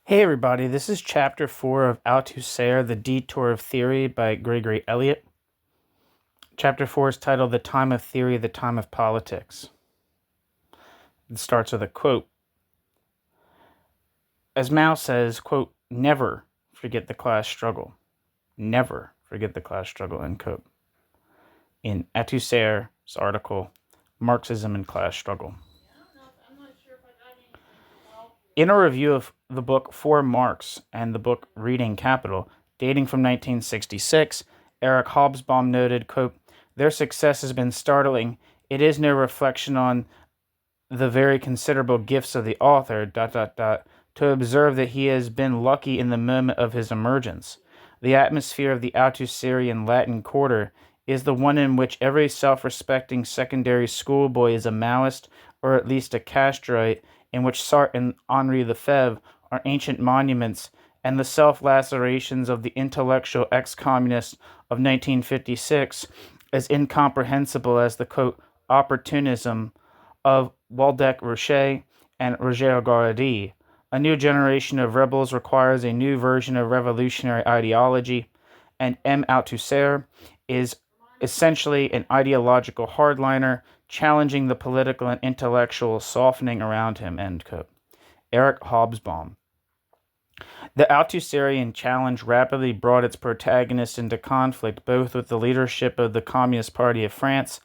Hey everybody, this is chapter 4 of Althusser, The Detour of Theory by Gregory Elliot. Chapter 4 is titled The Time of Theory, the Time of Politics. It starts with a quote. As Mao says, quote, never forget the class struggle. Never forget the class struggle, end quote. In Althusser's article, Marxism and Class Struggle. In a review of the book For Marx and the book Reading Capital, dating from 1966, Eric Hobsbawm noted, quote, their success has been startling. It is no reflection on the very considerable gifts of the author, to observe that he has been lucky in the moment of his emergence. The atmosphere of the Althusserian Latin Quarter is the one in which every self-respecting secondary schoolboy is a Maoist or at least a Castroite, in which Sartre and Henri Lefebvre are ancient monuments, and the self-lacerations of the intellectual ex-communists of 1956 as incomprehensible as the, quote, opportunism of Waldeck Rocher and Roger Garaudy. A new generation of rebels requires a new version of revolutionary ideology, and M. Althusser is essentially an ideological hardliner, challenging the political and intellectual softening around him, end quote. Eric Hobsbawm. The Althusserian challenge rapidly brought its protagonists into conflict both with the leadership of the Communist Party of France,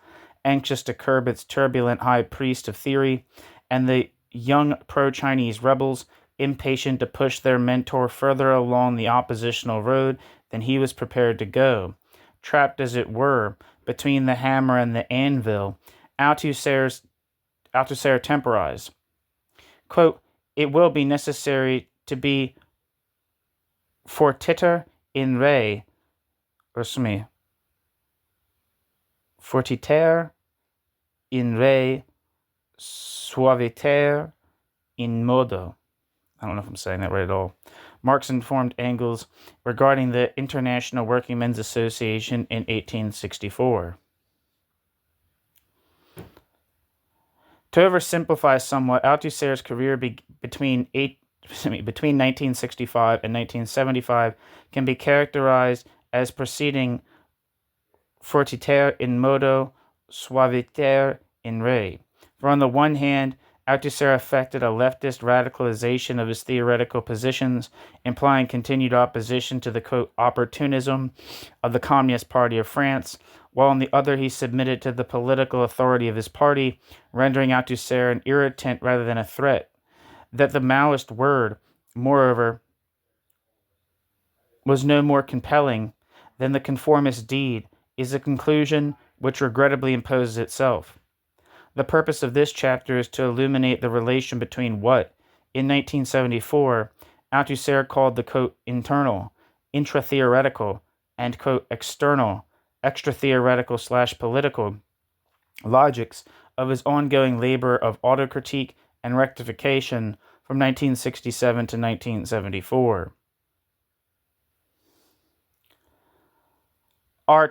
anxious to curb its turbulent high priest of theory, and the young pro-Chinese rebels, impatient to push their mentor further along the oppositional road than he was prepared to go. Trapped, as it were, between the hammer and the anvil, Althusser temporized. Quote, it will be necessary to be fortiter in re, fortiter in re, suaviter in modo. I don't know if I'm saying that right at all. Marx informed Engels regarding the International Workingmen's Association in 1864. To oversimplify somewhat, Althusser's career between 1965 and 1975 can be characterized as proceeding fortiter in modo, suaviter in re. For on the one hand, Althusser effected a leftist radicalization of his theoretical positions, implying continued opposition to the, quote, opportunism of the Communist Party of France, while on the other he submitted to the political authority of his party, rendering Althusser an irritant rather than a threat. That the Maoist word, moreover, was no more compelling than the conformist deed is a conclusion which regrettably imposes itself. The purpose of this chapter is to illuminate the relation between what, in 1974, Althusser called the, quote, internal, intra-theoretical, and, quote, external, extra-theoretical/political logics of his ongoing labor of autocritique and rectification from 1967 to 1974. Our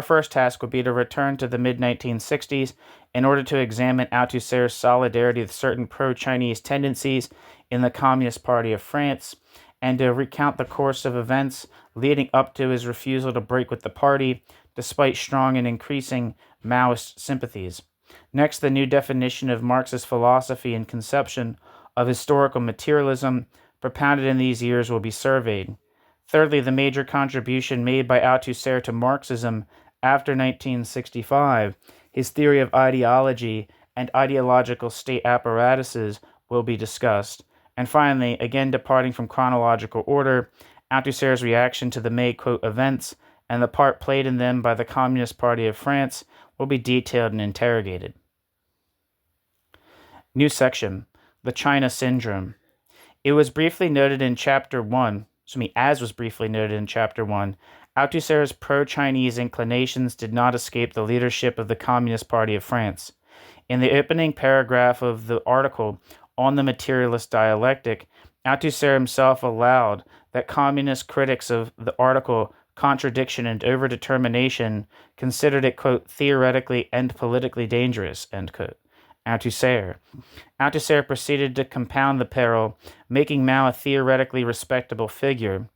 first task would be to return to the mid-1960s in order to examine Althusser's solidarity with certain pro-Chinese tendencies in the Communist Party of France, and to recount the course of events leading up to his refusal to break with the party, despite strong and increasing Maoist sympathies. Next, the new definition of Marxist philosophy and conception of historical materialism propounded in these years will be surveyed. Thirdly, the major contribution made by Althusser to Marxism after 1965, his theory of ideology and ideological state apparatuses will be discussed. And finally, again departing from chronological order, Althusser's reaction to the May, quote, events and the part played in them by the Communist Party of France will be detailed and interrogated. New section, the China Syndrome. It was briefly noted in Chapter 1, Althusser's pro-Chinese inclinations did not escape the leadership of the Communist Party of France. In the opening paragraph of the article on the materialist dialectic, Althusser himself allowed that communist critics of the article Contradiction and Overdetermination considered it, quote, theoretically and politically dangerous, end quote. Althusser. Althusser proceeded to compound the peril, making Mao a theoretically respectable figure.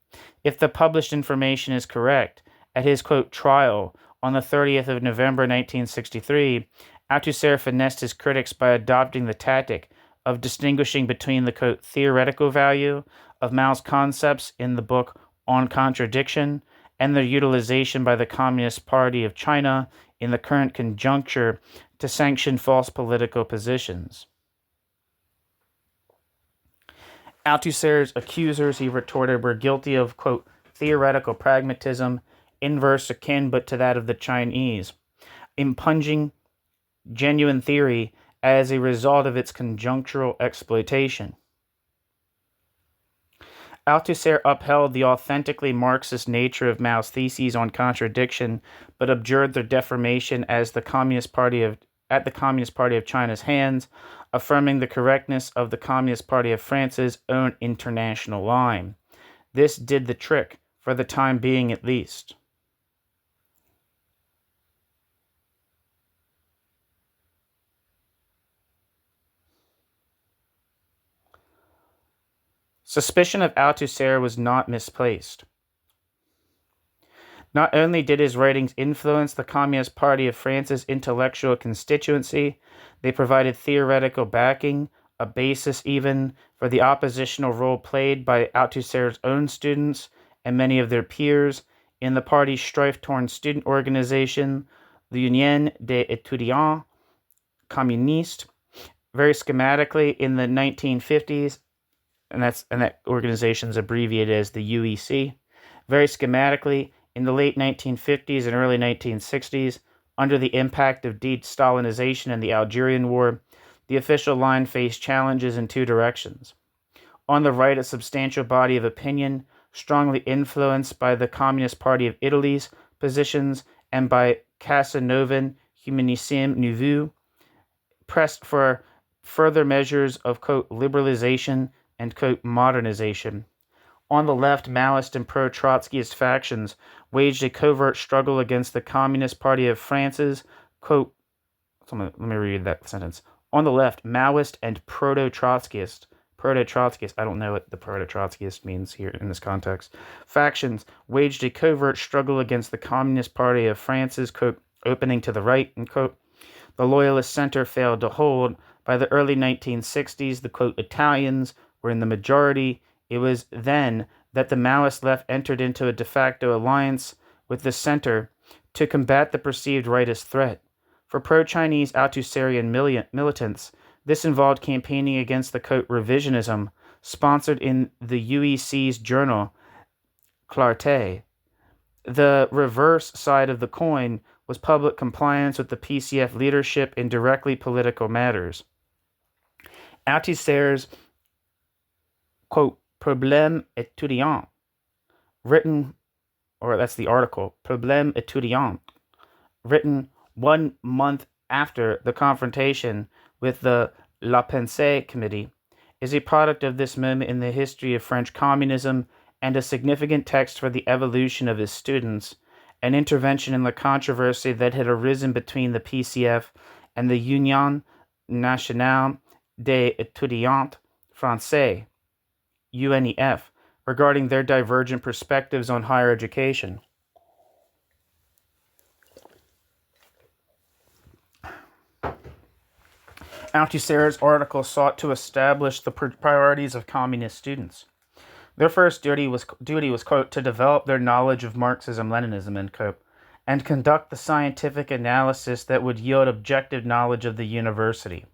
If the published information is correct, at his, quote, trial on the 30th of November 1963, Althusser finessed his critics by adopting the tactic of distinguishing between the, quote, theoretical value of Mao's concepts in the book On Contradiction and their utilization by the Communist Party of China in the current conjuncture to sanction false political positions. Althusser's accusers, he retorted, were guilty of, quote, theoretical pragmatism, inverse akin but to that of the Chinese, impugning genuine theory as a result of its conjunctural exploitation. Althusser upheld the authentically Marxist nature of Mao's theses on contradiction, but abjured their deformation at the Communist Party of China's hands, affirming the correctness of the Communist Party of France's own international line. This did the trick, for the time being at least. Suspicion of Althusser was not misplaced. Not only did his writings influence the Communist Party of France's intellectual constituency, they provided theoretical backing, a basis even, for the oppositional role played by Althusser's own students and many of their peers in the party's strife-torn student organization, the Union des Étudiants Communistes. Very schematically, in the 1950s, and that organization is abbreviated as the UEC. Very schematically, in the late 1950s and early 1960s, under the impact of de-Stalinization and the Algerian War, the official line faced challenges in two directions. On the right, a substantial body of opinion, strongly influenced by the Communist Party of Italy's positions and by Casanovan Humanisme Nouveau, pressed for further measures of, quote, liberalization and, quote, modernization. On the left, Maoist and pro-Trotskyist factions waged a covert struggle against the Communist Party of France's, quote, let me read that sentence. On the left, Maoist and proto-Trotskyist, I don't know what the proto-Trotskyist means here in this context, factions waged a covert struggle against the Communist Party of France's, quote, opening to the right, and, quote, the Loyalist center failed to hold. By the early 1960s, the, quote, Italians were in the majority. It was then that the Maoist left entered into a de facto alliance with the center to combat the perceived rightist threat. For pro-Chinese Althusserian militants, this involved campaigning against the, quote, revisionism sponsored in the UEC's journal, Clarté. The reverse side of the coin was public compliance with the PCF leadership in directly political matters. Althusser's, quote, Problème étudiant, that's the article, Problème étudiant, written 1 month after the confrontation with the La Pensée Committee, is a product of this moment in the history of French communism and a significant text for the evolution of his students, an intervention in the controversy that had arisen between the PCF and the Union Nationale des Étudiants Français, UNEF, regarding their divergent perspectives on higher education. Althusser's article sought to establish the priorities of communist students. Their first duty was, quote, to develop their knowledge of Marxism-Leninism, end quote, and conduct the scientific analysis that would yield objective knowledge of the university.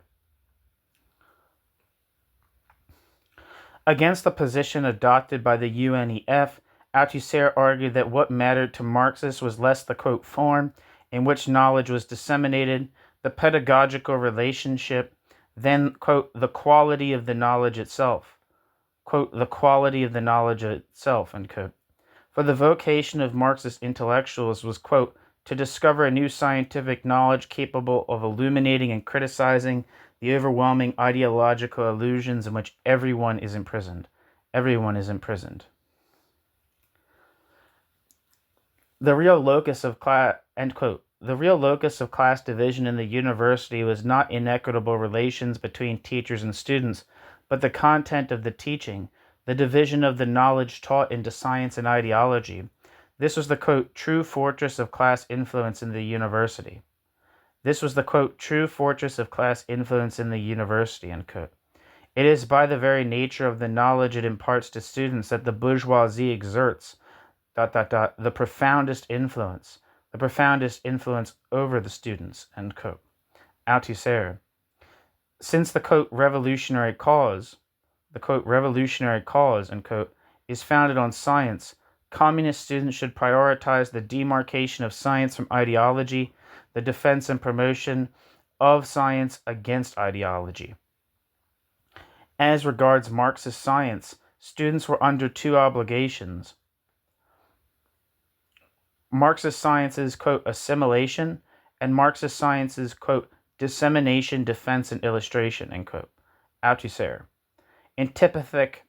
Against the position adopted by the UNEF, Althusser argued that what mattered to Marxists was less the, quote, form in which knowledge was disseminated, the pedagogical relationship, than, quote, the quality of the knowledge itself. Quote, the quality of the knowledge itself, end quote. For the vocation of Marxist intellectuals was, quote, to discover a new scientific knowledge capable of illuminating and criticizing the overwhelming ideological illusions in which everyone is imprisoned. Everyone is imprisoned. The real locus of class, end quote. The real locus of class division in the university was not inequitable relations between teachers and students, but the content of the teaching, the division of the knowledge taught into science and ideology. This was the, quote, true fortress of class influence in the university. This was the, quote, true fortress of class influence in the university, end quote. It is by the very nature of the knowledge it imparts to students that the bourgeoisie exerts the profoundest influence over the students, end quote. Althusser. Since the, quote, revolutionary cause, end quote, is founded on science, communist students should prioritize the demarcation of science from ideology, the defense and promotion of science against ideology. As regards Marxist science, students were under two obligations. Marxist science's, quote, assimilation, and Marxist science's, quote, dissemination, defense, and illustration, end quote. Althusser. Antipathetic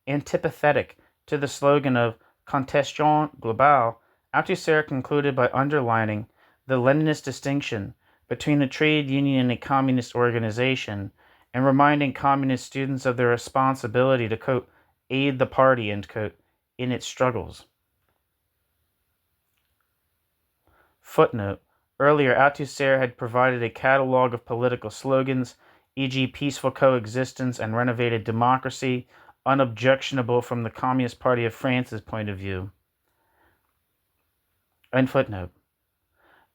to the slogan of Contestation Globale, Althusser concluded by underlining the Leninist distinction between a trade union and a communist organization, and reminding communist students of their responsibility to, quote, aid the party, end quote, in its struggles. Footnote. Earlier, Althusser had provided a catalogue of political slogans, e.g. peaceful coexistence and renovated democracy, unobjectionable from the Communist Party of France's point of view. End footnote.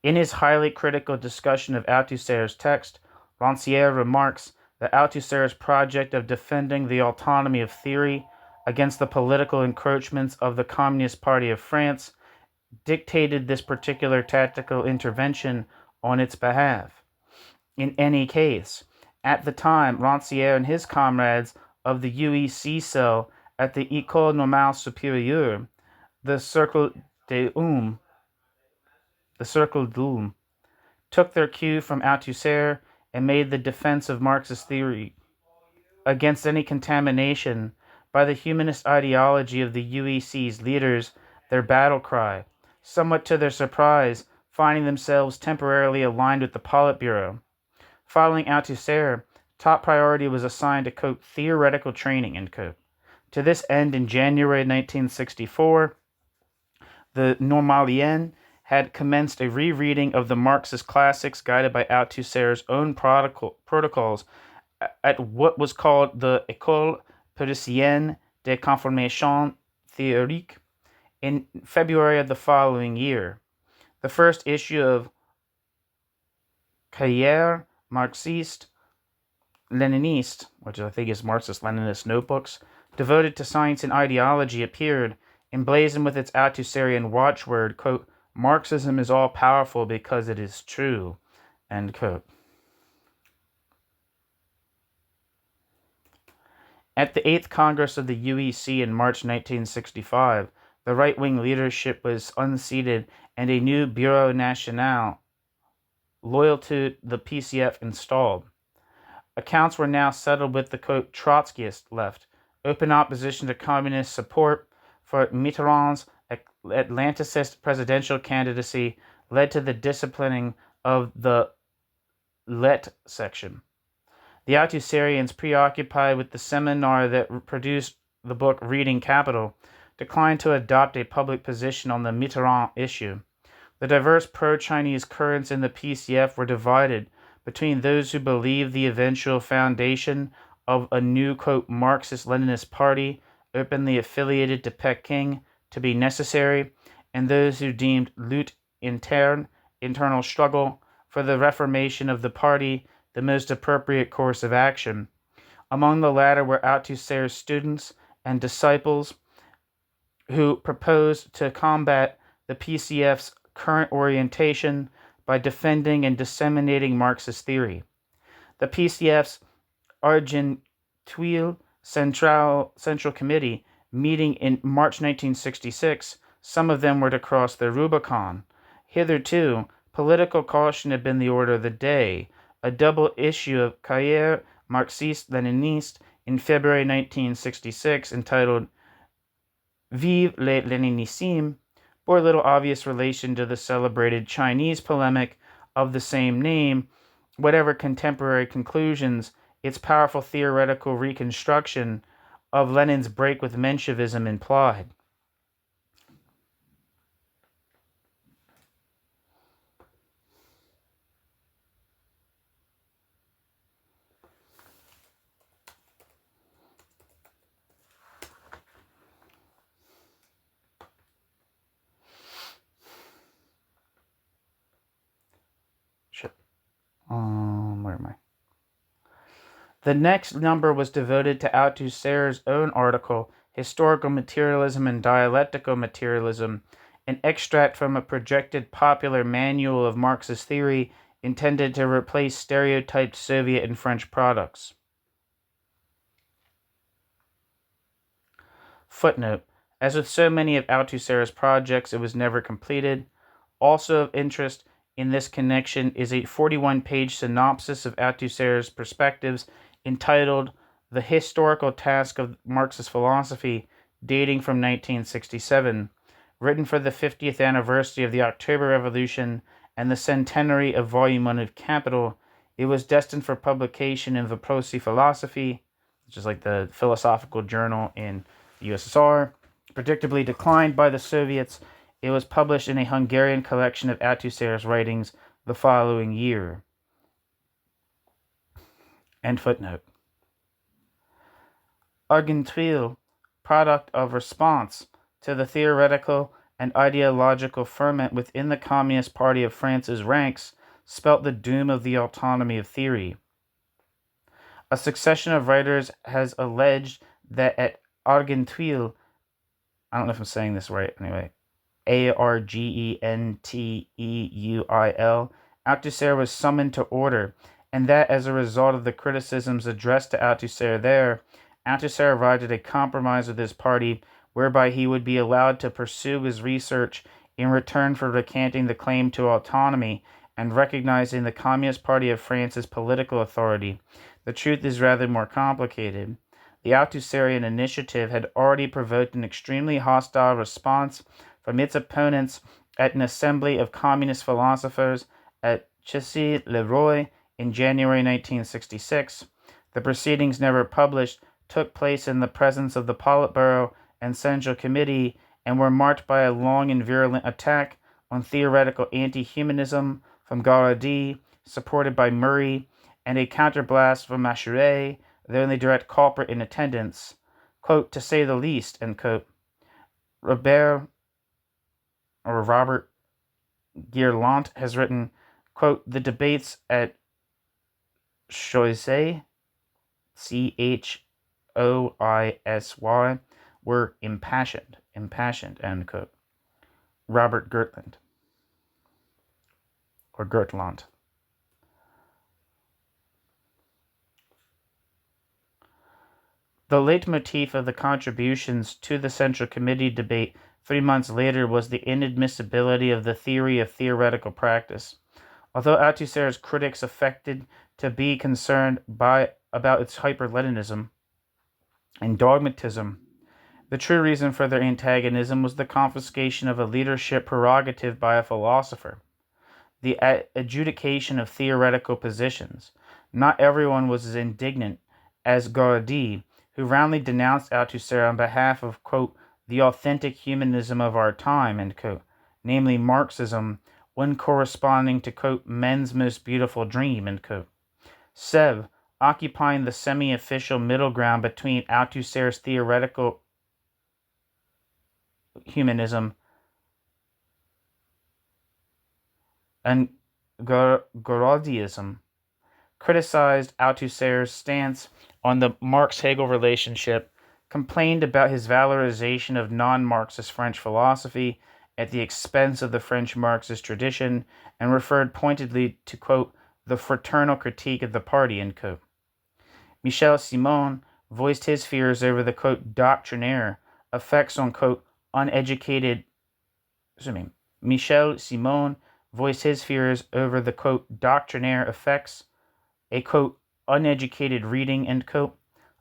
In his highly critical discussion of Althusser's text, Rancière remarks that Althusser's project of defending the autonomy of theory against the political encroachments of the Communist Party of France dictated this particular tactical intervention on its behalf. In any case, at the time, Rancière and his comrades of the UEC cell at the École Normale Supérieure, the Cercle d'Ulm, took their cue from Althusser and made the defense of Marxist theory against any contamination by the humanist ideology of the UEC's leaders their battle cry, somewhat to their surprise, finding themselves temporarily aligned with the Politburo. Following Althusser, top priority was assigned to, quote, theoretical training, end quote. To this end, in January 1964, the Normalien had commenced a rereading of the Marxist classics guided by Althusser's own protocols at what was called the École Parisienne de Conformation Théorique in February of the following year. The first issue of Cahiers Marxiste-Leniniste, which I think is Marxist-Leninist notebooks, devoted to science and ideology, appeared, emblazoned with its Althusserian watchword, quote, Marxism is all-powerful because it is true, end quote. At the 8th Congress of the UEC in March 1965, the right-wing leadership was unseated and a new Bureau National, loyal to the PCF, installed. Accounts were now settled with the, quote, Trotskyist left, open opposition to communist support for Mitterrand's Atlanticist presidential candidacy led to the disciplining of the Let section. The Althusserians, preoccupied with the seminar that produced the book Reading Capital, declined to adopt a public position on the Mitterrand issue. The diverse pro-Chinese currents in the PCF were divided between those who believed the eventual foundation of a new, quote, Marxist-Leninist party openly affiliated to Peking to be necessary, and those who deemed lutte interne, internal struggle, for the reformation of the party the most appropriate course of action. Among the latter were Althusser's students and disciples who proposed to combat the PCF's current orientation by defending and disseminating Marxist theory. The PCF's Argenteuil Central Committee, meeting in March 1966, some of them were to cross the Rubicon. Hitherto, political caution had been the order of the day. A double issue of Cahiers Marxiste-Leniniste in February 1966, entitled Vive le Leninisme, bore little obvious relation to the celebrated Chinese polemic of the same name. Whatever contemporary conclusions, its powerful theoretical reconstruction of Lenin's break with Menshevism implied. Where am I? The next number was devoted to Althusser's own article, Historical Materialism and Dialectical Materialism, an extract from a projected popular manual of Marxist theory intended to replace stereotyped Soviet and French products. Footnote: as with so many of Althusser's projects, it was never completed. Also of interest in this connection is a 41-page synopsis of Althusser's perspectives entitled The Historical Task of Marxist Philosophy, dating from 1967, written for the 50th anniversary of the October Revolution and the centenary of Volume 1 of Capital. It was destined for publication in Vопроsi Philosophy, which is like the philosophical journal in the USSR. Predictably declined by the Soviets, it was published in a Hungarian collection of Althusser's writings the following year. End footnote. Argenteuil, product of response to the theoretical and ideological ferment within the Communist Party of France's ranks, spelt the doom of the autonomy of theory. A succession of writers has alleged that at Argenteuil, I don't know if I'm saying this right anyway, Argenteuil, Althusser was summoned to order, and that as a result of the criticisms addressed to Althusser there, Althusser arrived at a compromise with his party whereby he would be allowed to pursue his research in return for recanting the claim to autonomy and recognizing the Communist Party of France's political authority. The truth is rather more complicated. The Althusserian initiative had already provoked an extremely hostile response from its opponents at an assembly of communist philosophers at Chessy-le-Roi in January 1966. The proceedings, never published, took place in the presence of the Politburo and Central Committee and were marked by a long and virulent attack on theoretical anti-humanism from Garaudy, supported by Murray, and a counterblast from Machuret, the only direct culprit in attendance. Quote, to say the least, end quote. Robert Guerlant has written, quote, the debates at Choisy, Choisy, were impassioned, end quote. Robert Gertland, or Gertland. The leitmotif of the contributions to the Central Committee debate 3 months later was the inadmissibility of the theory of theoretical practice. Although Althusser's critics affected to be concerned about its hyper-Leninism and dogmatism, the true reason for their antagonism was the confiscation of a leadership prerogative by a philosopher, the adjudication of theoretical positions. Not everyone was as indignant as Garaudy, who roundly denounced Althusser on behalf of, quote, the authentic humanism of our time, end quote, namely Marxism, when corresponding to, quote, men's most beautiful dream, end quote. Sèvres, occupying the semi-official middle ground between Althusser's theoretical humanism and Garaudyism, criticized Althusser's stance on the Marx-Hegel relationship, complained about his valorization of non-Marxist French philosophy at the expense of the French Marxist tradition, and referred pointedly to, quote, the fraternal critique of the party, end quote. Michel Simon voiced his fears over the, quote, doctrinaire effects on, quote, Michel Simon voiced his fears over the, quote, doctrinaire effects, a, quote, uneducated reading, end quote,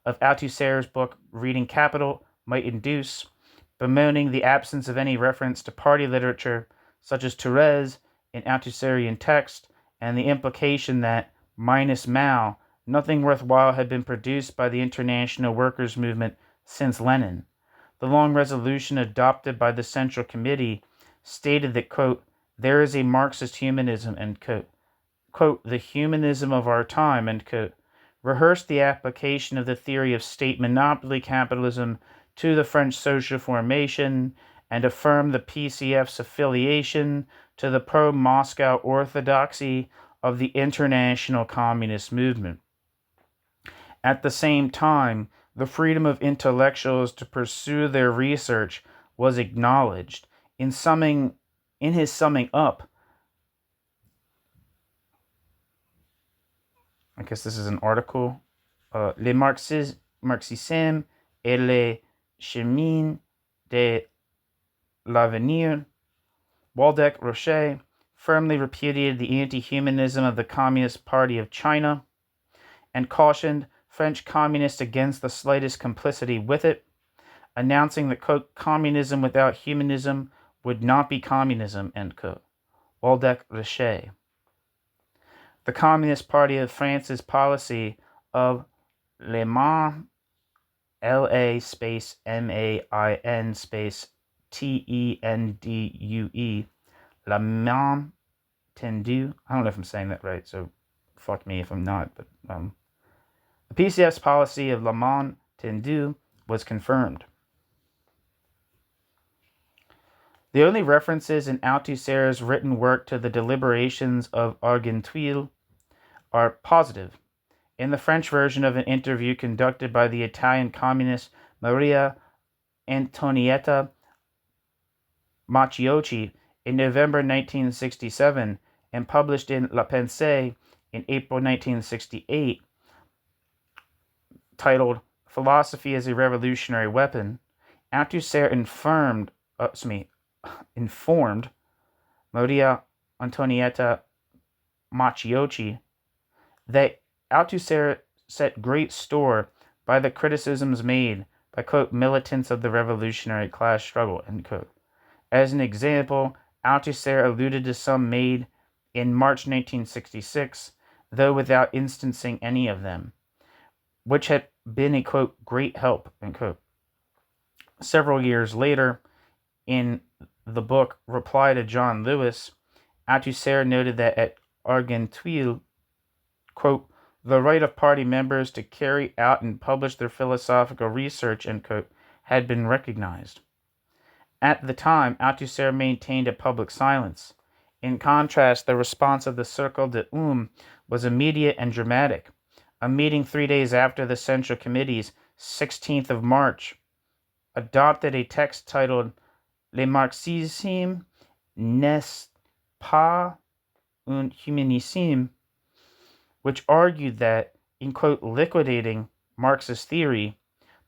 of Althusser's book Reading Capital might induce, bemoaning the absence of any reference to party literature, such as Thérèse in Althusserian text, and the implication that, minus Mao, nothing worthwhile had been produced by the international workers' movement since Lenin. The long resolution adopted by the Central Committee stated that, quote, there is a Marxist humanism, end quote, quote, the humanism of our time, end quote, rehearsed the application of the theory of state monopoly capitalism to the French social formation, and affirmed the PCF's affiliation to the pro-Moscow orthodoxy of the international communist movement. At the same time, the freedom of intellectuals to pursue their research was acknowledged. In his summing up, I guess this is an article, Le Marxisme et les chemins de l'avenir, Waldeck Roche firmly repudiated the anti-humanism of the Communist Party of China and cautioned French communists against the slightest complicity with it, announcing that, quote, communism without humanism would not be communism, end quote. Waldeck Roche. The Communist Party of France's policy of Le Main, L-A space M-A-I-N space T-E-N-D-U-E, La Main Tendue. I don't know if I'm saying that right, so fuck me if I'm not, but the PCF's policy of La Main Tendue was confirmed. The only references in Althusser's written work to the deliberations of Argenteuil are positive. In the French version of an interview conducted by the Italian communist Maria Antonietta Matteucci in November 1967 and published in La Pensée in April 1968, titled Philosophy as a Revolutionary Weapon, Althusser informed Maria Antonietta Matteucci that Althusser set great store by the criticisms made by, quote, militants of the revolutionary class struggle, end quote. As an example, Althusser alluded to some made in March 1966, though without instancing any of them, which had been a, quote, great help, end quote. Several years later, in the book Reply to John Lewis, Althusser noted that at Argenteuil, quote, the right of party members to carry out and publish their philosophical research, end quote, had been recognized. At the time, Althusser maintained a public silence. In contrast, the response of the Cercle de was immediate and dramatic. A meeting 3 days after the Central Committee's 16th of March adopted a text titled Le Marxisme n'est pas un humanisme, which argued that, in, quote, liquidating Marxist theory,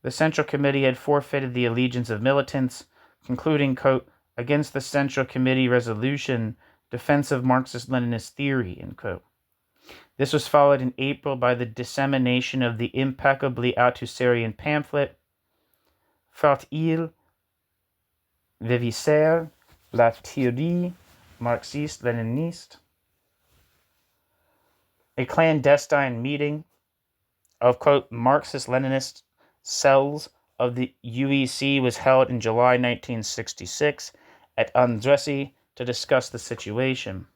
the Central Committee had forfeited the allegiance of militants, concluding, quote, against the Central Committee resolution, defense of Marxist-Leninist theory, end quote. This was followed in April by the dissemination of the impeccably Althusserian pamphlet, Faut-il vivifier la théorie marxiste-léniniste? A clandestine meeting of, quote, Marxist-Leninist cells of the UEC was held in July 1966 at Andresy to discuss the situation.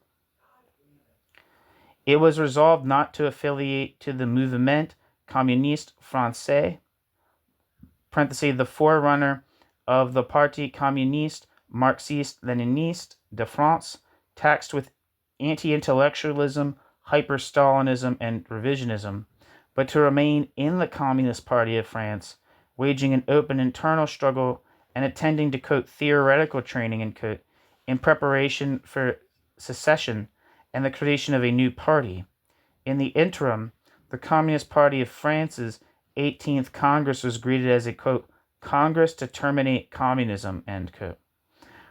It was resolved not to affiliate to the Mouvement Communiste Français, parenthesis, the forerunner of the Parti Communiste Marxiste-Leniniste de France, taxed with anti-intellectualism, hyper-Stalinism, and revisionism, but to remain in the Communist Party of France, waging an open internal struggle and attending to, quote, theoretical training, end quote, in preparation for secession and the creation of a new party. In the interim, the Communist Party of France's 18th Congress was greeted as a, quote, Congress to terminate communism, end quote.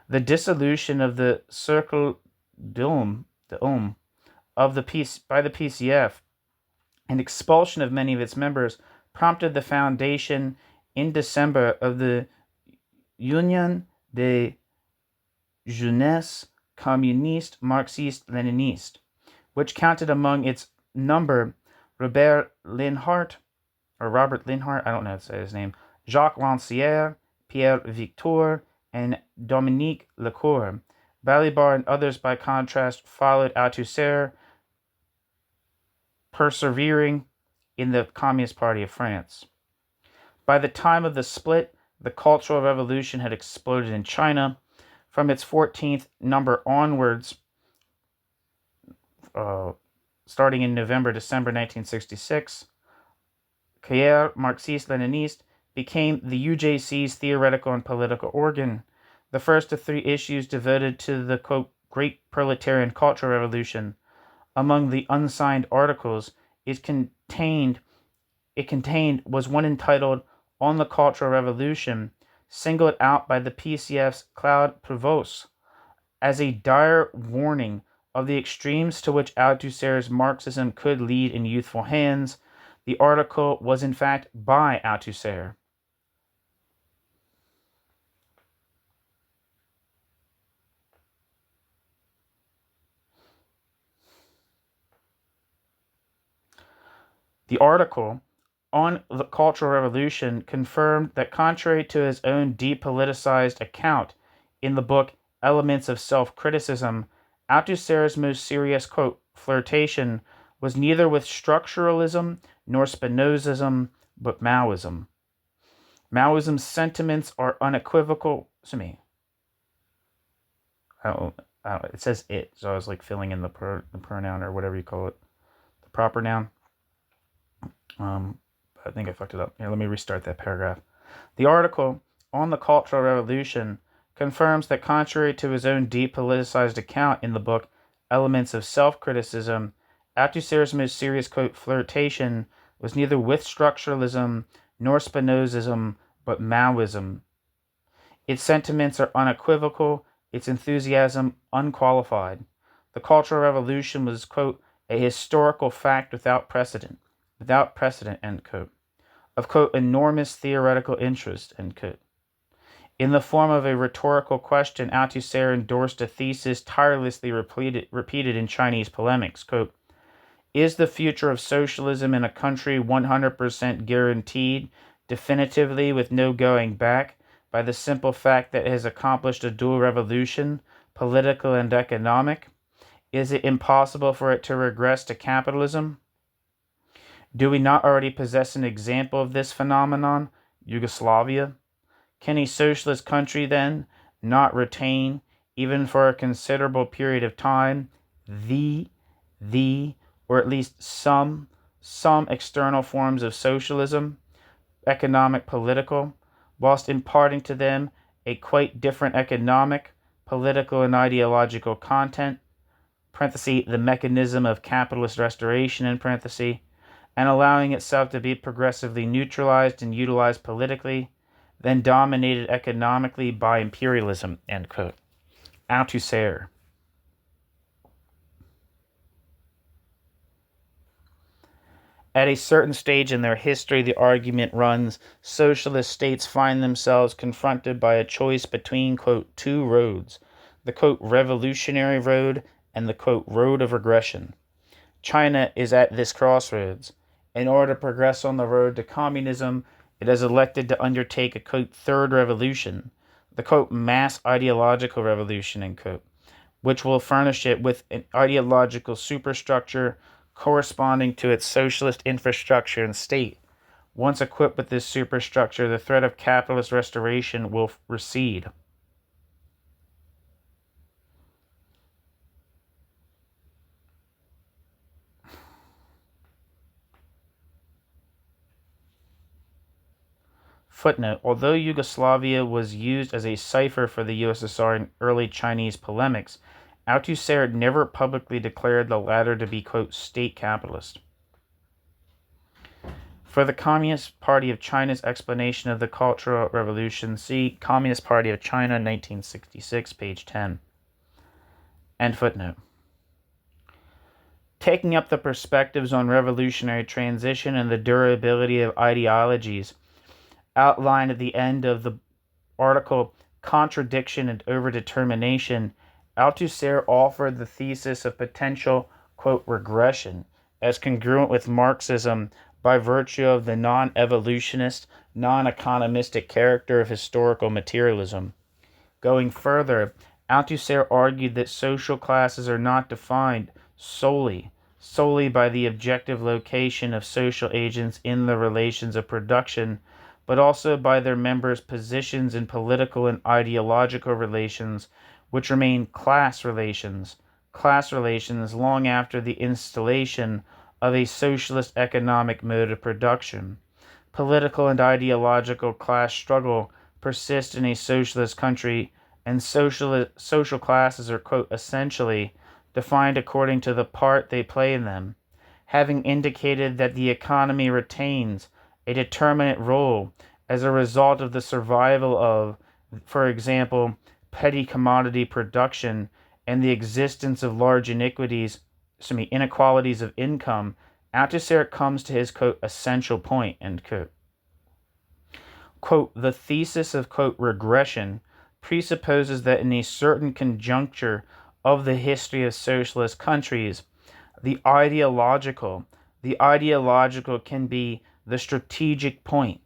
The dissolution of the Cercle d'Homme by the PCF and expulsion of many of its members prompted the foundation in December of the Union de Jeunesse Communiste Marxiste Leniniste, which counted among its number Robert Linhart, I don't know how to say his name, Jacques Rancière, Pierre Victor, and Dominique Lecour. Balibar and others, by contrast, followed Althusser, persevering in the Communist Party of France. By the time of the split, the Cultural Revolution had exploded in China. From its 14th number onwards, starting in November-December 1966, Cahiers Marxiste-Leniniste became the UJC's theoretical and political organ. The first of 3 issues devoted to the, quote, Great Proletarian Cultural Revolution. Among the unsigned articles it contained was one entitled On the Cultural Revolution, singled out by the PCF's Claude Provost as a dire warning of the extremes to which Althusser's Marxism could lead in youthful hands. The article was in fact by Althusser. The article on the Cultural Revolution confirmed that, contrary to his own depoliticized account in the book Elements of Self-Criticism, Althusser's most serious, quote, flirtation was neither with structuralism nor Spinozism, but Maoism. Maoism's sentiments are unequivocal. It says it, so I was like filling in the pronoun or whatever you call it, the proper noun. I think I fucked it up. Here, let me restart that paragraph. The article on the Cultural Revolution confirms that, contrary to his own depoliticized account in the book Elements of Self-Criticism, Althusser's most serious, quote, flirtation was neither with structuralism nor Spinozism, but Maoism. Its sentiments are unequivocal, its enthusiasm unqualified. The Cultural Revolution was, quote, a historical fact without precedent, end quote, of, quote, enormous theoretical interest, end quote. In the form of a rhetorical question, Althusser endorsed a thesis tirelessly repeated in Chinese polemics, quote, is the future of socialism in a country 100% guaranteed, definitively with no going back, by the simple fact that it has accomplished a dual revolution, political and economic? Is it impossible for it to regress to capitalism? Do we not already possess an example of this phenomenon, Yugoslavia? Can a socialist country, then, not retain, even for a considerable period of time, or at least some external forms of socialism, economic, political, whilst imparting to them a quite different economic, political, and ideological content, the mechanism of capitalist restoration, and allowing itself to be progressively neutralized and utilized politically, then dominated economically by imperialism, end quote. Althusser. At a certain stage in their history, the argument runs, socialist states find themselves confronted by a choice between, quote, 2 roads, the, quote, revolutionary road and the, quote, road of regression. China is at this crossroads. In order to progress on the road to communism, it has elected to undertake a, quote, 3rd revolution, the, quote, mass ideological revolution, end quote, which will furnish it with an ideological superstructure corresponding to its socialist infrastructure and state. Once equipped with this superstructure, the threat of capitalist restoration will recede. Footnote, although Yugoslavia was used as a cipher for the USSR in early Chinese polemics, Althusser never publicly declared the latter to be, quote, state capitalist. For the Communist Party of China's explanation of the Cultural Revolution, see Communist Party of China, 1966, page 10. End footnote. Taking up the perspectives on revolutionary transition and the durability of ideologies outlined at the end of the article Contradiction and Overdetermination, Althusser offered the thesis of potential, quote, regression as congruent with Marxism by virtue of the non-evolutionist, non-economistic character of historical materialism. Going further, Althusser argued that social classes are not defined solely by the objective location of social agents in the relations of production, but also by their members' positions in political and ideological relations, which remain class relations long after the installation of a socialist economic mode of production. Political and ideological class struggle persist in a socialist country, and social classes are, quote, essentially defined according to the part they play in them, having indicated that the economy retains a determinate role as a result of the survival of, for example, petty commodity production and the existence of large inequalities of income. Althusser comes to his, quote, essential point, end quote. Quote, the thesis of, quote, regression presupposes that in a certain conjuncture of the history of socialist countries, the ideological can be the strategic point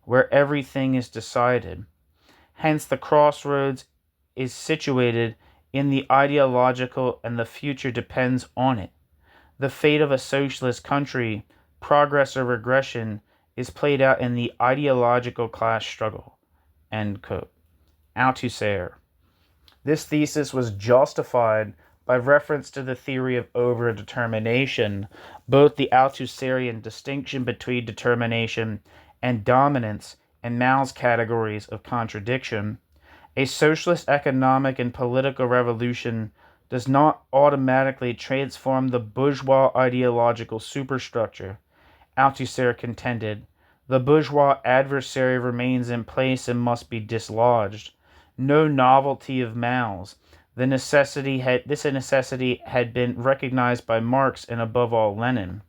where everything is decided. Hence, the crossroads is situated in the ideological, and the future depends on it. The fate of a socialist country, progress or regression, is played out in the ideological class struggle. End quote. Althusser. This thesis was justified by reference to the theory of overdetermination, both the Althusserian distinction between determination and dominance and Mao's categories of contradiction. A socialist economic and political revolution does not automatically transform the bourgeois ideological superstructure. Althusser contended, the bourgeois adversary remains in place and must be dislodged. No novelty of Mao's. This necessity had been recognized by Marx and above all Lenin.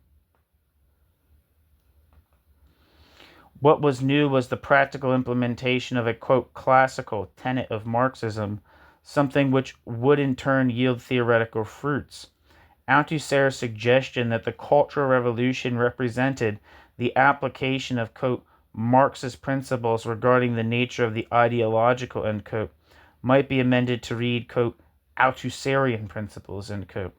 What was new was the practical implementation of a, quote, classical tenet of Marxism, something which would in turn yield theoretical fruits. Althusser's suggestion that the Cultural Revolution represented the application of, quote, Marxist principles regarding the nature of the ideological, end quote, might be amended to read, quote, Althusserian principles, end quote.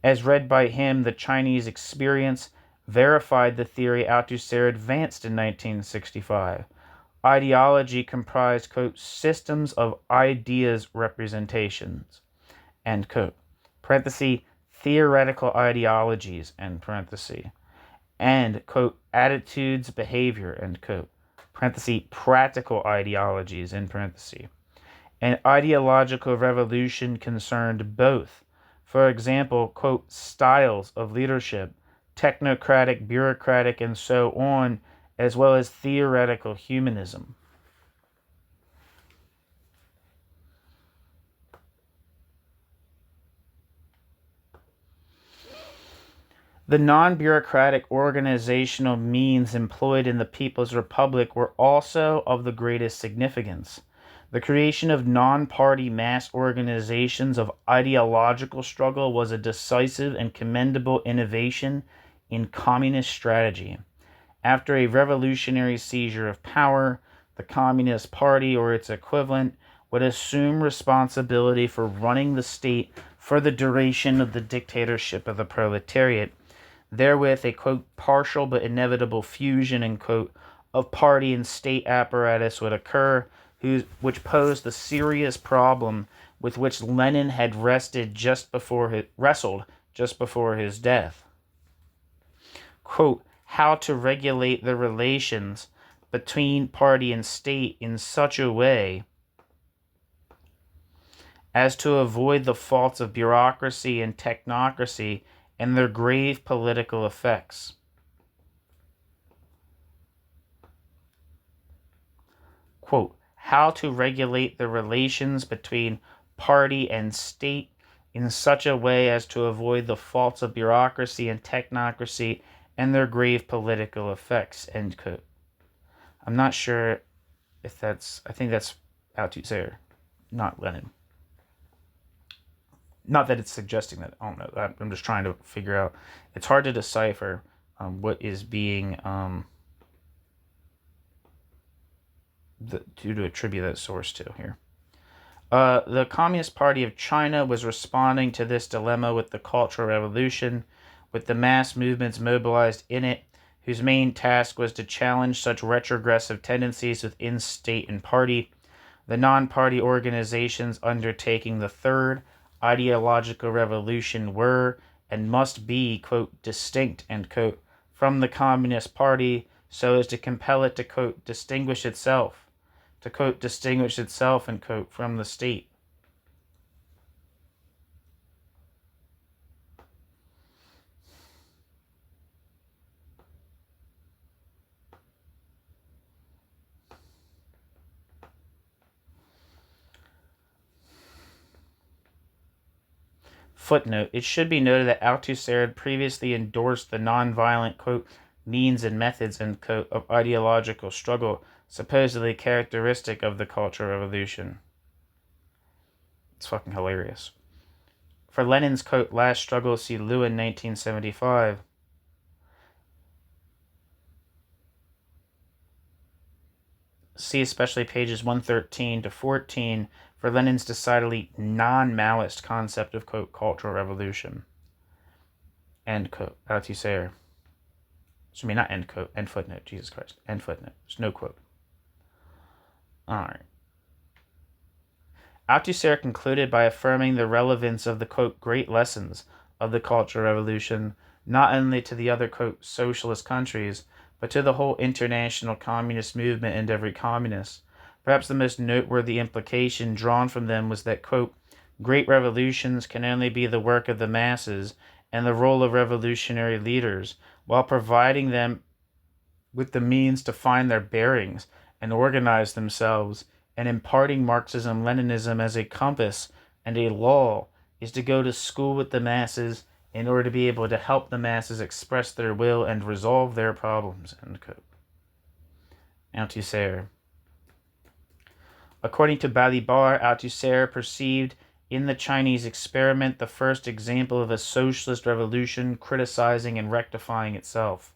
As read by him, the Chinese experience verified the theory Althusser advanced in 1965. Ideology comprised, quote, systems of ideas representations, end quote, parenthesis, theoretical ideologies, end parenthesis, and, quote, attitudes, behavior, end quote, parenthesis, practical ideologies, end parenthesis. An ideological revolution concerned both, for example, quote, styles of leadership, technocratic, bureaucratic, and so on, as well as theoretical humanism. The non-bureaucratic organizational means employed in the People's Republic were also of the greatest significance. The creation of non-party mass organizations of ideological struggle was a decisive and commendable innovation in communist strategy. After a revolutionary seizure of power, the Communist Party or its equivalent would assume responsibility for running the state for the duration of the dictatorship of the proletariat. Therewith, a, quote, partial but inevitable fusion, end quote, of party and state apparatus would occur, which posed the serious problem with which Lenin had wrestled just before his death. Quote, how to regulate the relations between party and state in such a way as to avoid the faults of bureaucracy and technocracy and their grave political effects. Quote, how to regulate the relations between party and state in such a way as to avoid the faults of bureaucracy and technocracy and their grave political effects, end quote. I'm not sure I think that's Althusser, not Lenin. Not that it's suggesting that. I don't know. I'm just trying to figure out. It's hard to decipher what is being to attribute that source to here. The Communist Party of China was responding to this dilemma with the Cultural Revolution, with the mass movements mobilized in it, whose main task was to challenge such retrogressive tendencies within state and party. The non-party organizations undertaking the third ideological revolution were and must be, quote, distinct, end quote, from the Communist Party so as to compel it to, quote, distinguish itself, end quote, from the state. Footnote, it should be noted that Althusser had previously endorsed the nonviolent, quote, means and methods, end quote, of ideological struggle, supposedly characteristic of the Cultural Revolution. It's fucking hilarious. For Lenin's, quote, last struggle, see Lewin, 1975. See especially pages 113 to 14 for Lenin's decidedly non-Maoist concept of, quote, Cultural Revolution. End quote. Althusser. I mean, not end quote, end footnote, Jesus Christ. End footnote. There's no quote. Alright. Althusser concluded by affirming the relevance of the, quote, great lessons of the Cultural Revolution, not only to the other, quote, socialist countries, but to the whole international communist movement and every communist. Perhaps the most noteworthy implication drawn from them was that, quote, great revolutions can only be the work of the masses and the role of revolutionary leaders, while providing them with the means to find their bearings and organize themselves, and imparting Marxism-Leninism as a compass and a law is to go to school with the masses in order to be able to help the masses express their will and resolve their problems, end quote. Althusser. According to Balibar, Althusser perceived in the Chinese experiment the first example of a socialist revolution criticizing and rectifying itself.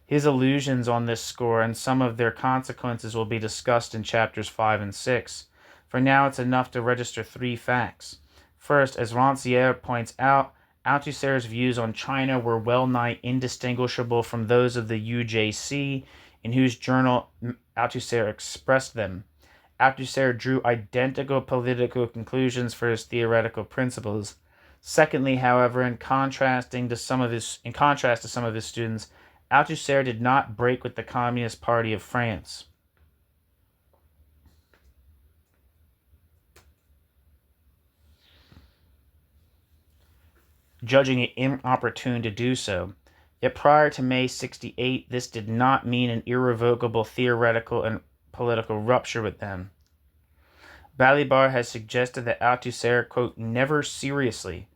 His allusions on this score and some of their consequences will be discussed in chapters 5 and 6. For now, it's enough to register 3 facts. First, as Rancière points out, Althusser's views on China were well-nigh indistinguishable from those of the UJC, in whose journal Althusser expressed them. Althusser drew identical political conclusions for his theoretical principles. Secondly, however, in contrast to some of his students, Althusser did not break with the Communist Party of France. Judging it inopportune to do so. Yet prior to May 68, this did not mean an irrevocable theoretical and political rupture with them. Balibar has suggested that Althusser, quote, never seriously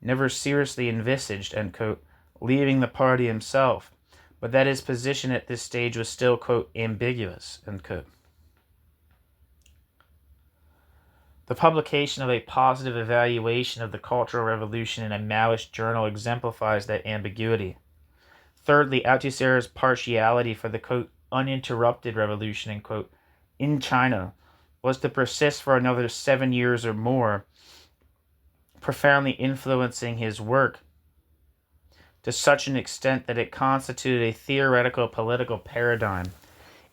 envisaged, end quote, leaving the party himself, but that his position at this stage was still, quote, ambiguous, end quote. The publication of a positive evaluation of the Cultural Revolution in a Maoist journal exemplifies that ambiguity. Thirdly, Althusser's partiality for the, quote, uninterrupted revolution, end quote, in China was to persist for another 7 years or more, profoundly influencing his work to such an extent that it constituted a theoretical political paradigm.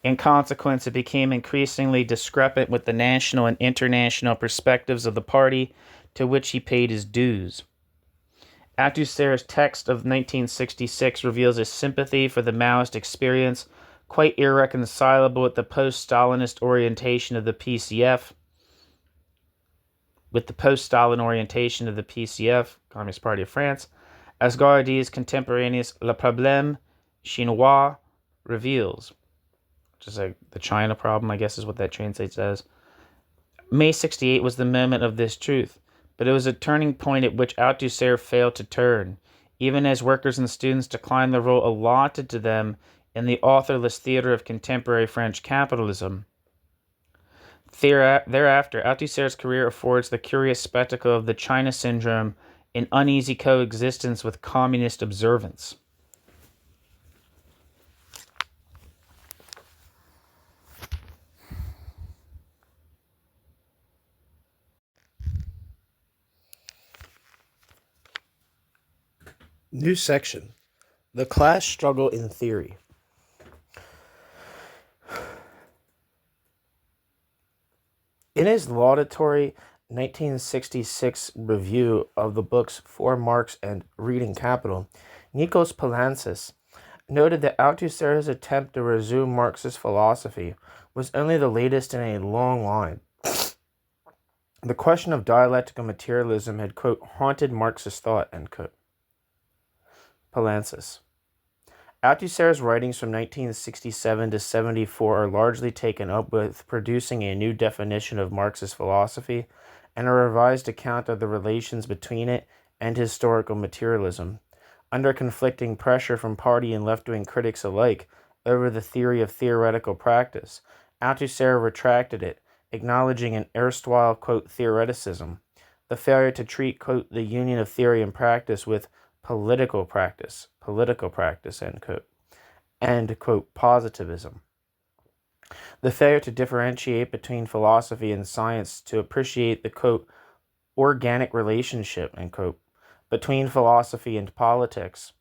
In consequence, it became increasingly discrepant with the national and international perspectives of the party to which he paid his dues. Althusser's text of 1966 reveals a sympathy for the Maoist experience quite irreconcilable with the post-Stalinist orientation of the PCF, Communist Party of France, as Girardet's contemporaneous Le Problème Chinois reveals, which is like the China problem, I guess is what that translates as. May 68 was the moment of this truth, but it was a turning point at which Althusser failed to turn, even as workers and students declined the role allotted to them in the authorless theater of contemporary French capitalism. Thereafter, Althusser's career affords the curious spectacle of the China syndrome in uneasy coexistence with communist observance. New section. The class struggle in theory. In his laudatory 1966 review of the books For Marx and Reading Capital, Nikos Palantzis noted that Althusser's attempt to resume Marxist philosophy was only the latest in a long line. The question of dialectical materialism had, quote, haunted Marxist thought, end quote. Palantzis. Althusser's writings from 1967 to 74 are largely taken up with producing a new definition of Marxist philosophy and a revised account of the relations between it and historical materialism. Under conflicting pressure from party and left-wing critics alike over the theory of theoretical practice, Althusser retracted it, acknowledging an erstwhile, quote, theoreticism, the failure to treat, quote, the union of theory and practice with political practice, end quote, and, quote, positivism. The failure to differentiate between philosophy and science to appreciate the, quote, organic relationship, end quote, between philosophy and politics.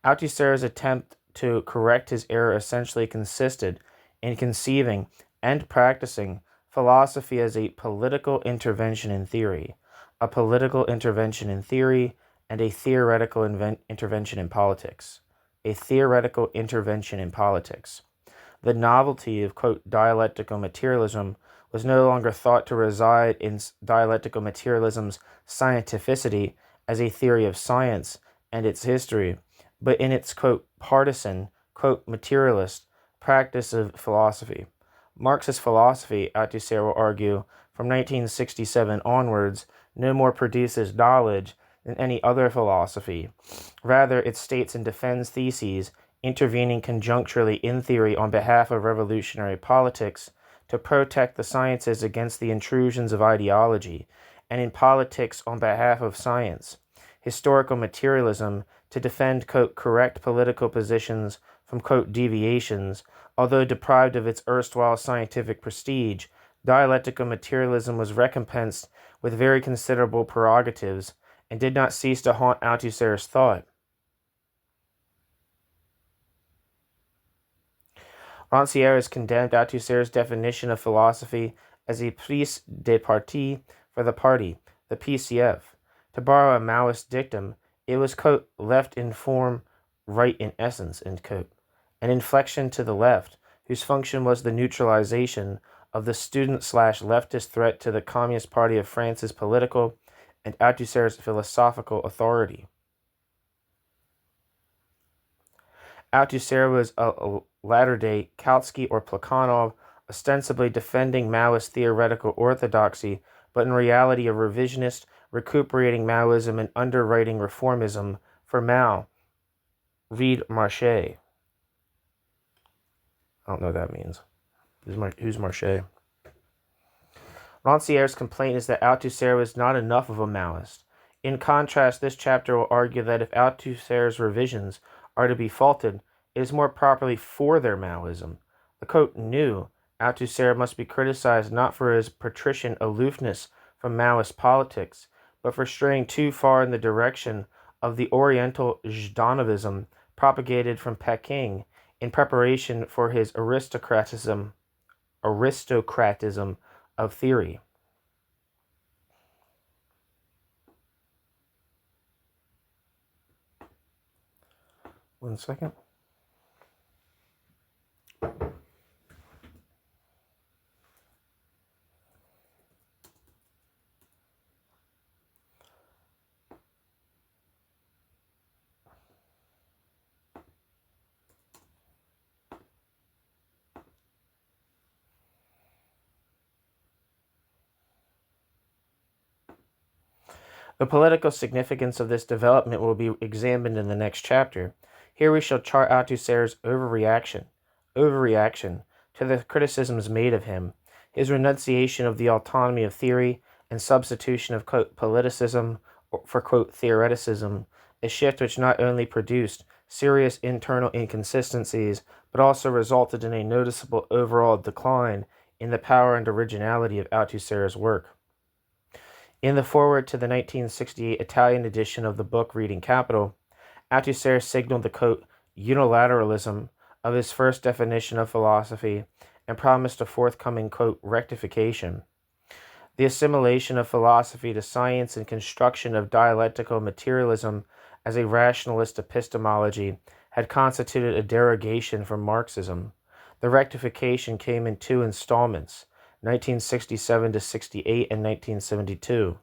Althusser's attempt to correct his error essentially consisted in conceiving and practicing philosophy as a political intervention in theory, a political intervention in theory, and a theoretical intervention in politics. A theoretical intervention in politics. The novelty of, quote, dialectical materialism was no longer thought to reside in dialectical materialism's scientificity as a theory of science and its history, but in its, quote, partisan, quote, materialist practice of philosophy. Marxist philosophy, Althusser will argue, from 1967 onwards, no more produces knowledge than any other philosophy. Rather, it states and defends theses, intervening conjuncturally in theory on behalf of revolutionary politics, to protect the sciences against the intrusions of ideology, and in politics on behalf of science. Historical materialism, to defend, quote, correct political positions from, quote, deviations. Although deprived of its erstwhile scientific prestige, dialectical materialism was recompensed with very considerable prerogatives, and did not cease to haunt Althusser's thought. Rancière condemned Althusser's definition of philosophy as a prise de parti for the party, the PCF. To borrow a Maoist dictum, it was, quote, left in form, right in essence, end quote. An inflection to the left, whose function was the neutralization of the student/leftist threat to the Communist Party of France's political and Althusser's philosophical authority. Althusser was a latter-day Kautsky or Plekhanov, ostensibly defending Maoist theoretical orthodoxy, but in reality a revisionist, recuperating Maoism and underwriting reformism for Mao. Read Marché. I don't know what that means. Who's Marché? Rancière's complaint is that Althusser was not enough of a Maoist. In contrast, this chapter will argue that if Althusser's revisions are to be faulted, it is more properly for their Maoism. The, quote, new Althusser must be criticized not for his patrician aloofness from Maoist politics, but for straying too far in the direction of the Oriental Zhdanovism propagated from Peking in preparation for his aristocratism of theory. One second. The political significance of this development will be examined in the next chapter. Here we shall chart Althusser's overreaction to the criticisms made of him, His renunciation of the autonomy of theory and substitution of, quote, politicism for, quote, theoreticism, a shift which not only produced serious internal inconsistencies, but also resulted in a noticeable overall decline in the power and originality of Althusser's work. In the foreword to the 1968 Italian edition of the book Reading Capital, Althusser signaled the, quote, unilateralism of his first definition of philosophy and promised a forthcoming, quote, rectification. The assimilation of philosophy to science and construction of dialectical materialism as a rationalist epistemology had constituted a derogation from Marxism. The rectification came in two installments, 1967 to 68 and 1972.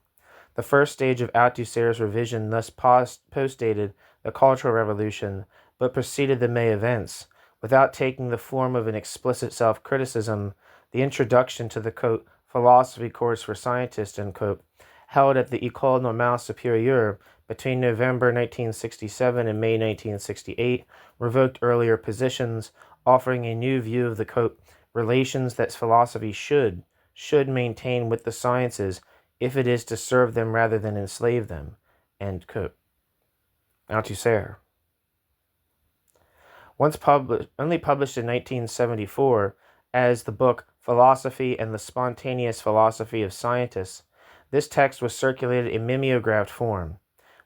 The first stage of Althusser's revision thus postdated the Cultural Revolution, but preceded the May events, without taking the form of an explicit self-criticism. The introduction to the, quote, philosophy course for scientists, end quote, held at the École Normale Supérieure between November 1967 and May 1968, revoked earlier positions, offering a new view of the, quote, relations that philosophy should maintain with the sciences if it is to serve them rather than enslave them, end quote. Althusser. Only published in 1974 as the book Philosophy and the Spontaneous Philosophy of Scientists, this text was circulated in mimeographed form.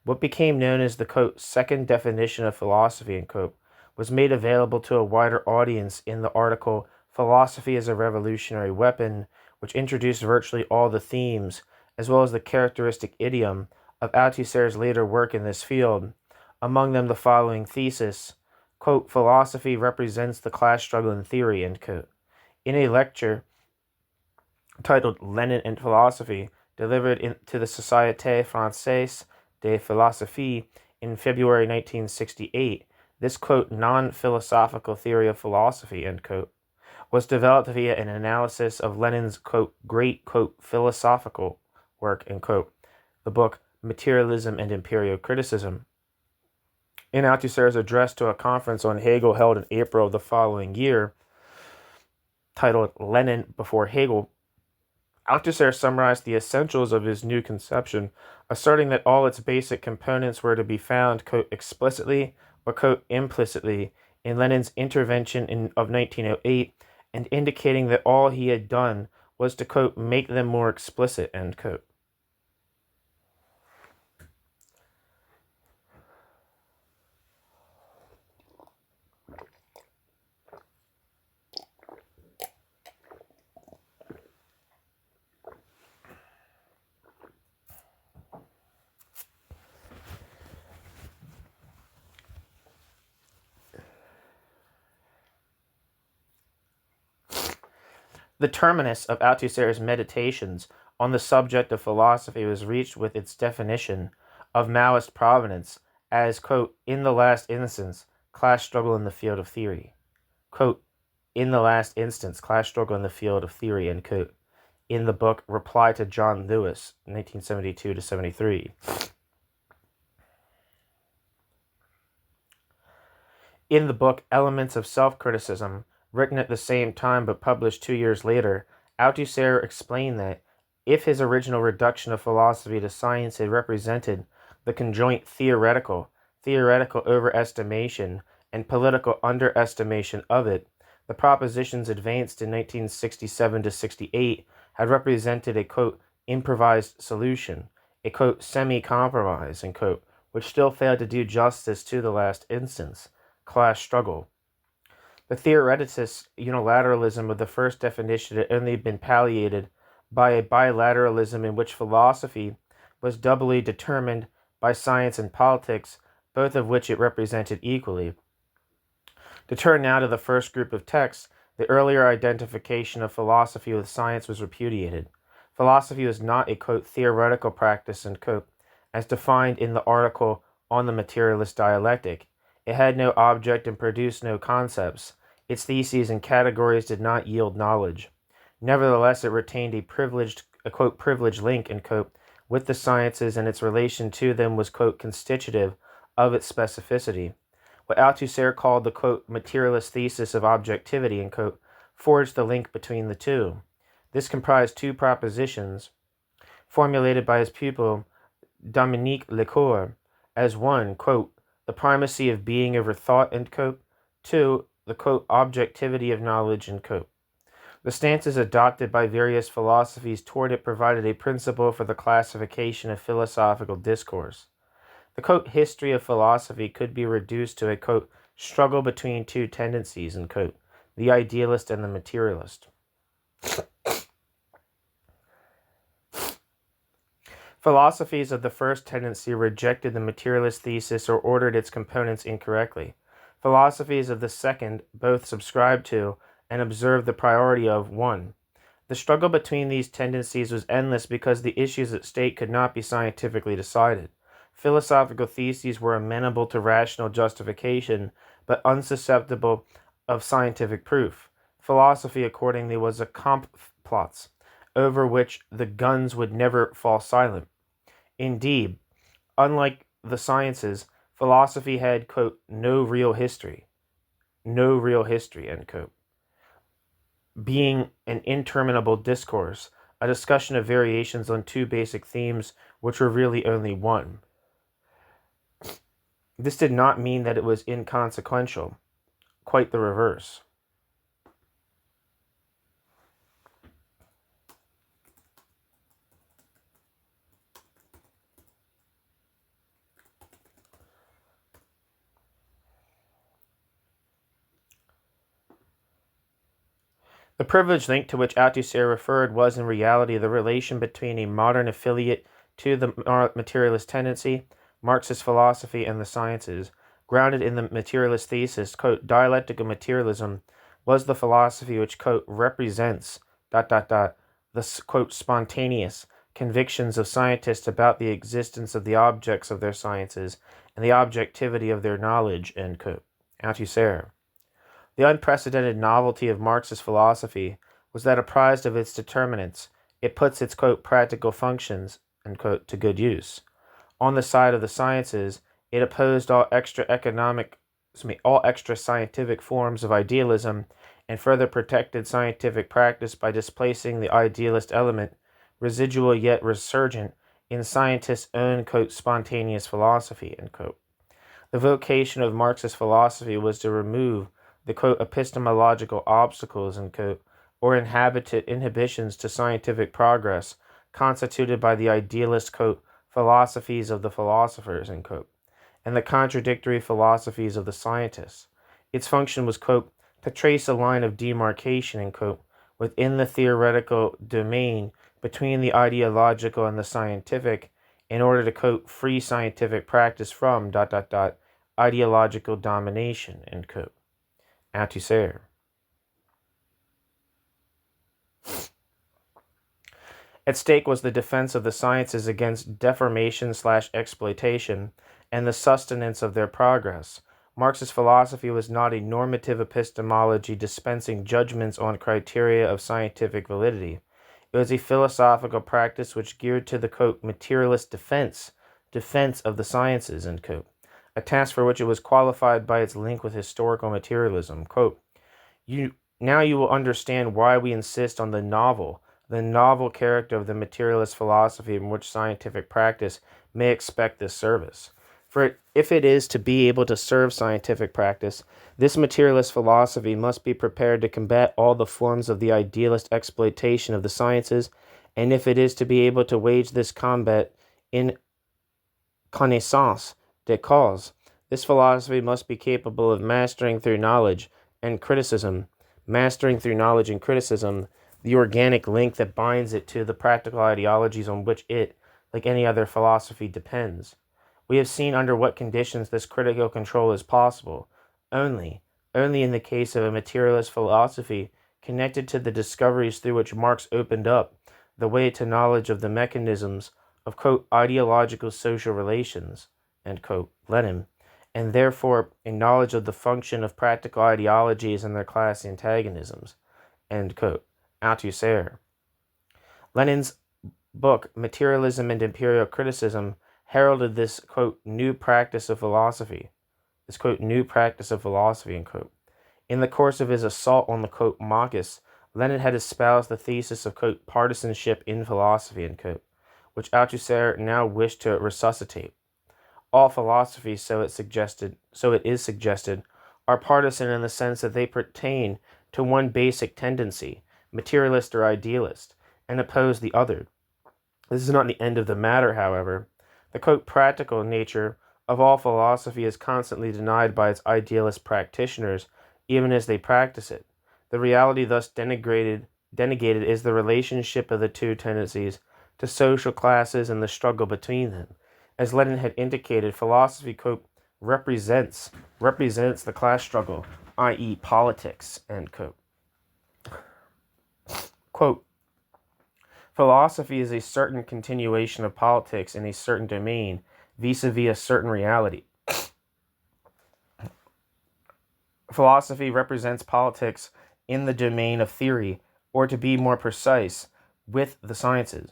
What became known as the, quote, second definition of philosophy, end quote, was made available to a wider audience in the article Philosophy as a Revolutionary Weapon, which introduced virtually all the themes, as well as the characteristic idiom, of Althusser's later work in this field, among them the following thesis, quote, philosophy represents the class struggle in theory, end quote. In a lecture titled Lenin and Philosophy, delivered to the Société Française de Philosophie in February 1968, this, quote, non-philosophical theory of philosophy, end quote, was developed via an analysis of Lenin's, quote, great, quote, philosophical work, end quote, the book Materialism and Imperial Criticism. In Althusser's address to a conference on Hegel held in April of the following year, titled Lenin Before Hegel, Althusser summarized the essentials of his new conception, asserting that all its basic components were to be found, quote, explicitly or, quote, implicitly in Lenin's intervention of 1908, and indicating that all he had done was to, quote, make them more explicit, end quote. The terminus of Althusser's meditations on the subject of philosophy was reached with its definition of Maoist provenance as, quote, in the last instance, class struggle in the field of theory. Quote, in the last instance, class struggle in the field of theory, end quote, in the book Reply to John Lewis, 1972 to 73. In the book Elements of Self-Criticism, written at the same time but published 2 years later, Althusser explained that if his original reduction of philosophy to science had represented the conjoint theoretical overestimation and political underestimation of it, the propositions advanced in 1967 to 68 had represented a, quote, improvised solution, a, quote, semi-compromise, end quote, which still failed to do justice to the last instance, class struggle. The theoreticist unilateralism of the first definition had only been palliated by a bilateralism in which philosophy was doubly determined by science and politics, both of which it represented equally. To turn now to the first group of texts, the earlier identification of philosophy with science was repudiated. Philosophy was not a, quote, theoretical practice, end quote, as defined in the article on the materialist dialectic. It had no object and produced no concepts. Its theses and categories did not yield knowledge. Nevertheless, it retained a quote, privileged link, end quote, with the sciences, and its relation to them was, quote, constitutive of its specificity. What Althusser called the, quote, materialist thesis of objectivity, end quote, forged the link between the two. This comprised two propositions formulated by his pupil Dominique Lecour as one, quote, the primacy of being over thought, end quote, two, the, quote, objectivity of knowledge, end quote. The stances adopted by various philosophies toward it provided a principle for the classification of philosophical discourse. The, quote, history of philosophy could be reduced to a, quote, struggle between two tendencies, end quote, the idealist and the materialist. Philosophies of the first tendency rejected the materialist thesis or ordered its components incorrectly. Philosophies of the second both subscribed to and observed the priority of one. The struggle between these tendencies was endless because the issues at stake could not be scientifically decided. Philosophical theses were amenable to rational justification, but unsusceptible of scientific proof. Philosophy, accordingly, was a complot over which the guns would never fall silent. Indeed, unlike the sciences, philosophy had, quote, no real history, end quote, being an interminable discourse, a discussion of variations on two basic themes which were really only one. This did not mean that it was inconsequential, quite the reverse. The privileged link to which Althusser referred was in reality the relation between a modern affiliate to the materialist tendency, Marxist philosophy, and the sciences. Grounded in the materialist thesis, quote, dialectical materialism was the philosophy which, quote, represents, the, quote, spontaneous convictions of scientists about the existence of the objects of their sciences and the objectivity of their knowledge, end quote. Althusser. The unprecedented novelty of Marxist philosophy was that apprised of its determinants, it puts its, quote, practical functions, end quote, to good use. On the side of the sciences, it opposed all extra scientific forms of idealism and further protected scientific practice by displacing the idealist element, residual yet resurgent, in scientists' own, quote, spontaneous philosophy, end quote. The vocation of Marxist philosophy was to remove the, quote, epistemological obstacles, end quote, or inhibitions to scientific progress constituted by the idealist, quote, philosophies of the philosophers, end quote, and the contradictory philosophies of the scientists. Its function was, quote, to trace a line of demarcation, end quote, within the theoretical domain between the ideological and the scientific in order to, quote, free scientific practice from, ideological domination, end quote. Althusser. At stake was the defense of the sciences against deformation/exploitation and the sustenance of their progress. Marxist philosophy was not a normative epistemology dispensing judgments on criteria of scientific validity. It was a philosophical practice which geared to the, quote, materialist defense of the sciences, end quote, a task for which it was qualified by its link with historical materialism. Quote, now you will understand why we insist on the novel character of the materialist philosophy in which scientific practice may expect this service. For if it is to be able to serve scientific practice, this materialist philosophy must be prepared to combat all the forms of the idealist exploitation of the sciences, and if it is to be able to wage this combat in connaissance de cause, this philosophy must be capable of mastering through knowledge and criticism, the organic link that binds it to the practical ideologies on which it, like any other philosophy, depends. We have seen under what conditions this critical control is possible. Only in the case of a materialist philosophy connected to the discoveries through which Marx opened up the way to knowledge of the mechanisms of, quote, ideological social relations, end quote, Lenin, and therefore a knowledge of the function of practical ideologies and their class antagonisms, end quote, Althusser. Lenin's book, Materialism and Imperial Criticism, heralded this, quote, new practice of philosophy, end quote. In the course of his assault on the, quote, Marxists, Lenin had espoused the thesis of, quote, partisanship in philosophy, end quote, which Althusser now wished to resuscitate. All philosophies, so it is suggested, are partisan in the sense that they pertain to one basic tendency, materialist or idealist, and oppose the other. This is not the end of the matter, however. The, quote, practical nature of all philosophy is constantly denied by its idealist practitioners, even as they practice it. The reality thus denegated is the relationship of the two tendencies to social classes and the struggle between them. As Lenin had indicated, philosophy, quote, represents the class struggle, i.e. politics, end quote. Quote, philosophy is a certain continuation of politics in a certain domain, vis-a-vis a certain reality. Philosophy represents politics in the domain of theory, or to be more precise, with the sciences,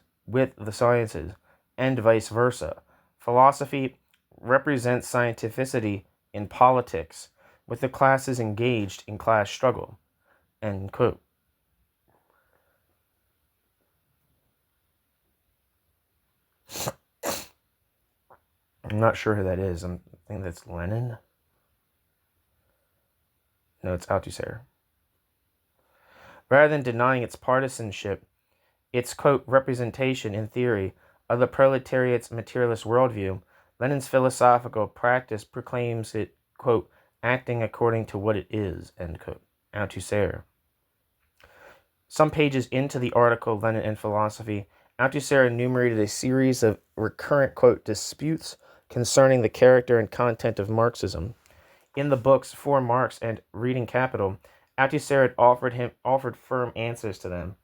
and vice versa. Philosophy represents scientificity in politics, with the classes engaged in class struggle, end quote. I'm not sure who that is. I think that's Lenin. No, it's Althusser. Rather than denying its partisanship, its, quote, representation in theory of the proletariat's materialist worldview, Lenin's philosophical practice proclaims it, quote, acting according to what it is, end quote. Althusser. Some pages into the article Lenin and Philosophy, Althusser enumerated a series of recurrent, quote, disputes concerning the character and content of Marxism. In the books For Marx and Reading Capital, Althusser had offered firm answers to them,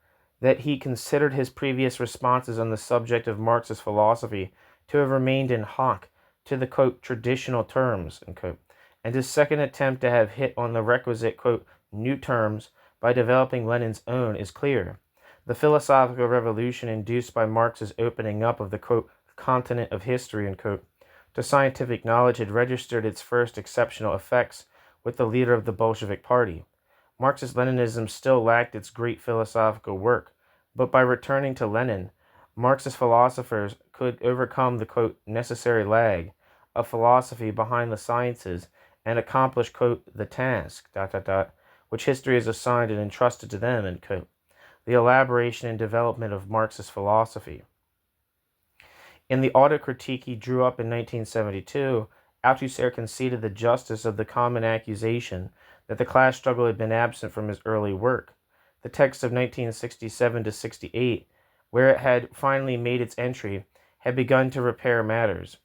that he considered his previous responses on the subject of Marxist philosophy to have remained in hoc to the, quote, traditional terms, end quote, and his second attempt to have hit on the requisite, quote, new terms by developing Lenin's own is clear. The philosophical revolution induced by Marx's opening up of the, quote, continent of history, end quote, to scientific knowledge had registered its first exceptional effects with the leader of the Bolshevik Party. Marxist-Leninism still lacked its great philosophical work, but by returning to Lenin, Marxist philosophers could overcome the, quote, necessary lag of philosophy behind the sciences and accomplish, quote, the task, which history has assigned and entrusted to them, end quote, the elaboration and development of Marxist philosophy. In the autocritique he drew up in 1972, Althusser conceded the justice of the common accusation that the class struggle had been absent from his early work. The text of 1967-68, where it had finally made its entry, had begun to repair matters.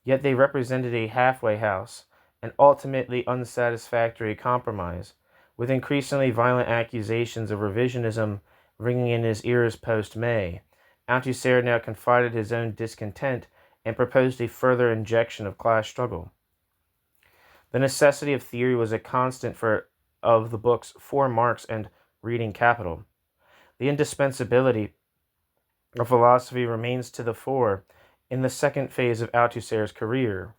Yet they represented a halfway house, an ultimately unsatisfactory compromise, with increasingly violent accusations of revisionism ringing in his ears post-May. Althusser now confided his own discontent and proposed a further injection of class struggle. The necessity of theory was a constant of the books For Marx and Reading Capital. The indispensability of philosophy remains to the fore in the second phase of Althusser's career.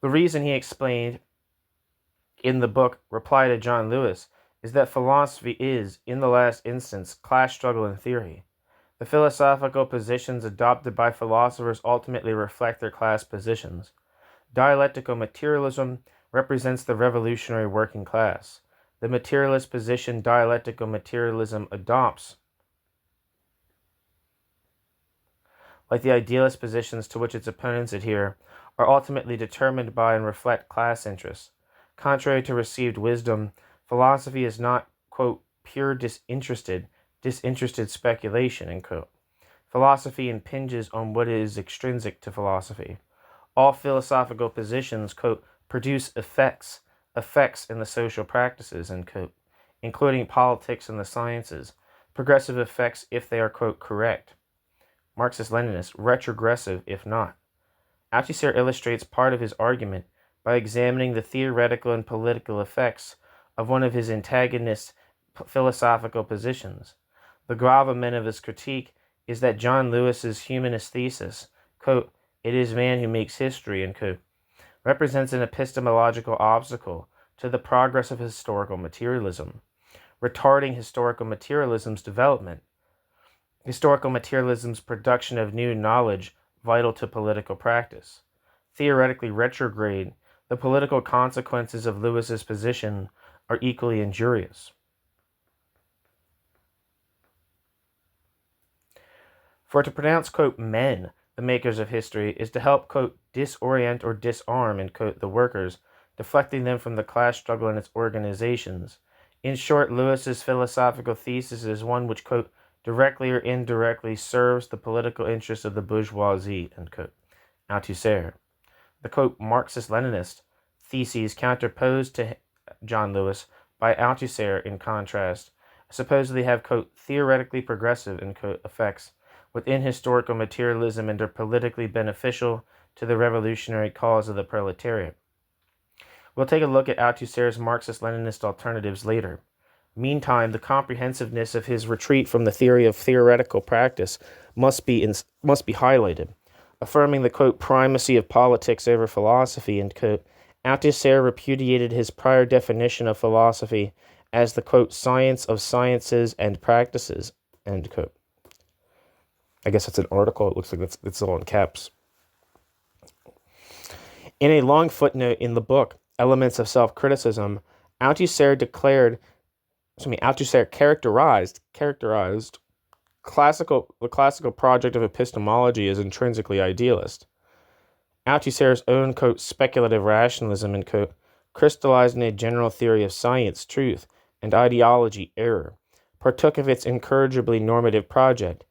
The reason, he explained in the book Reply to John Lewis, is that philosophy is, in the last instance, class struggle in theory. The philosophical positions adopted by philosophers ultimately reflect their class positions. Dialectical materialism represents the revolutionary working class. The materialist position dialectical materialism adopts, like the idealist positions to which its opponents adhere, are ultimately determined by and reflect class interests. Contrary to received wisdom, philosophy is not, quote, pure disinterested speculation, end quote. Philosophy impinges on what is extrinsic to philosophy. All philosophical positions, quote, produce effects in the social practices, end quote, including politics and the sciences, progressive effects if they are, quote, correct. Marxist-Leninist, retrogressive if not. Althusser illustrates part of his argument by examining the theoretical and political effects of one of his antagonist's philosophical positions. The gravamen of his critique is that John Lewis's humanist thesis, quote, it is man who makes history, end quote, represents an epistemological obstacle to the progress of historical materialism, retarding historical materialism's development, historical materialism's production of new knowledge vital to political practice. Theoretically retrograde, the political consequences of Lewis's position are equally injurious. For to pronounce, quote, men, the makers of history, is to help, quote, disorient or disarm, end quote, the workers, deflecting them from the class struggle and its organizations. In short, Lewis's philosophical thesis is one which, quote, directly or indirectly serves the political interests of the bourgeoisie, end quote. Althusser. The, quote, Marxist-Leninist theses counterposed to John Lewis by Althusser, in contrast, supposedly have, quote, theoretically progressive, end quote, effects within historical materialism and are politically beneficial to the revolutionary cause of the proletariat. We'll take a look at Althusser's Marxist-Leninist alternatives later. Meantime, the comprehensiveness of his retreat from the theory of theoretical practice must be highlighted. Affirming the, quote, primacy of politics over philosophy, end quote, Althusser repudiated his prior definition of philosophy as the, quote, science of sciences and practices, end quote. I guess that's an article. It looks like it's all in caps. In a long footnote in the book, Elements of Self-Criticism, Althusser characterized the classical project of epistemology as intrinsically idealist. Althusser's own, quote, speculative rationalism, end quote, crystallized in a general theory of science, truth, and ideology, error, partook of its incorrigibly normative project.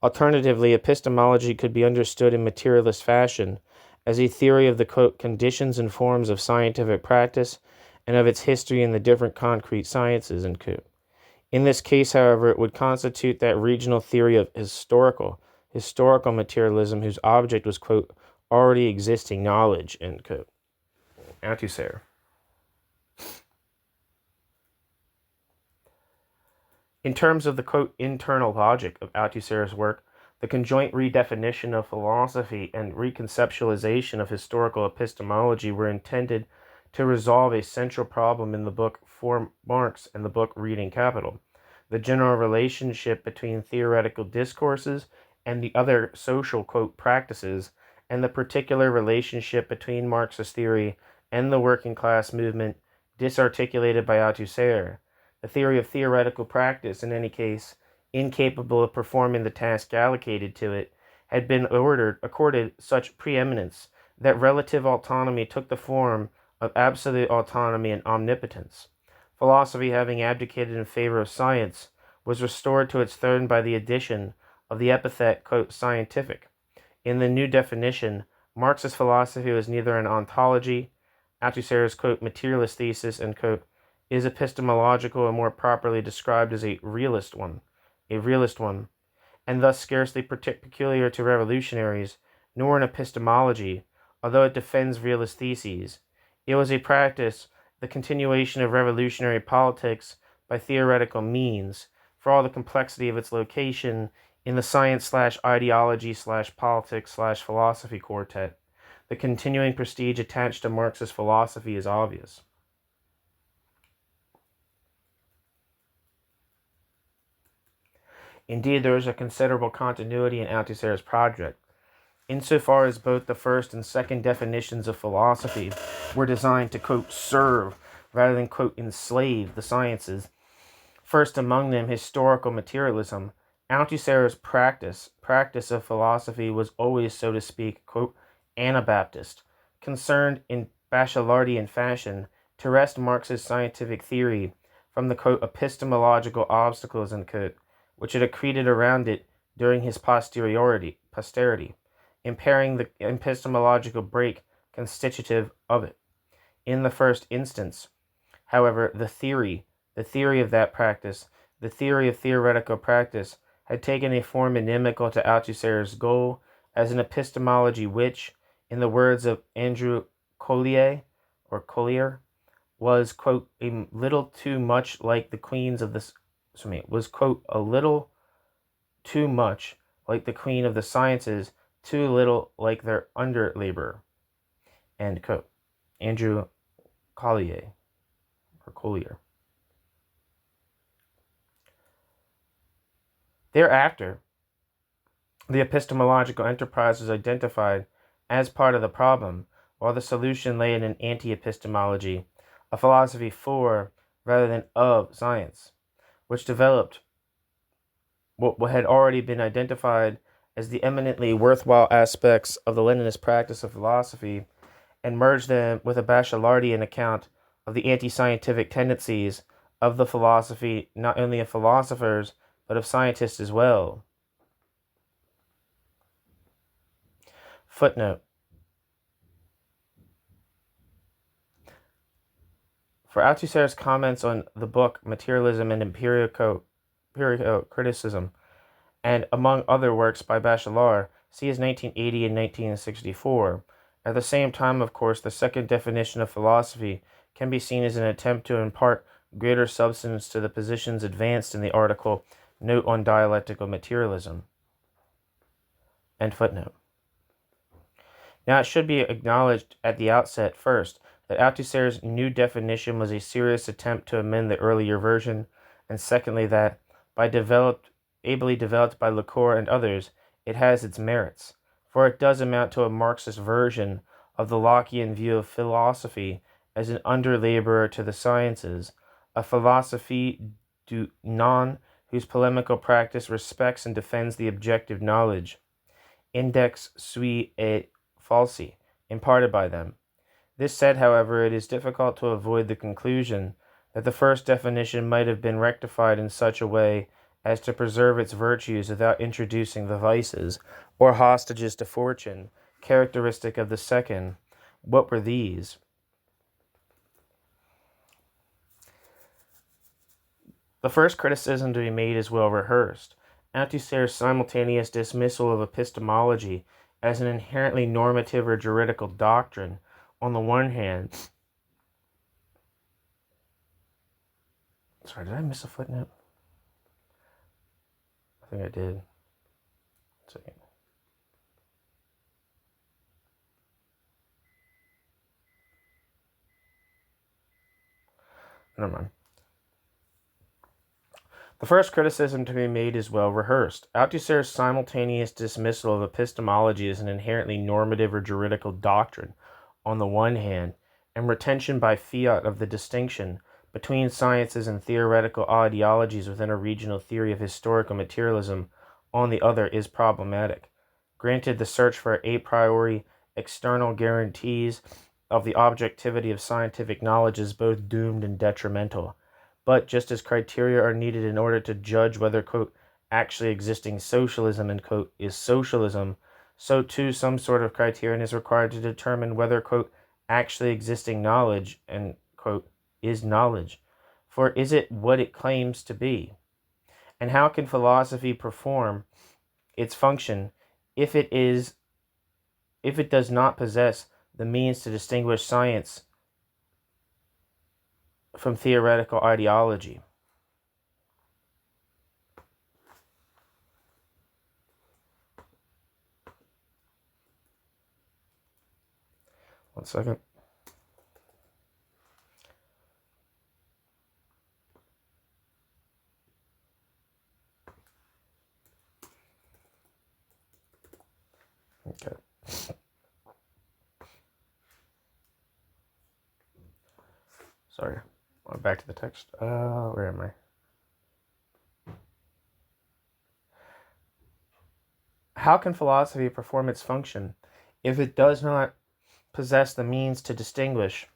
Alternatively, epistemology could be understood in materialist fashion as a theory of the, quote, conditions and forms of scientific practice and of its history in the different concrete sciences, end quote. In this case, however, it would constitute that regional theory of historical materialism whose object was, quote, already existing knowledge, end quote. Althusser. In terms of the, quote, internal logic of Althusser's work, the conjoint redefinition of philosophy and reconceptualization of historical epistemology were intended to resolve a central problem in the book For Marx and the book Reading Capital, the general relationship between theoretical discourses and the other social, quote, practices, and the particular relationship between Marxist theory and the working class movement disarticulated by Althusser. The theory of theoretical practice, in any case, incapable of performing the task allocated to it, had been accorded such preeminence that relative autonomy took the form of absolute autonomy and omnipotence. Philosophy, having abdicated in favor of science, was restored to its throne by the addition of the epithet, quote, scientific. In the new definition, Marxist philosophy was neither an ontology, Althusser's, quote, materialist thesis, end quote, is epistemological and more properly described as a realist one, and thus scarcely peculiar to revolutionaries, nor an epistemology, although it defends realist theses. It was a practice, the continuation of revolutionary politics by theoretical means, for all the complexity of its location in the science/ideology/politics/philosophy quartet. The continuing prestige attached to Marxist philosophy is obvious. Indeed, there is a considerable continuity in Althusser's project, insofar as both the first and second definitions of philosophy were designed to, quote, serve rather than, quote, enslave the sciences. First among them, historical materialism. Althusser's practice of philosophy was always, so to speak, quote, Anabaptist, concerned in Bachelardian fashion to wrest Marx's scientific theory from the, quote, epistemological obstacles, end quote, which had accreted around it during his posterity, impairing the epistemological break constitutive of it. In the first instance, however, the theory of that practice, the theory of theoretical practice, had taken a form inimical to Althusser's goal as an epistemology which, in the words of Andrew Collier, was, quote, a little too much like the queens of the was, quote, a little too much like the queen of the sciences, too little like their under laborer, end quote. Andrew Collier. Herculear. Thereafter, the epistemological enterprise was identified as part of the problem, while the solution lay in an anti-epistemology, a philosophy for, rather than of, science, which developed what had already been identified as the eminently worthwhile aspects of the Leninist practice of philosophy and merged them with a Bachelardian account of the anti-scientific tendencies of the philosophy, not only of philosophers, but of scientists as well. Footnote. For Althusser's comments on the book Materialism and Empirical Criticism, and among other works by Bachelard, see his 1980 and 1964. At the same time, of course, the second definition of philosophy can be seen as an attempt to impart greater substance to the positions advanced in the article Note on Dialectical Materialism. End footnote. Now, it should be acknowledged at the outset first that Althusser's new definition was a serious attempt to amend the earlier version, and secondly that, ably developed by Lacour and others, it has its merits, for it does amount to a Marxist version of the Lockean view of philosophy as an under-laborer to the sciences, a philosophie du non whose polemical practice respects and defends the objective knowledge, index sui et falsi, imparted by them. This said, however, it is difficult to avoid the conclusion that the first definition might have been rectified in such a way as to preserve its virtues without introducing the vices, or hostages to fortune, characteristic of the second. What were these? The first criticism to be made is well rehearsed. Althusser's simultaneous dismissal of epistemology as an inherently normative or juridical doctrine, on the one hand. Sorry, did I miss a footnote? I think I did. Second. Never mind. The first criticism to be made is well rehearsed. Althusser's simultaneous dismissal of epistemology as an inherently normative or juridical doctrine, on the one hand, and retention by fiat of the distinction between sciences and theoretical ideologies within a regional theory of historical materialism, on the other, is problematic. Granted, the search for a priori external guarantees of the objectivity of scientific knowledge is both doomed and detrimental. But just as criteria are needed in order to judge whether, quote, actually existing socialism, end quote, is socialism, so too some sort of criterion is required to determine whether, quote, actually existing knowledge, end quote, is knowledge. For is it what it claims to be? And how can philosophy perform its function if it does not possess the means to distinguish science from theoretical ideology? One second. Okay. Sorry. Back to the text. Where am I? How can philosophy perform its function if it does not possess the means to distinguish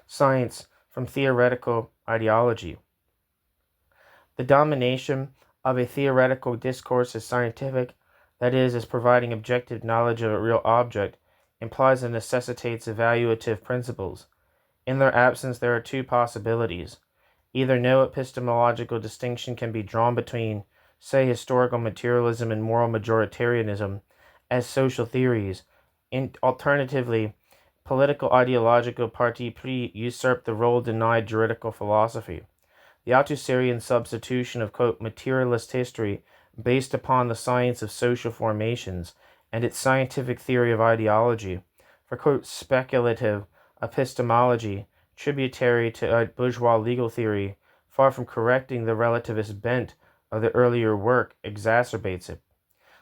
science from theoretical ideology? The domination of a theoretical discourse as scientific, that is, as providing objective knowledge of a real object, implies and necessitates evaluative principles. In their absence, there are two possibilities. Either no epistemological distinction can be drawn between, say, historical materialism and moral majoritarianism as social theories. Alternatively, political ideological parti pris usurp the role denied juridical philosophy. The Althusserian substitution of, quote, materialist history based upon the science of social formations and its scientific theory of ideology for, quote, speculative epistemology tributary to bourgeois legal theory, far from correcting the relativist bent of the earlier work, exacerbates it.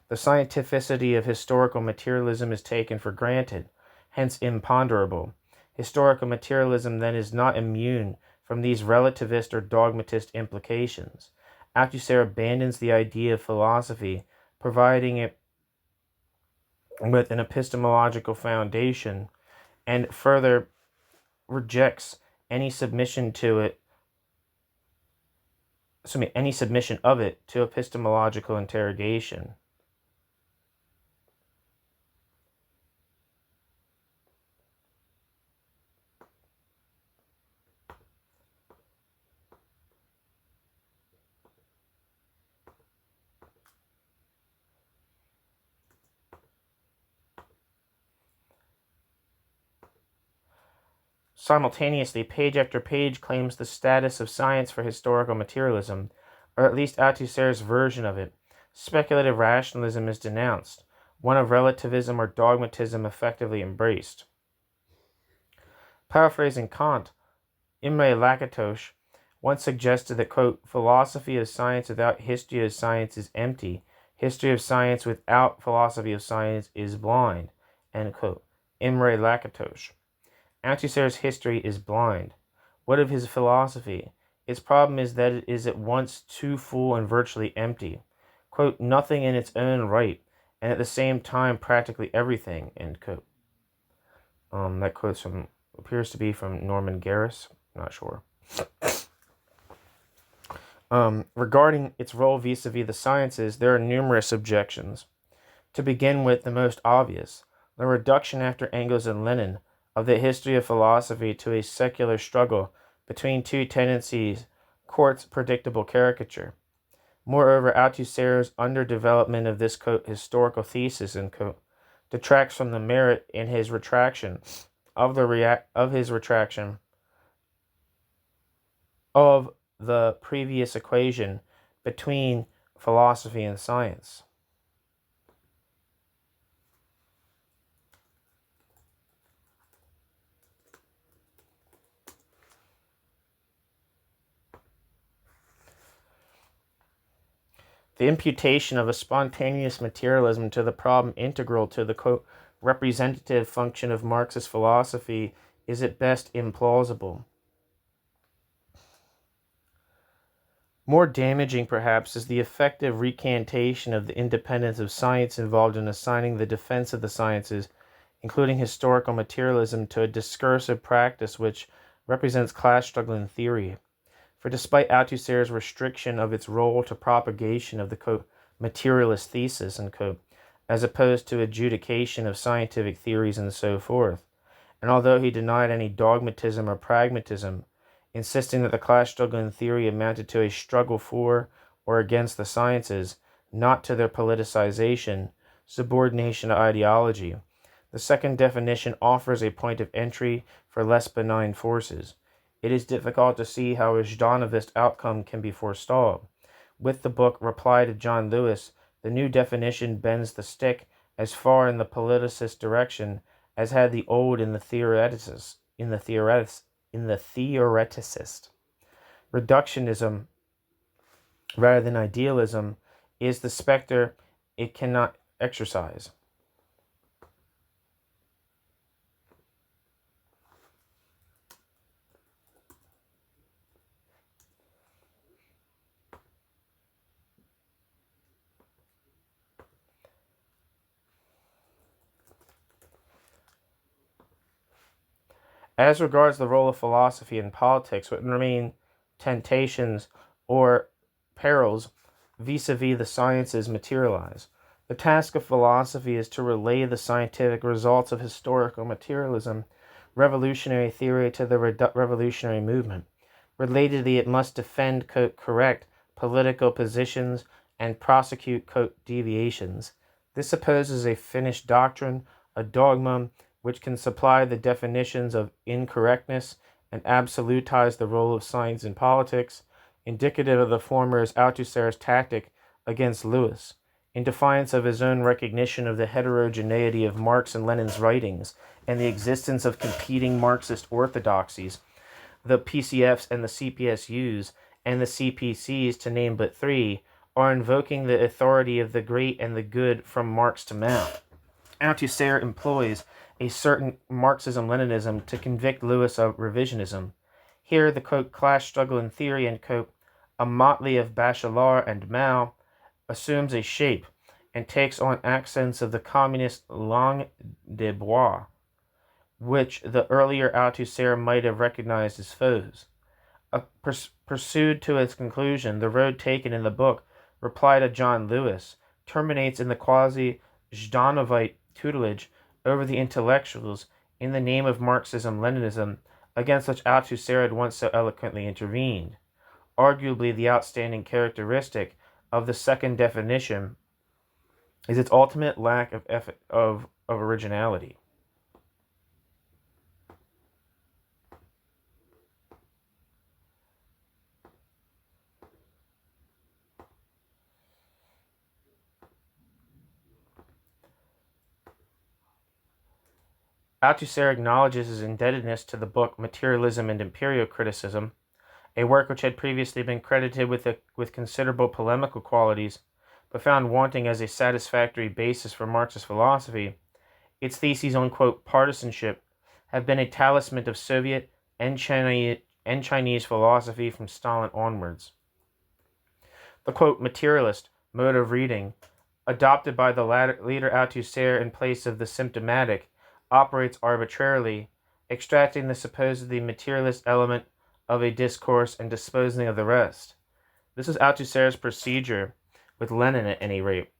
The scientificity of historical materialism is taken for granted, hence imponderable. Historical materialism then is not immune from these relativist or dogmatist implications. Althusser abandons the idea of philosophy, providing it with an epistemological foundation, and further rejects any submission of it to epistemological interrogation. Simultaneously, page after page claims the status of science for historical materialism, or at least Althusser's version of it. Speculative rationalism is denounced, one of relativism or dogmatism effectively embraced. Paraphrasing Kant, Imre Lakatos once suggested that, quote, philosophy of science without history of science is empty. History of science without philosophy of science is blind, end quote. Imre Lakatos. Althusser's history is blind. What of his philosophy? Its problem is that it is at once too full and virtually empty. Quote, nothing in its own right, and at the same time practically everything, end quote. That quote appears to be from Norman Garris. I'm not sure. Regarding its role vis-a-vis the sciences, there are numerous objections. To begin with, the most obvious, the reduction after Engels and Lenin of the history of philosophy to a secular struggle between two tendencies courts predictable caricature. Moreover, Althusser's underdevelopment of this, quote, historical thesis, end quote, detracts from the merit in his retraction of the previous equation between philosophy and science. The imputation of a spontaneous materialism to the problem integral to the, quote, representative function of Marxist philosophy is at best implausible. More damaging, perhaps, is the effective recantation of the independence of science involved in assigning the defense of the sciences, including historical materialism, to a discursive practice which represents class struggle in theory. For despite Althusser's restriction of its role to propagation of the, quote, materialist thesis, end quote, as opposed to adjudication of scientific theories and so forth, and although he denied any dogmatism or pragmatism, insisting that the class struggle in theory amounted to a struggle for or against the sciences, not to their politicization, subordination to ideology, the second definition offers a point of entry for less benign forces. It is difficult to see how a Zhdanovist outcome can be forestalled. With the book Reply to John Lewis, the new definition bends the stick as far in the politicist direction as had the old in the theoreticist. Reductionism, rather than idealism, is the specter it cannot exorcise. As regards the role of philosophy in politics, what remain temptations or perils vis-a-vis the sciences materialize. The task of philosophy is to relay the scientific results of historical materialism, revolutionary theory to the revolutionary movement. Relatedly, it must defend, quote, correct political positions and prosecute, quote, deviations. This supposes a finished doctrine, a dogma, which can supply the definitions of incorrectness and absolutize the role of science in politics. Indicative of the former is Althusser's tactic against Lewis. In defiance of his own recognition of the heterogeneity of Marx and Lenin's writings and the existence of competing Marxist orthodoxies, the PCFs and the CPSUs and the CPCs, to name but three, are invoking the authority of the great and the good from Marx to Mao. Althusser employs a certain Marxism-Leninism to convict Lewis of revisionism. Here, the quote, class struggle in theory, and quote, a motley of Bachelard and Mao, assumes a shape and takes on accents of the communist langue de bois, which the earlier Althusser might have recognized as foes. Pursued to its conclusion, the road taken in the book, Reply to John Lewis, terminates in the quasi-Zhdanovite tutelage over the intellectuals in the name of Marxism-Leninism, against which Althusser had once so eloquently intervened. Arguably, the outstanding characteristic of the second definition is its ultimate lack of originality. Althusser acknowledges his indebtedness to the book Materialism and Imperial Criticism, a work which had previously been credited with considerable polemical qualities, but found wanting as a satisfactory basis for Marxist philosophy. Its theses on, quote, partisanship have been a talisman of Soviet and Chinese philosophy from Stalin onwards. The, quote, materialist mode of reading, adopted by the leader Althusser in place of the symptomatic, operates arbitrarily, extracting the supposedly materialist element of a discourse and disposing of the rest. This is Althusser's procedure, with Lenin at any rate.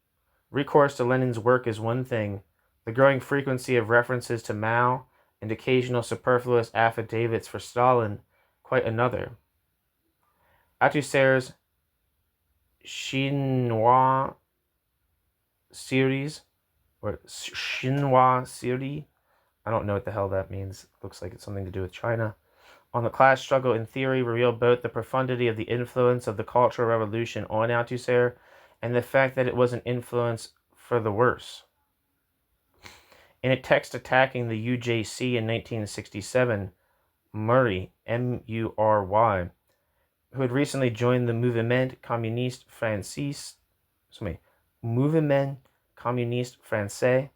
Recourse to Lenin's work is one thing, the growing frequency of references to Mao and occasional superfluous affidavits for Stalin quite another. Althusser's Chinois series, or Chinois series, I don't know what the hell that means. Looks like it's something to do with China. On the class struggle in theory, reveal both the profundity of the influence of the Cultural Revolution on Althusser and the fact that it was an influence for the worse. In a text attacking the UJC in 1967, Murray, M-U-R-Y, who had recently joined the Mouvement Communiste Français,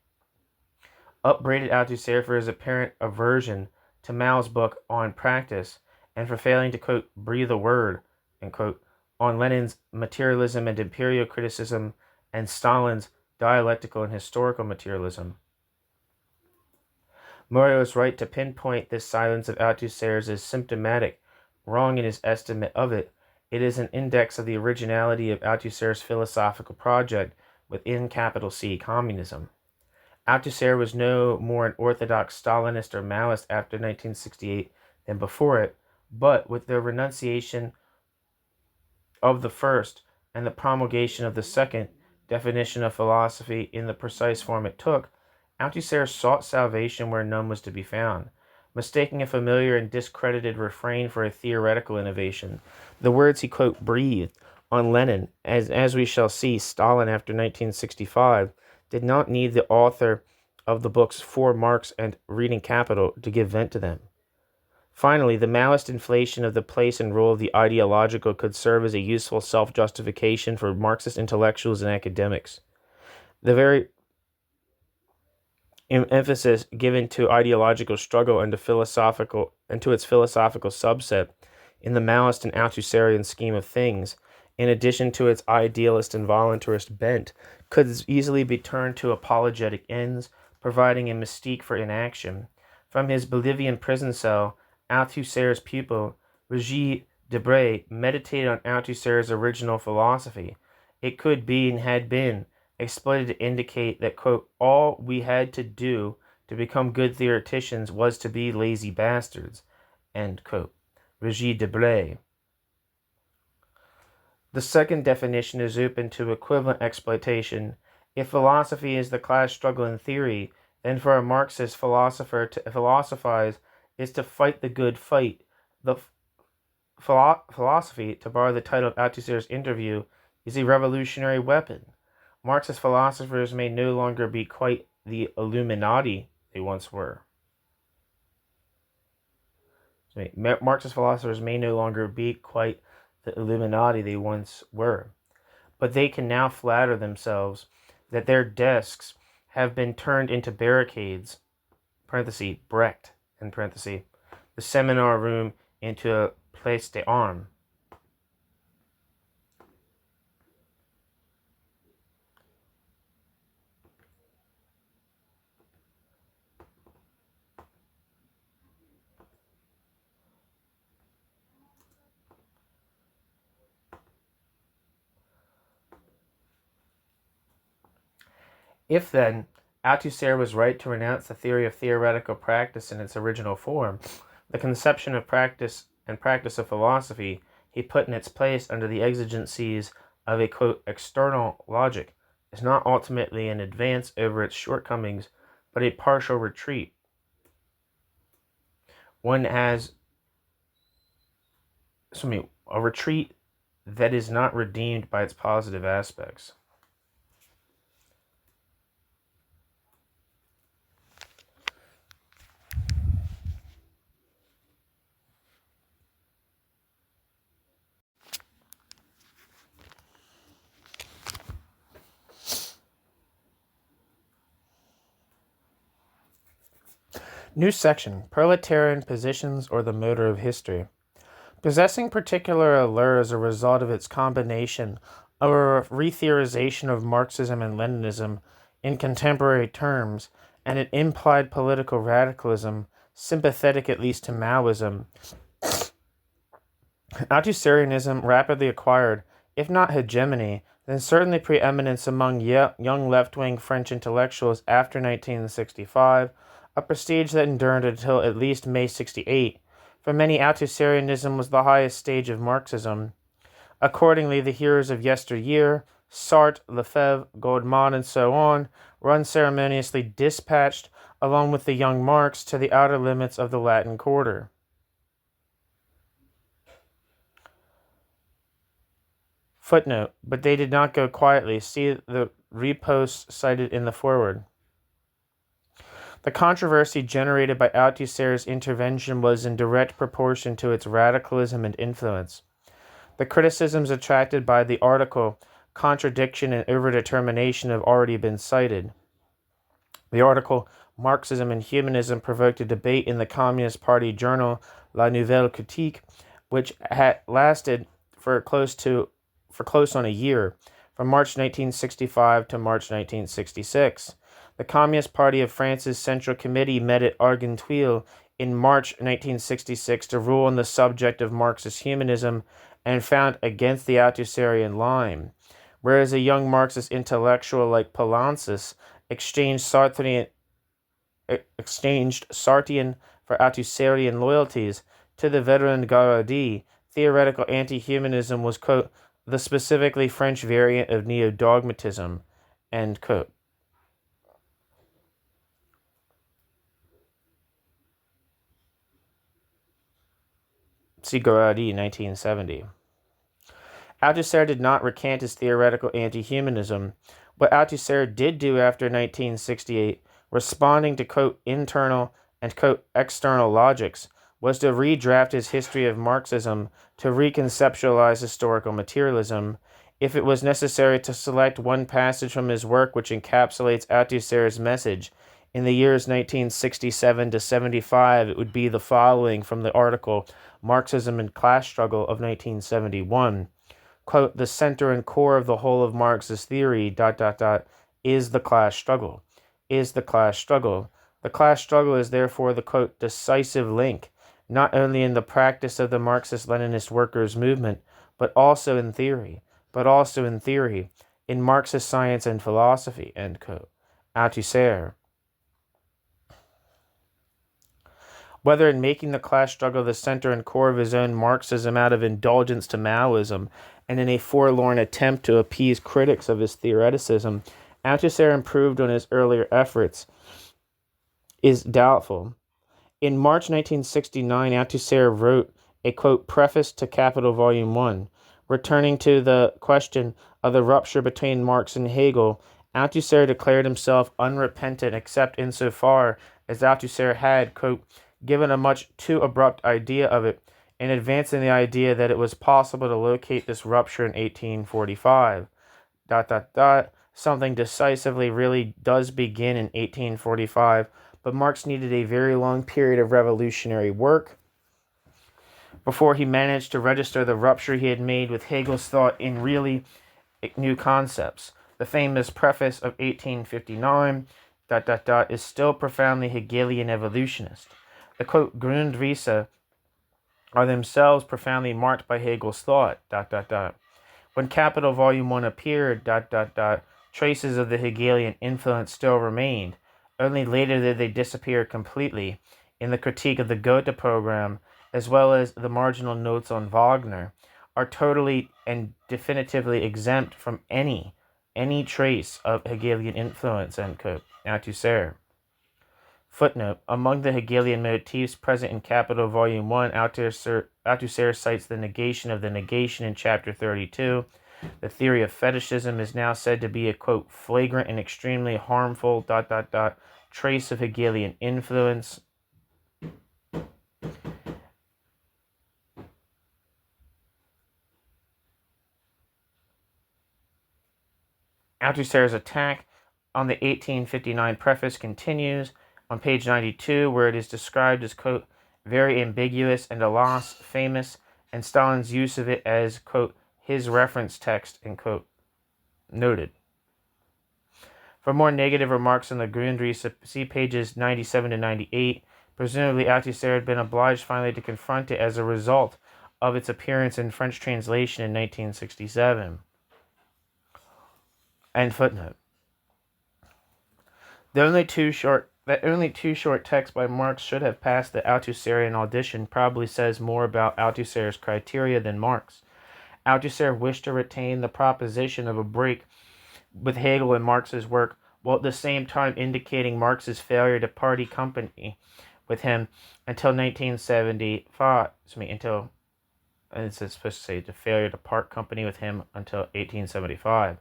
upbraided Althusser for his apparent aversion to Mao's book On Practice and for failing to, quote, breathe a word, end quote, on Lenin's Materialism and Imperial Criticism and Stalin's Dialectical and Historical Materialism. Murray was right to pinpoint this silence of Althusser's as symptomatic, wrong in his estimate of it. It is an index of the originality of Althusser's philosophical project within capital C communism. Althusser was no more an orthodox Stalinist or Maoist after 1968 than before it, but with the renunciation of the first and the promulgation of the second definition of philosophy in the precise form it took, Althusser sought salvation where none was to be found, mistaking a familiar and discredited refrain for a theoretical innovation. The words he, quote, breathed on Lenin, as we shall see, Stalin after 1965, did not need the author of the books For Marx and Reading Capital to give vent to them. Finally, the Maoist inflation of the place and role of the ideological could serve as a useful self-justification for Marxist intellectuals and academics. The very emphasis given to ideological struggle and to its philosophical subset in the Maoist and Althusserian scheme of things, in addition to its idealist and voluntarist bent, could easily be turned to apologetic ends, providing a mystique for inaction. From his Bolivian prison cell, Althusser's pupil, Regis Debray, meditated on Althusser's original philosophy. It could be, and had been, exploited to indicate that, quote, all we had to do to become good theoreticians was to be lazy bastards, end quote. Regis Debray. The second definition is open to equivalent exploitation. If philosophy is the class struggle in theory, then for a Marxist philosopher to philosophize is to fight the good fight. The philosophy, to borrow the title of Althusser's interview, is a revolutionary weapon. Marxist philosophers may no longer be quite the Illuminati they once were. Marxist philosophers may no longer be quite the Illuminati they once were, but they can now flatter themselves that their desks have been turned into barricades, parenthesis, Brecht, in parenthesis, the seminar room into a place d'armes. If, then, Althusser was right to renounce the theory of theoretical practice in its original form, the conception of practice and practice of philosophy he put in its place under the exigencies of a, quote, external logic is not ultimately an advance over its shortcomings, but a partial retreat. A retreat that is not redeemed by its positive aspects. New section, Proletarian Positions or the Motor of History. Possessing particular allure as a result of its combination of a retheorization of Marxism and Leninism in contemporary terms and an implied political radicalism, sympathetic at least to Maoism, Althusserianism rapidly acquired, if not hegemony, then certainly preeminence among young left-wing French intellectuals after 1965, a prestige that endured until at least May 68. For many, Althusserianism was the highest stage of Marxism. Accordingly, the heroes of yesteryear, Sartre, Lefebvre, Goldman, and so on, were unceremoniously dispatched, along with the young Marx, to the outer limits of the Latin Quarter. Footnote, but they did not go quietly. See the repost cited in the foreword. The controversy generated by Althusser's intervention was in direct proportion to its radicalism and influence. The criticisms attracted by the article, Contradiction and Overdetermination, have already been cited. The article, Marxism and Humanism, provoked a debate in the Communist Party journal La Nouvelle Critique, which had lasted for close on a year, from March 1965 to March 1966. The Communist Party of France's Central Committee met at Argenteuil in March 1966 to rule on the subject of Marxist humanism and found against the Althusserian line, whereas a young Marxist intellectual like Poulancis exchanged Sartrean for Althusserian loyalties. To the veteran Garaudy, theoretical anti-humanism was, quote, the specifically French variant of neo-dogmatism, end quote. See Garaudy, 1970. Althusser did not recant his theoretical anti-humanism. What Althusser did do after 1968, responding to, quote, internal and, quote, external logics, was to redraft his history of Marxism to reconceptualize historical materialism. If it was necessary to select one passage from his work which encapsulates Althusser's message in the years 1967 to 75, it would be the following from the article Marxism and Class Struggle of 1971. Quote, the center and core of the whole of Marxist theory, is the class struggle. Is the class struggle. The class struggle is therefore the, quote, decisive link, not only in the practice of the Marxist-Leninist workers' movement, but also in theory, in Marxist science and philosophy, end quote. Althusser. Whether in making the class struggle the center and core of his own Marxism out of indulgence to Maoism, and in a forlorn attempt to appease critics of his theoreticism, Althusser improved on his earlier efforts, is doubtful. In March 1969, Althusser wrote a, quote, preface to Capital Volume 1. Returning to the question of the rupture between Marx and Hegel, Althusser declared himself unrepentant except insofar as Althusser had, quote, given a much too abrupt idea of it, and advancing the idea that it was possible to locate this rupture in 1845. Something decisively really does begin in 1845, but Marx needed a very long period of revolutionary work before he managed to register the rupture he had made with Hegel's thought in really new concepts. The famous preface of 1859 is still profoundly Hegelian evolutionist. The quote Grundrisse are themselves profoundly marked by Hegel's thought. When Capital Volume 1 appeared, traces of the Hegelian influence still remained. Only later did they disappear completely. In the critique of the Gotha program, as well as the marginal notes on Wagner, are totally and definitively exempt from any trace of Hegelian influence, end quote. Althusser. Footnote: among the Hegelian motifs present in Capital Volume 1, Althusser cites the negation of the negation in Chapter 32. The theory of fetishism is now said to be a, quote, flagrant and extremely harmful, trace of Hegelian influence. Althusser's attack on the 1859 preface continues on page 92, where it is described as, quote, very ambiguous and alas, famous, and Stalin's use of it as, quote, his reference text, end quote, noted. For more negative remarks on the Grundrisse, see pages 97 to 98. Presumably, Althusser had been obliged finally to confront it as a result of its appearance in French translation in 1967. End footnote. The only two short texts by Marx should have passed the Althusserian audition probably says more about Althusser's criteria than Marx. Althusser wished to retain the proposition of a break with Hegel and Marx's work, while at the same time indicating Marx's failure to party company with him until 1975. It's supposed to say the failure to part company with him until 1875.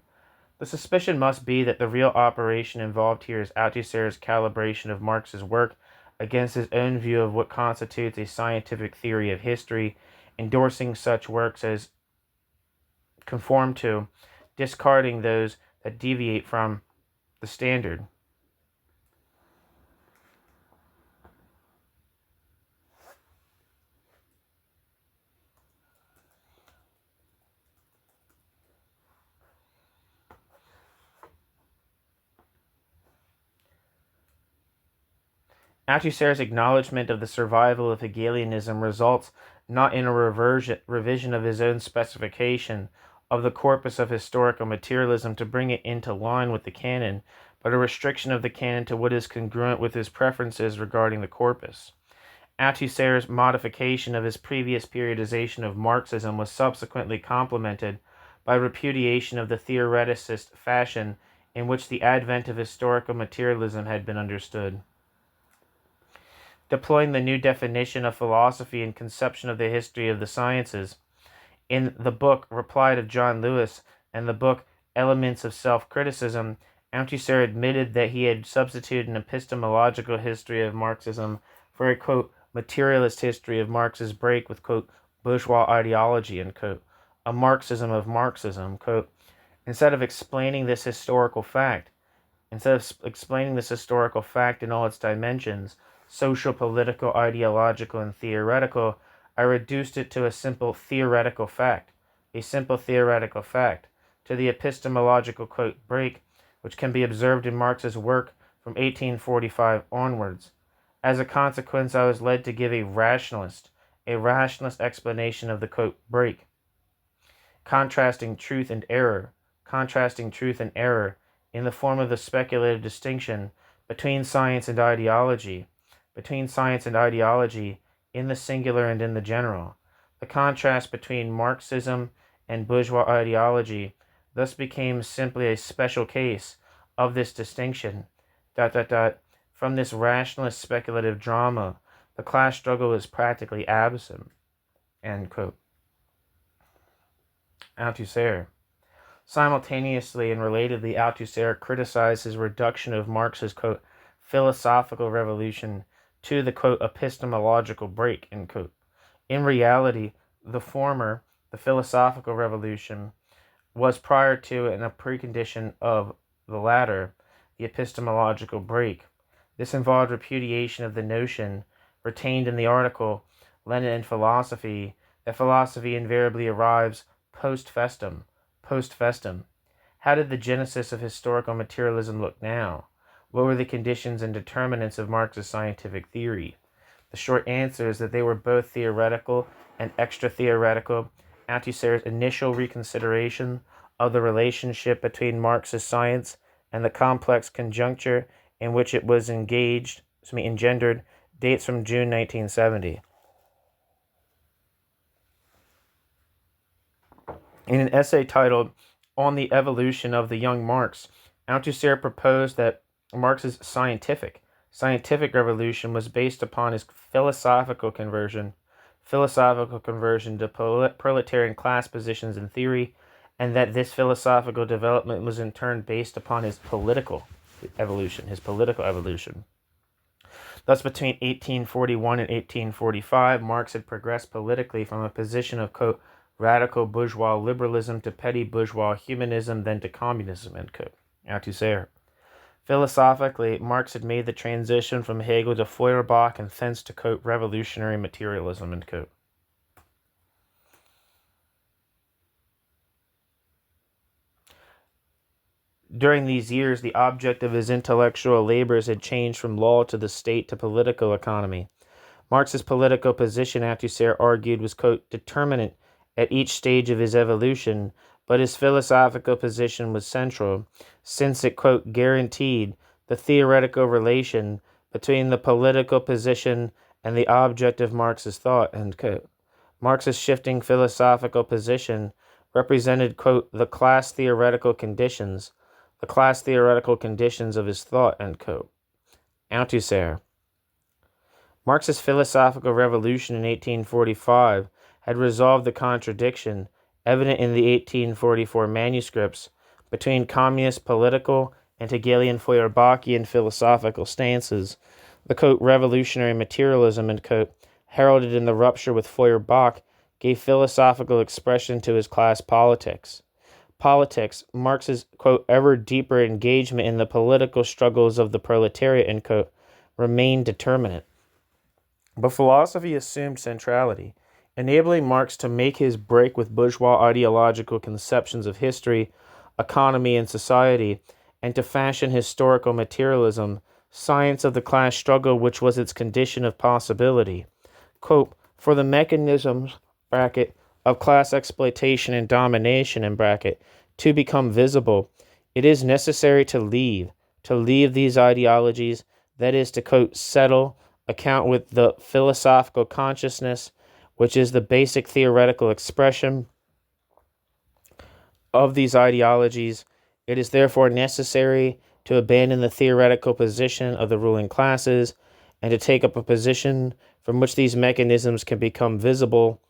The suspicion must be that the real operation involved here is Althusser's calibration of Marx's work against his own view of what constitutes a scientific theory of history, endorsing such works as conform to, discarding those that deviate from the standard. Althusser's acknowledgement of the survival of Hegelianism results not in a revision of his own specification of the corpus of historical materialism to bring it into line with the canon, but a restriction of the canon to what is congruent with his preferences regarding the corpus. Althusser's modification of his previous periodization of Marxism was subsequently complemented by repudiation of the theoreticist fashion in which the advent of historical materialism had been understood. Deploying the new definition of philosophy and conception of the history of the sciences. In the book Reply to John Lewis and the book Elements of Self-Criticism, Althusser admitted that he had substituted an epistemological history of Marxism for a, quote, materialist history of Marx's break with, quote, bourgeois ideology, end quote, a Marxism of Marxism, quote. Instead of explaining this historical fact in all its dimensions, social, political, ideological, and theoretical, I reduced it to a simple theoretical fact, to the epistemological, quote, break, which can be observed in Marx's work from 1845 onwards. As a consequence, I was led to give a rationalist explanation of the, quote, break, contrasting truth and error in the form of the speculative distinction between science and ideology in the singular and in the general. The contrast between Marxism and bourgeois ideology thus became simply a special case of this distinction. From this rationalist speculative drama, the class struggle is practically absent. End quote. Althusser. Simultaneously and relatedly, Althusser criticized his reduction of Marx's, quote, philosophical revolution to the, quote, epistemological break, end quote. In reality, the former, the philosophical revolution, was prior to and a precondition of the latter, the epistemological break. This involved repudiation of the notion, retained in the article Lenin and Philosophy, that philosophy invariably arrives post festum. Post festum. How did the genesis of historical materialism look now? What were the conditions and determinants of Marx's scientific theory? The short answer is that they were both theoretical and extra-theoretical. Althusser's initial reconsideration of the relationship between Marxist science and the complex conjuncture in which it was engendered dates from June 1970. In an essay titled On the Evolution of the Young Marx, Althusser proposed that Marx's scientific revolution was based upon his philosophical conversion to proletarian class positions in theory, and that this philosophical development was in turn based upon his political evolution. Thus, between 1841 and 1845, Marx had progressed politically from a position of, quote, radical bourgeois liberalism to petty bourgeois humanism, then to communism, end quote. Althusser. Philosophically, Marx had made the transition from Hegel to Feuerbach and thence to, quote, revolutionary materialism, end quote. During these years, the object of his intellectual labors had changed from law to the state to political economy. Marx's political position, Althusser argued, was, quote, determinate at each stage of his evolution, but his philosophical position was central, since it, quote, guaranteed the theoretical relation between the political position and the object of Marx's thought, end quote. Marx's shifting philosophical position represented, quote, the class theoretical conditions of his thought, end quote. Althusser. Marx's philosophical revolution in 1845 had resolved the contradiction evident in the 1844 manuscripts between communist political and Hegelian Feuerbachian philosophical stances. The, quote, revolutionary materialism, end quote, heralded in the rupture with Feuerbach, gave philosophical expression to his class politics. Marx's, quote, ever deeper engagement in the political struggles of the proletariat, end quote, remained determinate. But philosophy assumed centrality, enabling Marx to make his break with bourgeois ideological conceptions of history, economy, and society, and to fashion historical materialism, science of the class struggle which was its condition of possibility. Quote, for the mechanisms, bracket, of class exploitation and domination, in bracket, to become visible, it is necessary to leave these ideologies, that is to, quote, settle account with the philosophical consciousness, which is the basic theoretical expression of these ideologies. It is therefore necessary to abandon the theoretical position of the ruling classes and to take up a position from which these mechanisms can become visible,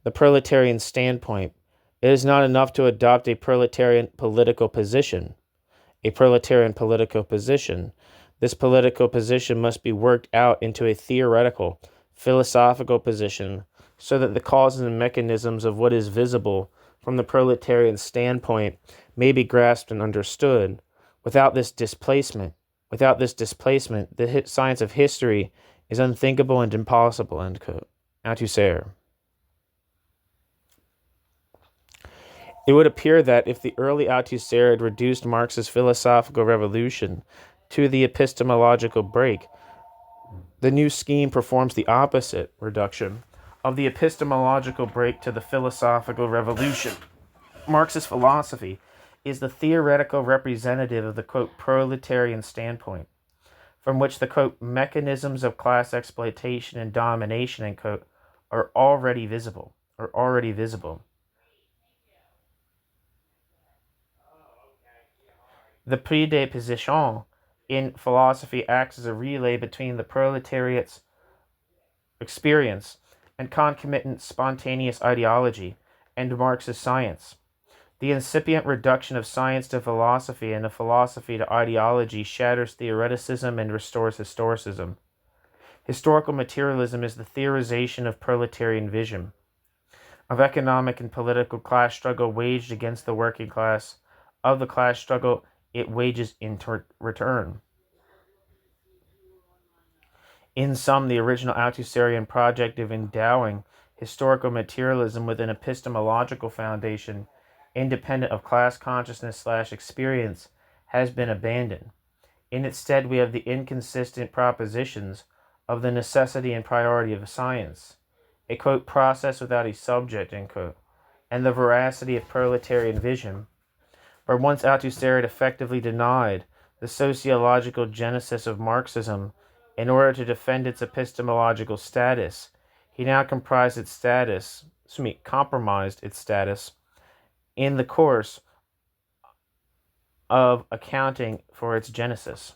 the proletarian standpoint. It is not enough to adopt a proletarian political position. This political position must be worked out into a theoretical, philosophical position, so that the causes and mechanisms of what is visible from the proletarian standpoint may be grasped and understood. Without this displacement, the science of history is unthinkable and impossible, end quote. Althusser. It would appear that if the early Althusser had reduced Marx's philosophical revolution to the epistemological break, the new scheme performs the opposite reduction of the epistemological break to the philosophical revolution. Marx's philosophy is the theoretical representative of the, quote, proletarian standpoint, from which the, quote, mechanisms of class exploitation and domination, end quote, are already visible. The prise de position in philosophy acts as a relay between the proletariat's experience and concomitant spontaneous ideology and Marx's science. The incipient reduction of science to philosophy and of philosophy to ideology shatters theoreticism and restores historicism. Historical materialism is the theorization of proletarian vision, of economic and political class struggle waged against the working class, of the class struggle it wages in return. In sum, the original Althusserian project of endowing historical materialism with an epistemological foundation independent of class consciousness/experience has been abandoned. In its stead, we have the inconsistent propositions of the necessity and priority of science, a quote process without a subject, end quote, and the veracity of proletarian vision. Where once Althusser had effectively denied the sociological genesis of Marxism in order to defend its epistemological status, he now compromised its status in the course of accounting for its genesis.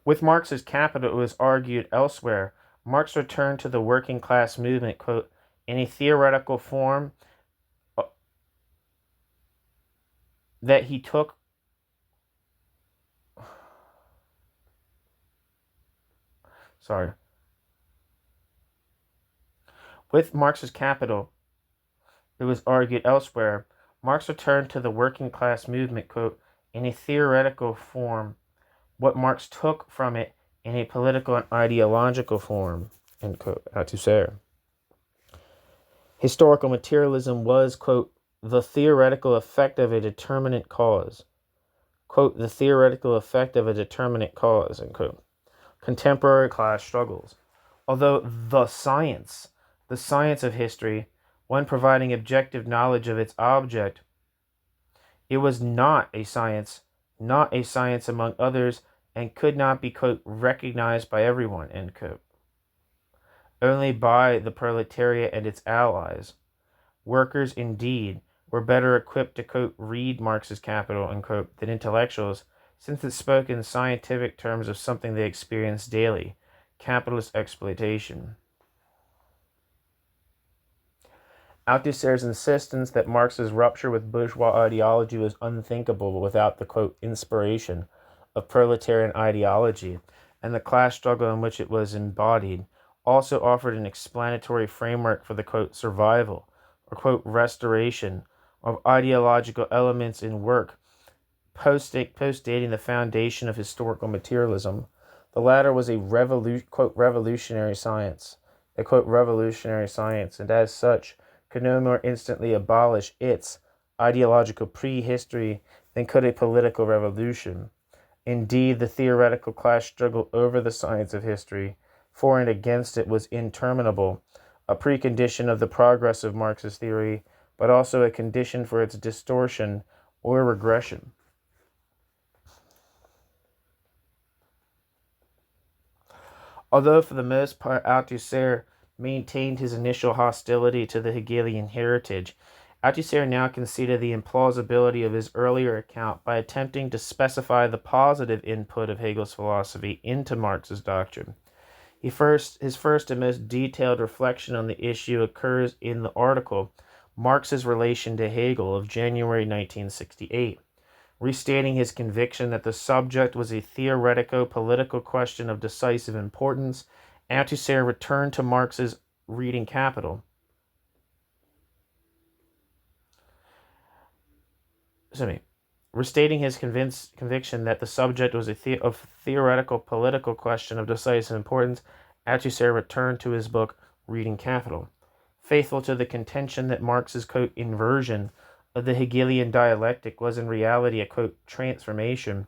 With Marx's Capital, it was argued elsewhere, Marx returned to the working class movement, quote, in a theoretical form that he took With Marx's Capital, it was argued elsewhere, Marx returned to the working class movement, quote, in a theoretical form what Marx took from it in a political and ideological form, end quote, Althusser. Historical materialism was, quote, the theoretical effect of a determinate cause. Quote, the theoretical effect of a determinate cause, end quote. Contemporary class struggles. Although the science of history, when providing objective knowledge of its object, it was not a science among others, and could not be, quote, recognized by everyone, end quote. Only by the proletariat and its allies. Workers, indeed, were better equipped to, quote, read Marx's Capital, end quote, than intellectuals, since it spoke in scientific terms of something they experienced daily, capitalist exploitation. Althusser's insistence that Marx's rupture with bourgeois ideology was unthinkable without the, quote, inspiration of proletarian ideology and the class struggle in which it was embodied also offered an explanatory framework for the, quote, survival or, quote, restoration of ideological elements in work post-dating the foundation of historical materialism. The latter was a quote, revolutionary science, and as such could no more instantly abolish its ideological prehistory than could a political revolution. Indeed, the theoretical class struggle over the science of history, for and against it, was interminable, a precondition of the progress of Marxist theory, but also a condition for its distortion or regression. Although for the most part Althusser maintained his initial hostility to the Hegelian heritage, Althusser now conceded the implausibility of his earlier account by attempting to specify the positive input of Hegel's philosophy into Marx's doctrine. His first and most detailed reflection on the issue occurs in the article Marx's Relation to Hegel of January 1968. Restating his conviction that the subject was a theoretico-political question of decisive importance, Althusser returned to Marx's reading Capital. Restating his conviction that the subject was a theoretical-political question of decisive importance, Althusser returned to his book Reading Capital. Faithful to the contention that Marx's, quote, inversion of the Hegelian dialectic was in reality a, quote, transformation,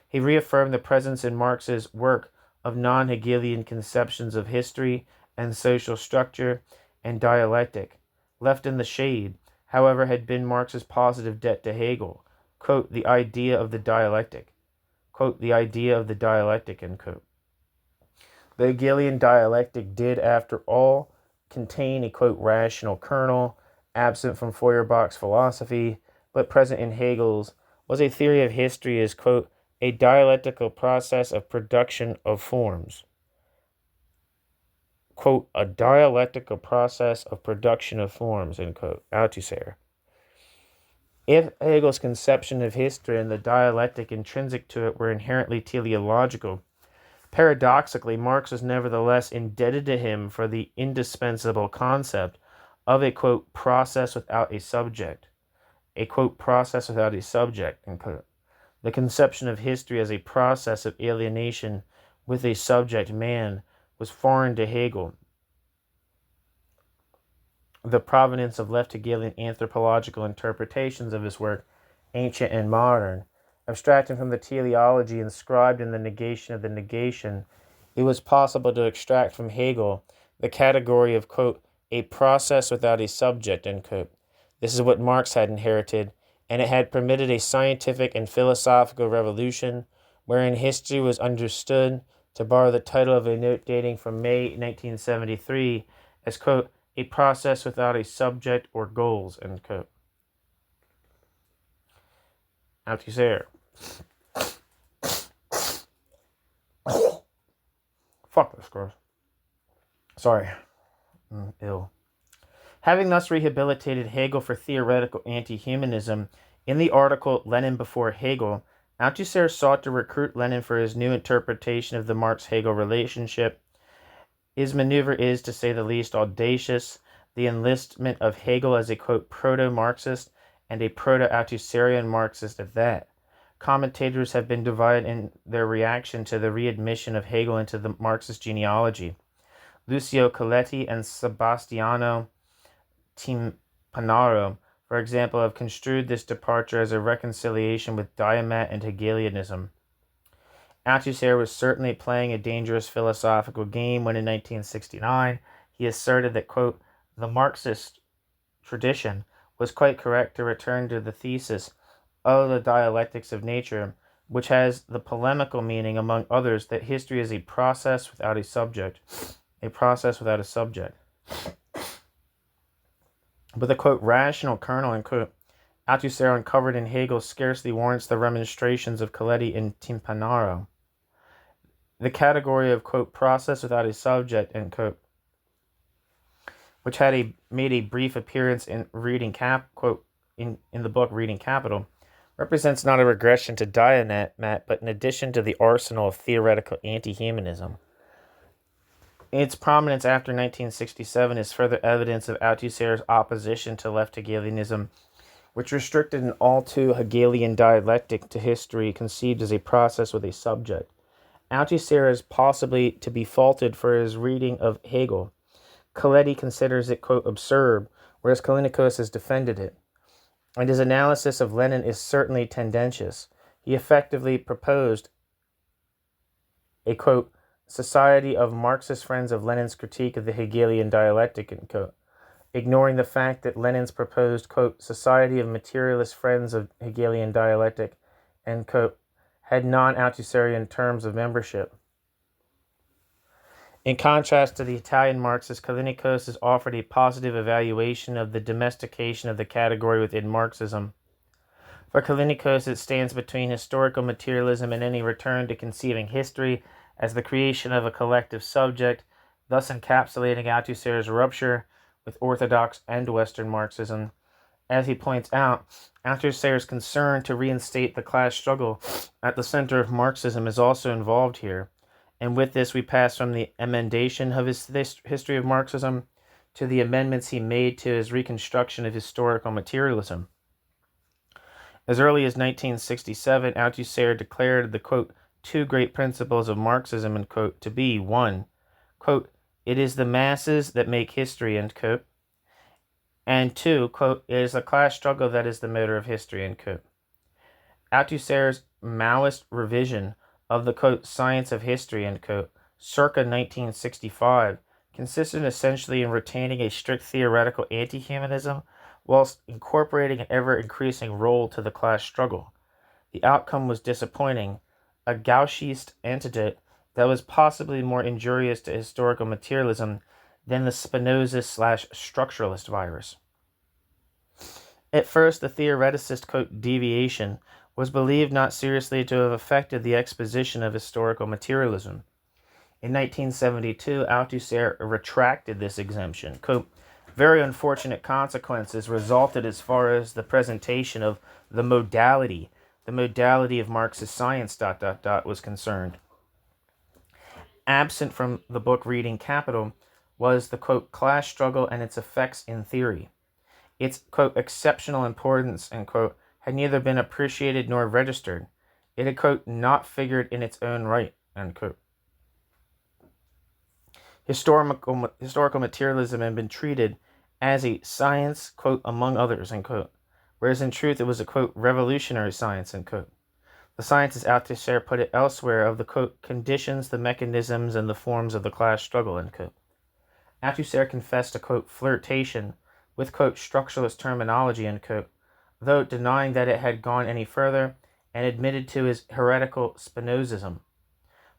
he reaffirmed the presence in Marx's work of non-Hegelian conceptions of history and social structure and dialectic. Left in the shade, however, had been Marx's positive debt to Hegel, quote, the idea of the dialectic, quote, the idea of the dialectic, end quote. The Hegelian dialectic did, after all, contain a, quote, rational kernel, absent from Feuerbach's philosophy, but present in Hegel's, was a theory of history as, quote, a dialectical process of production of forms. quote, a dialectical process of production of forms, end quote, Althusser. If Hegel's conception of history and the dialectic intrinsic to it were inherently teleological, paradoxically, Marx was nevertheless indebted to him for the indispensable concept of a, quote, process without a subject. A, quote, process without a subject, end quote. The conception of history as a process of alienation with a subject, man, was foreign to Hegel. The provenance of left Hegelian anthropological interpretations of his work, ancient and modern, abstracting from the teleology inscribed in the negation of the negation, it was possible to extract from Hegel the category of, quote, a process without a subject, end quote. This is what Marx had inherited, and it had permitted a scientific and philosophical revolution wherein history was understood, to borrow the title of a note dating from May 1973, as, quote, a process without a subject or goals, end quote. Althusser. Fuck this, gross. Sorry. I'm ill. Having thus rehabilitated Hegel for theoretical anti-humanism, in the article Lenin Before Hegel, Althusser sought to recruit Lenin for his new interpretation of the Marx-Hegel relationship. His maneuver is, to say the least, audacious, the enlistment of Hegel as a, quote, proto-Marxist and a proto-Althusserian Marxist at that. Commentators have been divided in their reaction to the readmission of Hegel into the Marxist genealogy. Lucio Coletti and Sebastiano Timpanaro, for example, have construed this departure as a reconciliation with Diomat and Hegelianism. Althusser was certainly playing a dangerous philosophical game when in 1969 he asserted that, quote, the Marxist tradition was quite correct to return to the thesis of the dialectics of nature, which has the polemical meaning, among others, that history is a process without a subject. A process without a subject. But the, quote, rational kernel, end quote, Althusser uncovered in Hegel scarcely warrants the remonstrations of Coletti and Timpanaro. The category of, quote, process without a subject, end quote, which had made a brief appearance in in the book Reading Capital, represents not a regression to Diomat, but an addition to the arsenal of theoretical anti-humanism. Its prominence after 1967 is further evidence of Althusser's opposition to left Hegelianism, which restricted an all too Hegelian dialectic to history conceived as a process with a subject. Althusser is possibly to be faulted for his reading of Hegel. Coletti considers it, quote, absurd, whereas Callinicos has defended it. And his analysis of Lenin is certainly tendentious. He effectively proposed a, quote, society of Marxist friends of Lenin's critique of the Hegelian dialectic, end quote, ignoring the fact that Lenin's proposed, quote, society of materialist friends of Hegelian dialectic, end quote, had non-Althusserian terms of membership. In contrast to the Italian Marxists, Callinicos has offered a positive evaluation of the domestication of the category within Marxism. For Callinicos, it stands between historical materialism and any return to conceiving history as the creation of a collective subject, thus encapsulating Althusser's rupture with Orthodox and Western Marxism. As he points out, Althusser's concern to reinstate the class struggle at the center of Marxism is also involved here. And with this, we pass from the emendation of his history of Marxism to the amendments he made to his reconstruction of historical materialism. As early as 1967, Althusser declared the, quote, two great principles of Marxism, end quote, to be, one, quote, it is the masses that make history, end quote, and two, quote, it is the class struggle that is the motor of history, end quote. Althusser's Maoist revision of the, quote, science of history, end quote, circa 1965, consisted essentially in retaining a strict theoretical anti-humanism whilst incorporating an ever-increasing role to the class struggle. The outcome was disappointing, a Gauchiste antidote that was possibly more injurious to historical materialism than the Spinoza/structuralist virus. At first, the theoreticist, quote, deviation was believed not seriously to have affected the exposition of historical materialism. In 1972, Althusser retracted this exemption. Quote, very unfortunate consequences resulted as far as the presentation of the modality of Marxist science, was concerned. Absent from the book Reading Capital was the, quote, class struggle and its effects in theory. Its, quote, exceptional importance, end quote, had neither been appreciated nor registered. It had, quote, not figured in its own right, end quote. Historical materialism had been treated as a science, quote, among others, end quote, whereas in truth it was a, quote, revolutionary science, end quote. The science, as Althusser put it elsewhere, of the, quote, conditions, the mechanisms, and the forms of the class struggle, end quote. Althusser confessed a, quote, flirtation with, quote, structuralist terminology, end quote, though denying that it had gone any further, and admitted to his heretical Spinozism.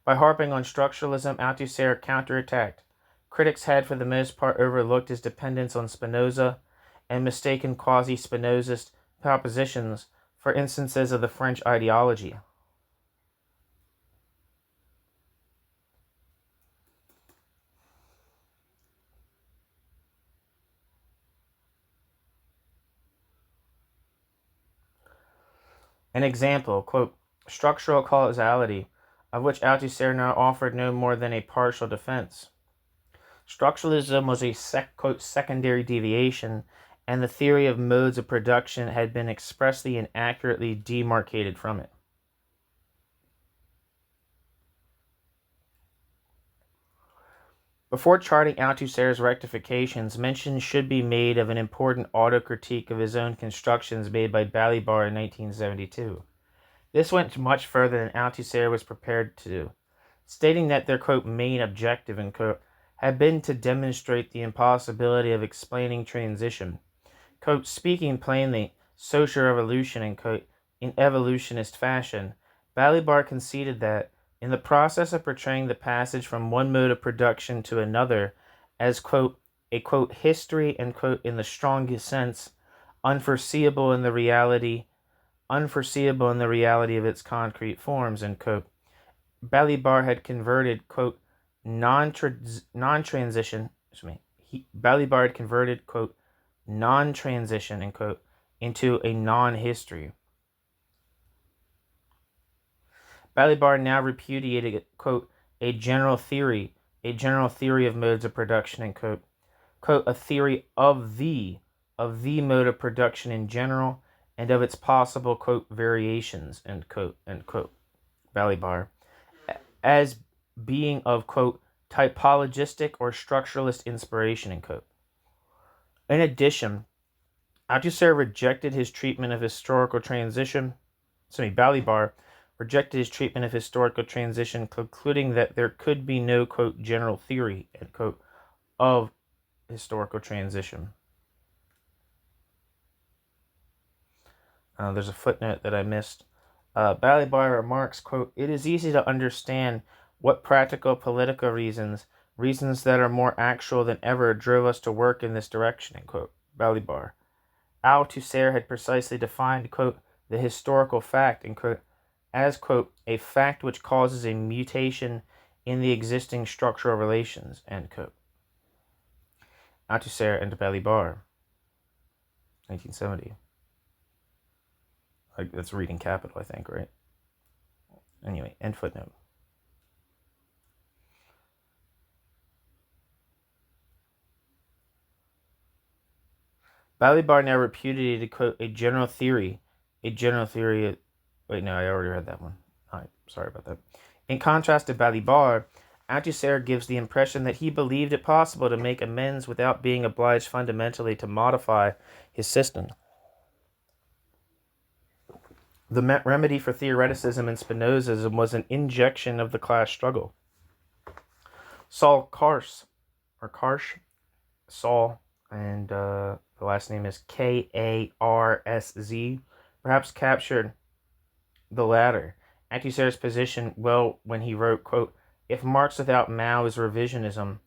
By harping on structuralism, Althusser counterattacked. Critics had for the most part overlooked his dependence on Spinoza and mistaken quasi-Spinozist propositions for instances of the French ideology. An example, quote, structural causality, of which Althusser now offered no more than a partial defense. Structuralism was a quote, secondary deviation, and the theory of modes of production had been expressly and accurately demarcated from it. Before charting Althusser's rectifications, mention should be made of an important autocritique of his own constructions made by Balibar in 1972. This went much further than Althusser was prepared to do, stating that their, quote, main objective, end quote, had been to demonstrate the impossibility of explaining transition. Quote, speaking plainly, social revolution, end quote, in evolutionist fashion, Balibar conceded that, in the process of portraying the passage from one mode of production to another as, quote, a, quote, history, end quote, in the strongest sense, unforeseeable in the reality of its concrete forms, end quote, Balibar had converted, quote, non-transition, Balibar had converted, quote, non-transition, end quote, into a non-history. Balibar now repudiated, quote, a general theory of modes of production, end quote, a theory of the mode of production in general and of its possible, quote, variations, end quote, Balibar, as being of, quote, typologistic or structuralist inspiration, end quote. In addition, Althusser rejected his treatment of historical transition. Balibar rejected his treatment of historical transition, concluding that there could be no, quote, general theory, end quote, of historical transition. There's a footnote that I missed. Balibar remarks, quote, it is easy to understand what practical political reasons that are more actual than ever, drove us to work in this direction, end quote, Balibar. Althusser had precisely defined, quote, the historical fact, end quote, as, quote, a fact which causes a mutation in the existing structural relations, end quote. Althusser and Balibar, 1970. That's Reading Capital, I think, right? Anyway, end footnote. Balibar now repudiated, quote, a general theory. Wait, no, I already read that one. All right, sorry about that. In contrast to Balibar, Althusser gives the impression that he believed it possible to make amends without being obliged fundamentally to modify his system. The remedy for theoreticism and Spinozism was an injection of the class struggle. Saul Karsh, and the last name is Karsz, perhaps captured the latter. Althusser's position well when he wrote, quote, if Marx without Mao is revisionism,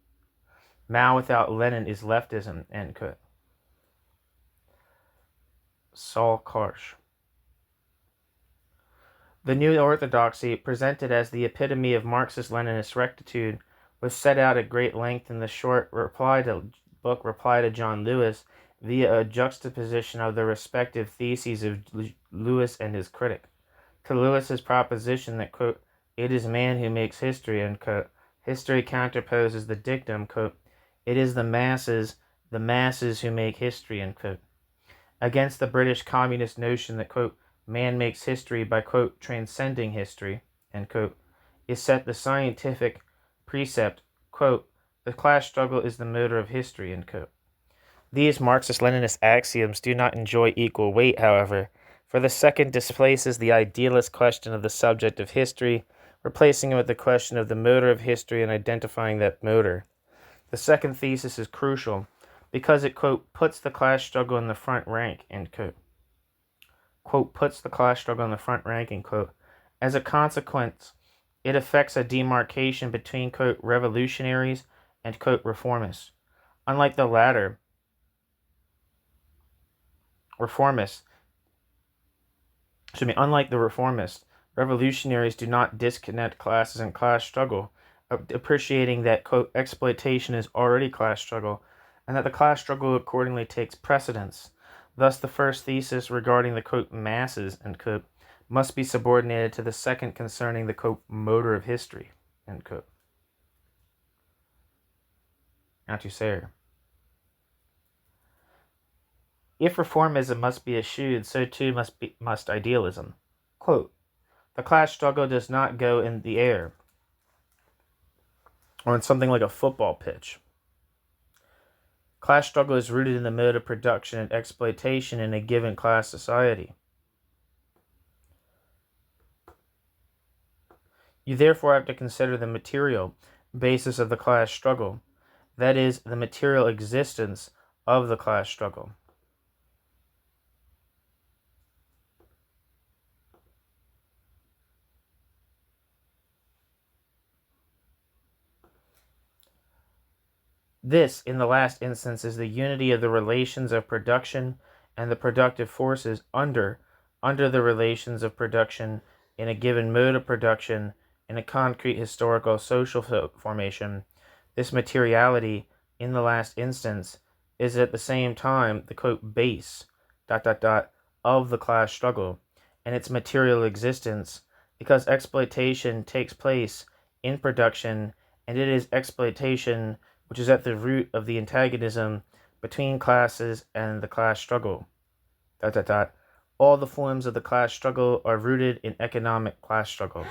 Mao without Lenin is leftism, end quote. Saul Karsh. The new orthodoxy, presented as the epitome of Marxist-Leninist rectitude, was set out at great length in the short Reply to John Lewis via a juxtaposition of the respective theses of Lewis and his critic. To Lewis's proposition that, quote, "it is man who makes history," unquote, history counterposes the dictum, quote, "it is the masses who make history," unquote. Against the British communist notion that, quote, "man makes history by," quote, "transcending history," end quote, is set the scientific precept, quote, "the class struggle is the motor of history," end quote. These Marxist-Leninist axioms do not enjoy equal weight, however, for the second displaces the idealist question of the subject of history, replacing it with the question of the motor of history and identifying that motor. The second thesis is crucial because it, quote, "puts the class struggle in the front rank," end quote. Quote, "puts the class struggle in the front rank," end quote. As a consequence, it affects a demarcation between, quote, "revolutionaries" and, quote, "reformists." Unlike the latter, unlike the reformists, revolutionaries do not disconnect classes and class struggle, appreciating that, quote, "exploitation is already class struggle," and that the class struggle accordingly takes precedence. Thus, the first thesis regarding the, quote, "masses," end quote, must be subordinated to the second concerning the, quote, "motor of history," end quote. Althusser. If reformism must be eschewed, so too must idealism. Quote, "the class struggle does not go in the air or on something like a football pitch. Class struggle is rooted in the mode of production and exploitation in a given class society. You therefore have to consider the material basis of the class struggle, that is, the material existence of the class struggle. This, in the last instance, is the unity of the relations of production and the productive forces under the relations of production in a given mode of production in a concrete historical social formation. This materiality, in the last instance, is at the same time the, quote, "base," of the class struggle and its material existence, because exploitation takes place in production, and it is exploitation which is at the root of the antagonism between classes and the class struggle. All the forms of the class struggle are rooted in economic class struggle.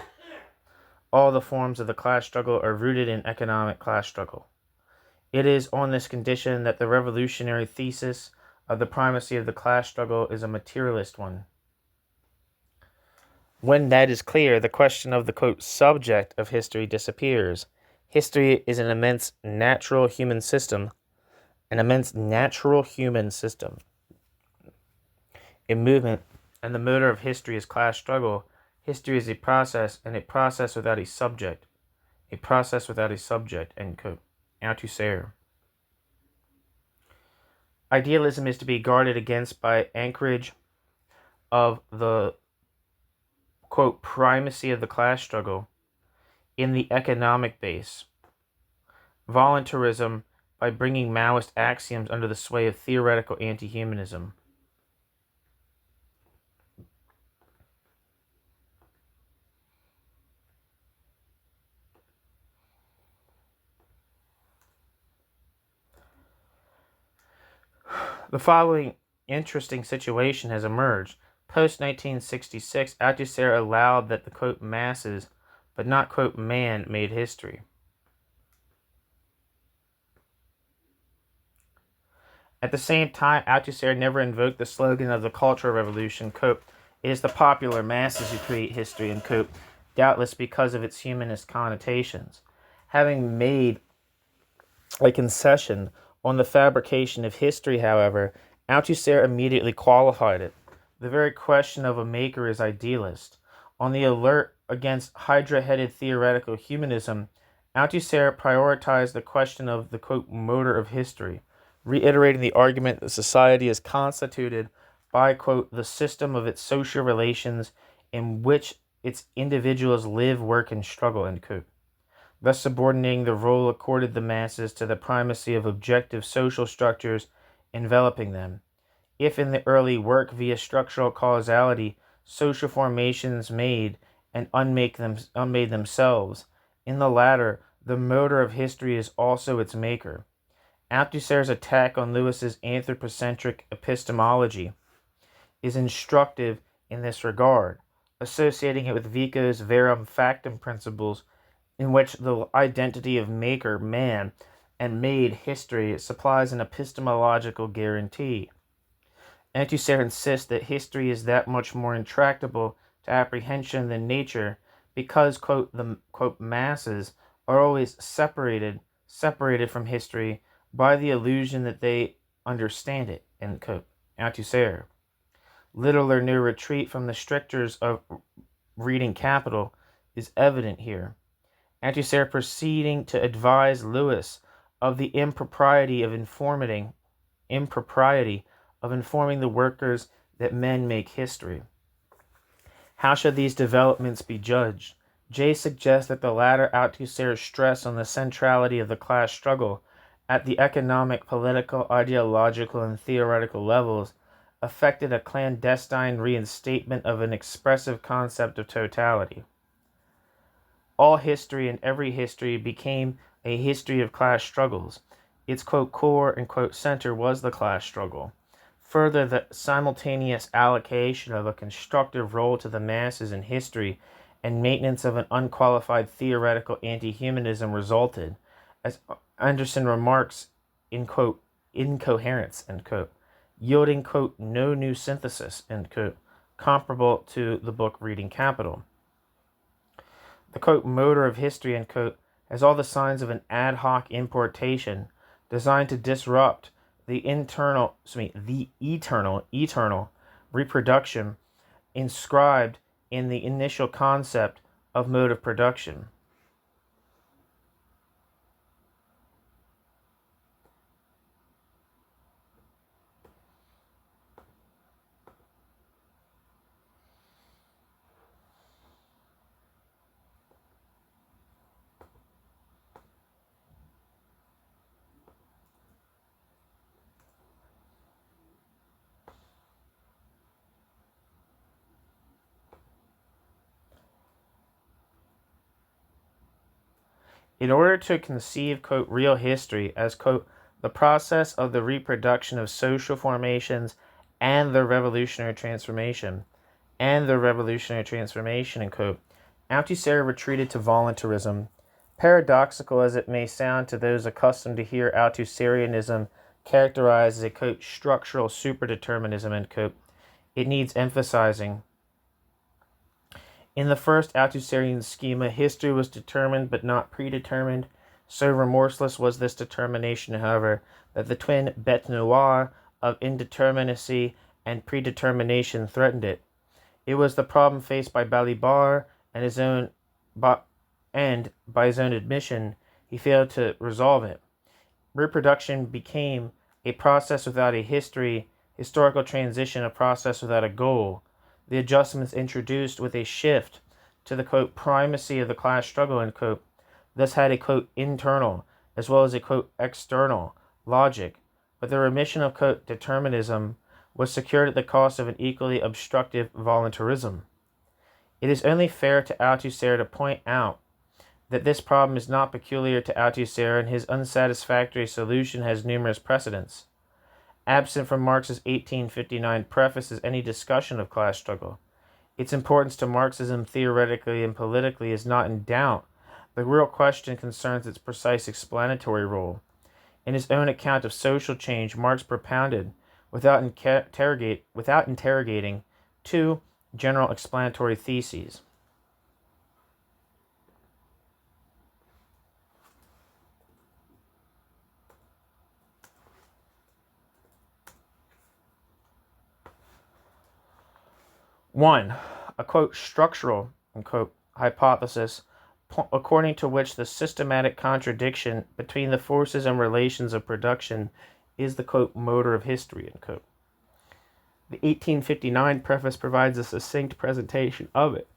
All the forms of the class struggle are rooted in economic class struggle. It is on this condition that the revolutionary thesis of the primacy of the class struggle is a materialist one. When that is clear, the question of the, quote, "subject of history" disappears. History is an immense natural human system. In movement, and the motor of history is class struggle. History is a process, and a process without a subject. End quote. Althusser. Idealism is to be guarded against by anchorage of the, quote, "primacy of the class struggle" in the economic base. Voluntarism by bringing Maoist axioms under the sway of theoretical anti-humanism. The following interesting situation has emerged. Post-1966, Althusser allowed that the, quote, "masses," but not, quote, "man," made history. At the same time, Althusser never invoked the slogan of the Cultural Revolution, quote, "it is the popular masses who create history," and, quote, doubtless because of its humanist connotations. Having made a concession on the fabrication of history, however, Althusser immediately qualified it. The very question of a maker is idealist. On the alert against hydra-headed theoretical humanism, Althusser prioritized the question of the, quote, "motor of history," reiterating the argument that society is constituted by, quote, "the system of its social relations in which its individuals live, work, and struggle, end quote, thus subordinating the role accorded the masses to the primacy of objective social structures enveloping them. If in the early work via structural causality social formations made and unmade themselves, in the latter the motor of history is also its maker. Althusser's attack on Lewis's anthropocentric epistemology is instructive in this regard, associating it with Vico's verum factum principles, in which the identity of maker, man, and made history supplies an epistemological guarantee. Althusser insists that history is that much more intractable to apprehension than nature because, quote, the, quote, masses are always separated from history by the illusion that they understand it, end quote. Althusser. Little or no retreat from the strictures of reading capital is evident here. Althusser proceeding to advise Lewis of the impropriety of informing the workers that men make history. How should these developments be judged? Jay suggests that the latter Althusser's stress on the centrality of the class struggle at the economic, political, ideological, and theoretical levels affected a clandestine reinstatement of an expressive concept of totality. All history and every history became a history of class struggles. Its, quote, core and, quote, center was the class struggle. Further, the simultaneous allocation of a constructive role to the masses in history and maintenance of an unqualified theoretical anti-humanism resulted, as Anderson remarks, in, quote, incoherence, end quote, yielding, quote, no new synthesis, end quote, comparable to the book Reading Capital. The, quote, motor of history, end quote, has all the signs of an ad hoc importation designed to disrupt the eternal reproduction inscribed in the initial concept of mode of production. In order to conceive, quote, real history as, quote, the process of the reproduction of social formations and their revolutionary transformation, end quote, Althusser retreated to voluntarism. Paradoxical as it may sound to those accustomed to hear Althusserianism characterized as a, quote, structural superdeterminism, end quote, it needs emphasizing. In the first Althusserian schema, history was determined but not predetermined. So remorseless was this determination, however, that the twin bêtes noires of indeterminacy and predetermination threatened it. It was the problem faced by Balibar, and by his own admission, he failed to resolve it. Reproduction became a process without a historical transition a process without a goal. The adjustments introduced with a shift to the, quote, primacy of the class struggle, end quote, thus had a, quote, internal as well as a, quote, external logic, but the remission of, quote, determinism was secured at the cost of an equally obstructive voluntarism. It is only fair to Althusser to point out that this problem is not peculiar to Althusser, and his unsatisfactory solution has numerous precedents. Absent from Marx's 1859 preface is any discussion of class struggle. Its importance to Marxism theoretically and politically is not in doubt. The real question concerns its precise explanatory role. In his own account of social change, Marx propounded, without interrogating, two general explanatory theses. One, a, quote, structural, unquote, hypothesis, according to which the systematic contradiction between the forces and relations of production is the, quote, motor of history, unquote. The 1859 preface provides a succinct presentation of it.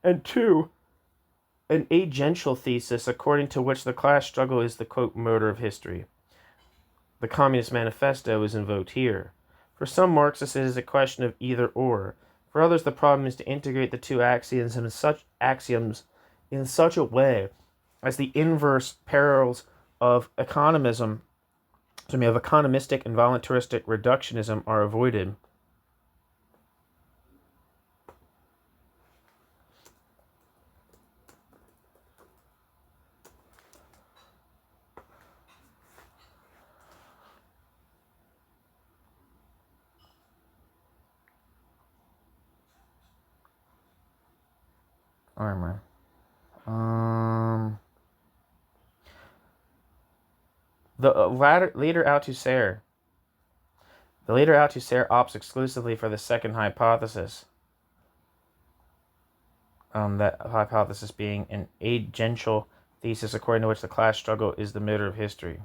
and two, an agential thesis according to which the class struggle is the, quote, motor of history. The Communist Manifesto is invoked here. For some Marxists, it is a question of either or. For others, the problem is to integrate the two axioms in such a way as the inverse perils of economistic and voluntaristic reductionism are avoided. Armor. The later Althusser opts exclusively for the second hypothesis. That hypothesis being an agential thesis according to which the class struggle is the motor of history.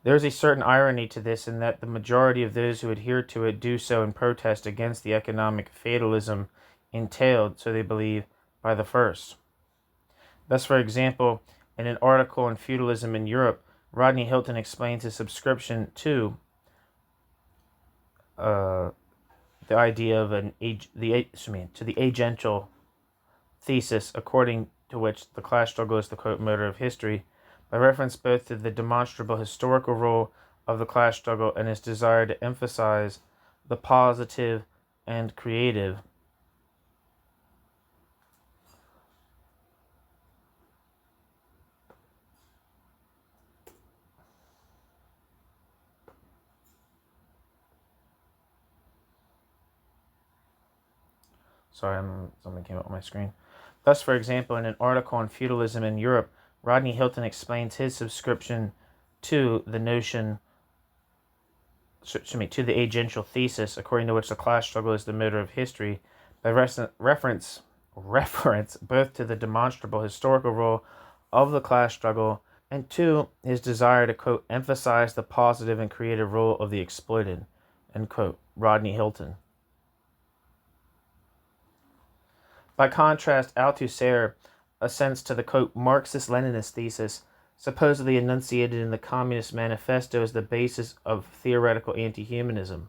There is a certain irony to this in that the majority of those who adhere to it do so in protest against the economic fatalism entailed, so they believe, by the first. Thus, for example, in an article on feudalism in Europe, Rodney Hilton explains his subscription to the idea of the agential thesis, according to which the class struggle is the, quote, motor of history, by reference both to the demonstrable historical role of the class struggle and his desire to emphasize the positive and creative. Sorry, something came up on my screen. Thus, for example, in an article on feudalism in Europe, Rodney Hilton explains his subscription to the agential thesis, according to which the class struggle is the motor of history, by reference both to the demonstrable historical role of the class struggle and to his desire to, quote, emphasize the positive and creative role of the exploited, end quote. Rodney Hilton. By contrast, Althusser assents to the, quote, Marxist-Leninist thesis, supposedly enunciated in the Communist Manifesto as the basis of theoretical anti-humanism.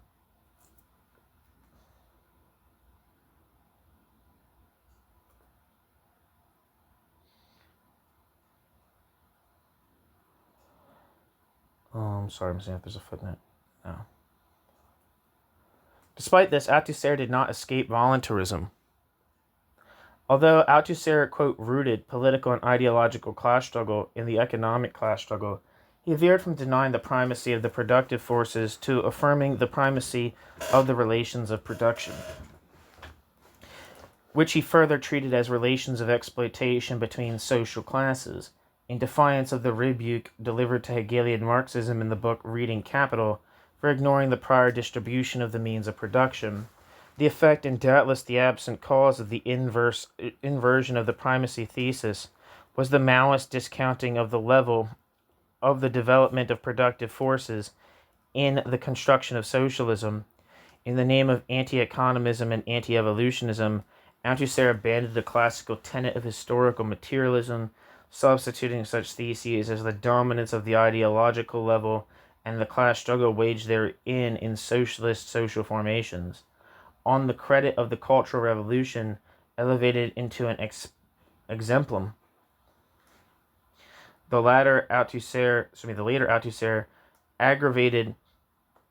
I'm sorry, I'm seeing if there's a footnote. No. Despite this, Althusser did not escape voluntarism. Although Althusser, quote, rooted political and ideological class struggle in the economic class struggle, he veered from denying the primacy of the productive forces to affirming the primacy of the relations of production, which he further treated as relations of exploitation between social classes, in defiance of the rebuke delivered to Hegelian Marxism in the book Reading Capital for ignoring the prior distribution of the means of production. The effect and doubtless the absent cause of the inversion of the primacy thesis was the Maoist discounting of the level of the development of productive forces in the construction of socialism. In the name of anti-economism and anti-evolutionism, Althusser abandoned the classical tenet of historical materialism, substituting such theses as the dominance of the ideological level and the class struggle waged therein in socialist social formations, on the credit of the Cultural Revolution, elevated into an exemplum. The later Althusser aggravated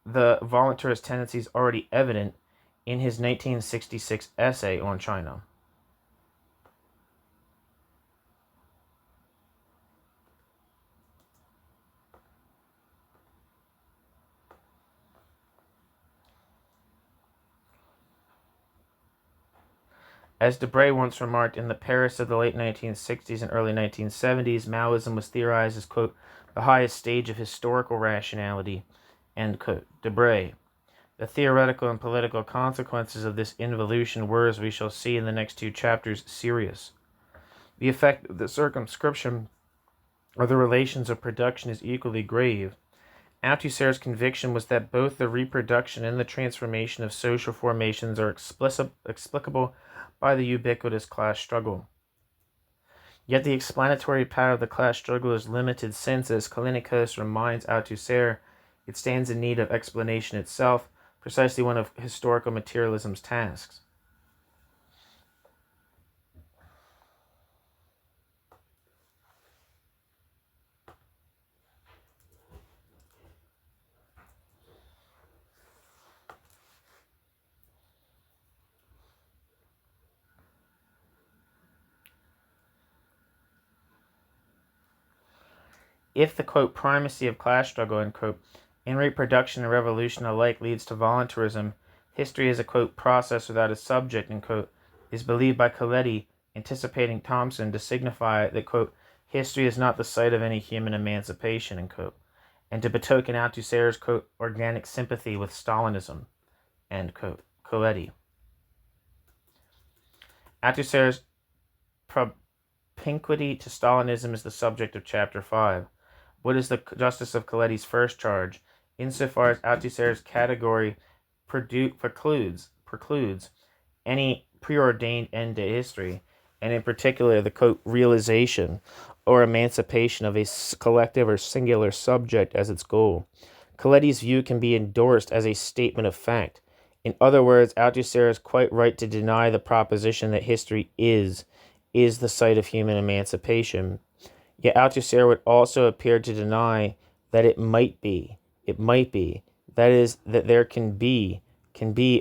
the voluntarist tendencies already evident in his 1966 essay on China. As Debray once remarked, in the Paris of the late 1960s and early 1970s, Maoism was theorized as, quote, the highest stage of historical rationality, end quote. Debray. The theoretical and political consequences of this involution were, as we shall see in the next two chapters, serious. The effect of the circumscription of the relations of production is equally grave. Althusser's conviction was that both the reproduction and the transformation of social formations are explicable by the ubiquitous class struggle. Yet the explanatory power of the class struggle is limited since, as Callinicos reminds Althusser, it stands in need of explanation itself, precisely one of historical materialism's tasks. If the, quote, primacy of class struggle, unquote, in reproduction and revolution alike leads to voluntarism, history as a, quote, process without a subject, unquote, is believed by Coletti, anticipating Thompson, to signify that, quote, history is not the site of any human emancipation, unquote, and to betoken Althusser's, quote, organic sympathy with Stalinism, end quote. Coletti. Althusser's propinquity to Stalinism is the subject of Chapter 5. What is the justice of Coletti's first charge, insofar as Althusser's category precludes any preordained end to history, and in particular the, quote, realization or emancipation of a collective or singular subject as its goal. Coletti's view can be endorsed as a statement of fact. In other words, Althusser is quite right to deny the proposition that history is the site of human emancipation. Yet Althusser would also appear to deny that it might be, that is, that there can be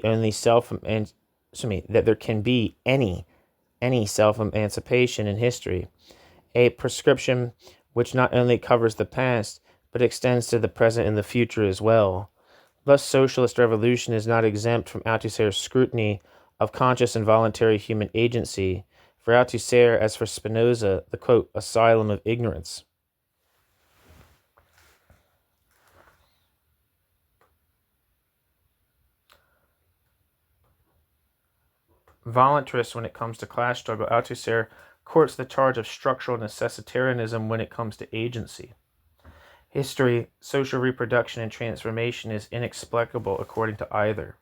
only that there can be any self-emancipation in history, a prescription which not only covers the past, but extends to the present and the future as well. Thus, socialist revolution is not exempt from Althusser's scrutiny of conscious and voluntary human agency, for Althusser, as for Spinoza, the, quote, asylum of ignorance. Voluntarist when it comes to class struggle, Althusser courts the charge of structural necessitarianism when it comes to agency. History, social reproduction, and transformation is inexplicable according to either.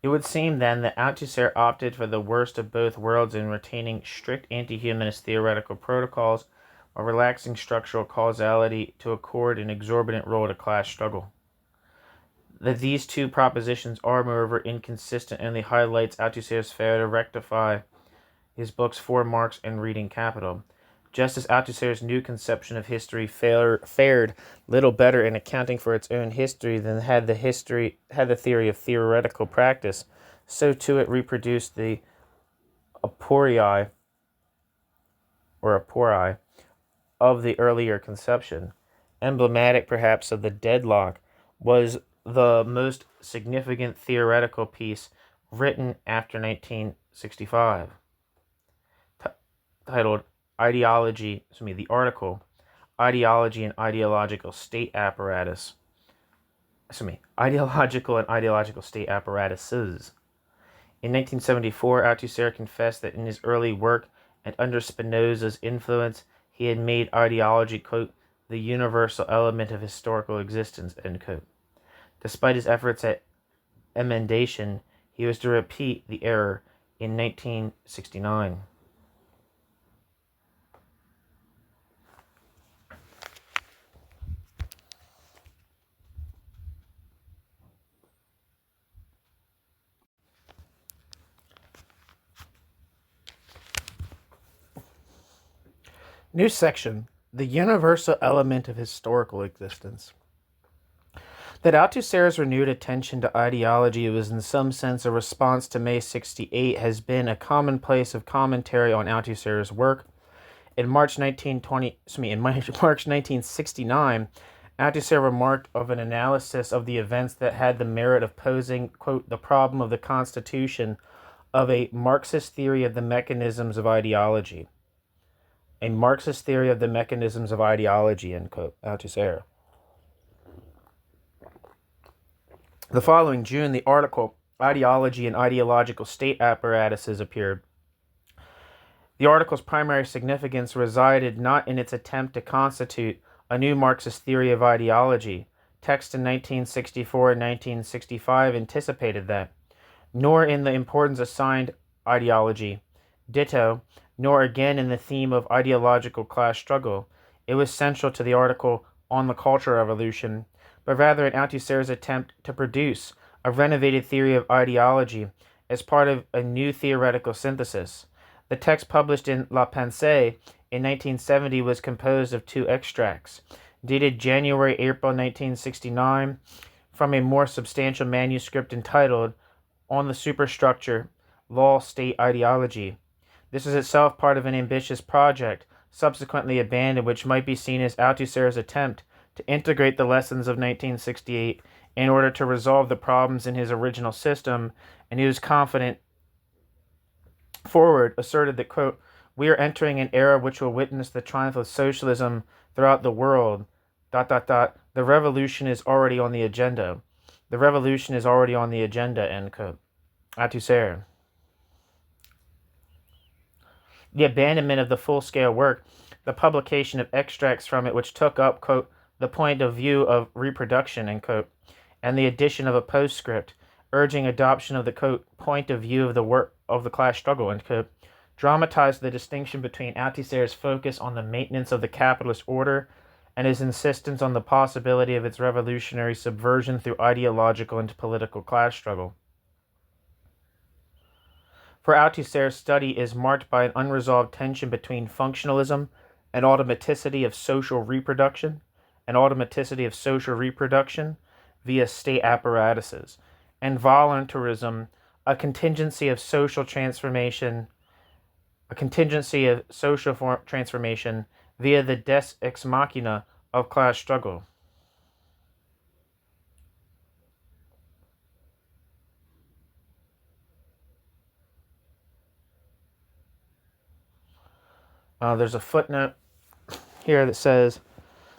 It would seem, then, that Althusser opted for the worst of both worlds in retaining strict anti-humanist theoretical protocols while relaxing structural causality to accord an exorbitant role to class struggle. That these two propositions are, moreover, inconsistent only highlights Althusser's failure to rectify his books For Marx and Reading Capital. Just as Althusser's new conception of history fared little better in accounting for its own history than had the theory of theoretical practice, so too it reproduced the aporia of the earlier conception. Emblematic, perhaps, of the deadlock was the most significant theoretical piece written after 1965, titled the article, Ideology and Ideological State Apparatus. Ideological and Ideological State Apparatuses. In 1974, Althusser confessed that in his early work and under Spinoza's influence, he had made ideology, quote, the universal element of historical existence, end quote. Despite his efforts at emendation, he was to repeat the error in 1969. New section, the universal element of historical existence. That Althusser's renewed attention to ideology was in some sense a response to May 68 has been a commonplace of commentary on Althusser's work. In March 1969, Althusser remarked of an analysis of the events that had the merit of posing, quote, the problem of the constitution of a Marxist theory of the mechanisms of ideology, A Marxist Theory of the Mechanisms of Ideology, end quote, Althusser. The following June, the article Ideology and Ideological State Apparatuses appeared. The article's primary significance resided not in its attempt to constitute a new Marxist theory of ideology. Text in 1964 and 1965 anticipated that, nor in the importance assigned ideology, ditto, nor again in the theme of ideological class struggle. It was central to the article on the Cultural Revolution, but rather in Althusser's attempt to produce a renovated theory of ideology as part of a new theoretical synthesis. The text published in La Pensée in 1970 was composed of two extracts, dated January-April 1969, from a more substantial manuscript entitled On the Superstructure, Law, State, Ideology. This is itself part of an ambitious project, subsequently abandoned, which might be seen as Althusser's attempt to integrate the lessons of 1968 in order to resolve the problems in his original system, and he was confident forward asserted that, quote, we are entering an era which will witness the triumph of socialism throughout the world, ... The revolution is already on the agenda. The revolution is already on the agenda, end quote. Althusser. The abandonment of the full-scale work, the publication of extracts from it which took up, quote, the point of view of reproduction, end quote, and the addition of a postscript urging adoption of the, quote, point of view of the work of the class struggle, end quote, dramatized the distinction between Althusser's focus on the maintenance of the capitalist order and his insistence on the possibility of its revolutionary subversion through ideological and political class struggle. For Althusser, study is marked by an unresolved tension between functionalism and automaticity of social reproduction, via state apparatuses, and voluntarism, a contingency of social transformation via the des ex machina of class struggle. There's a footnote here that says,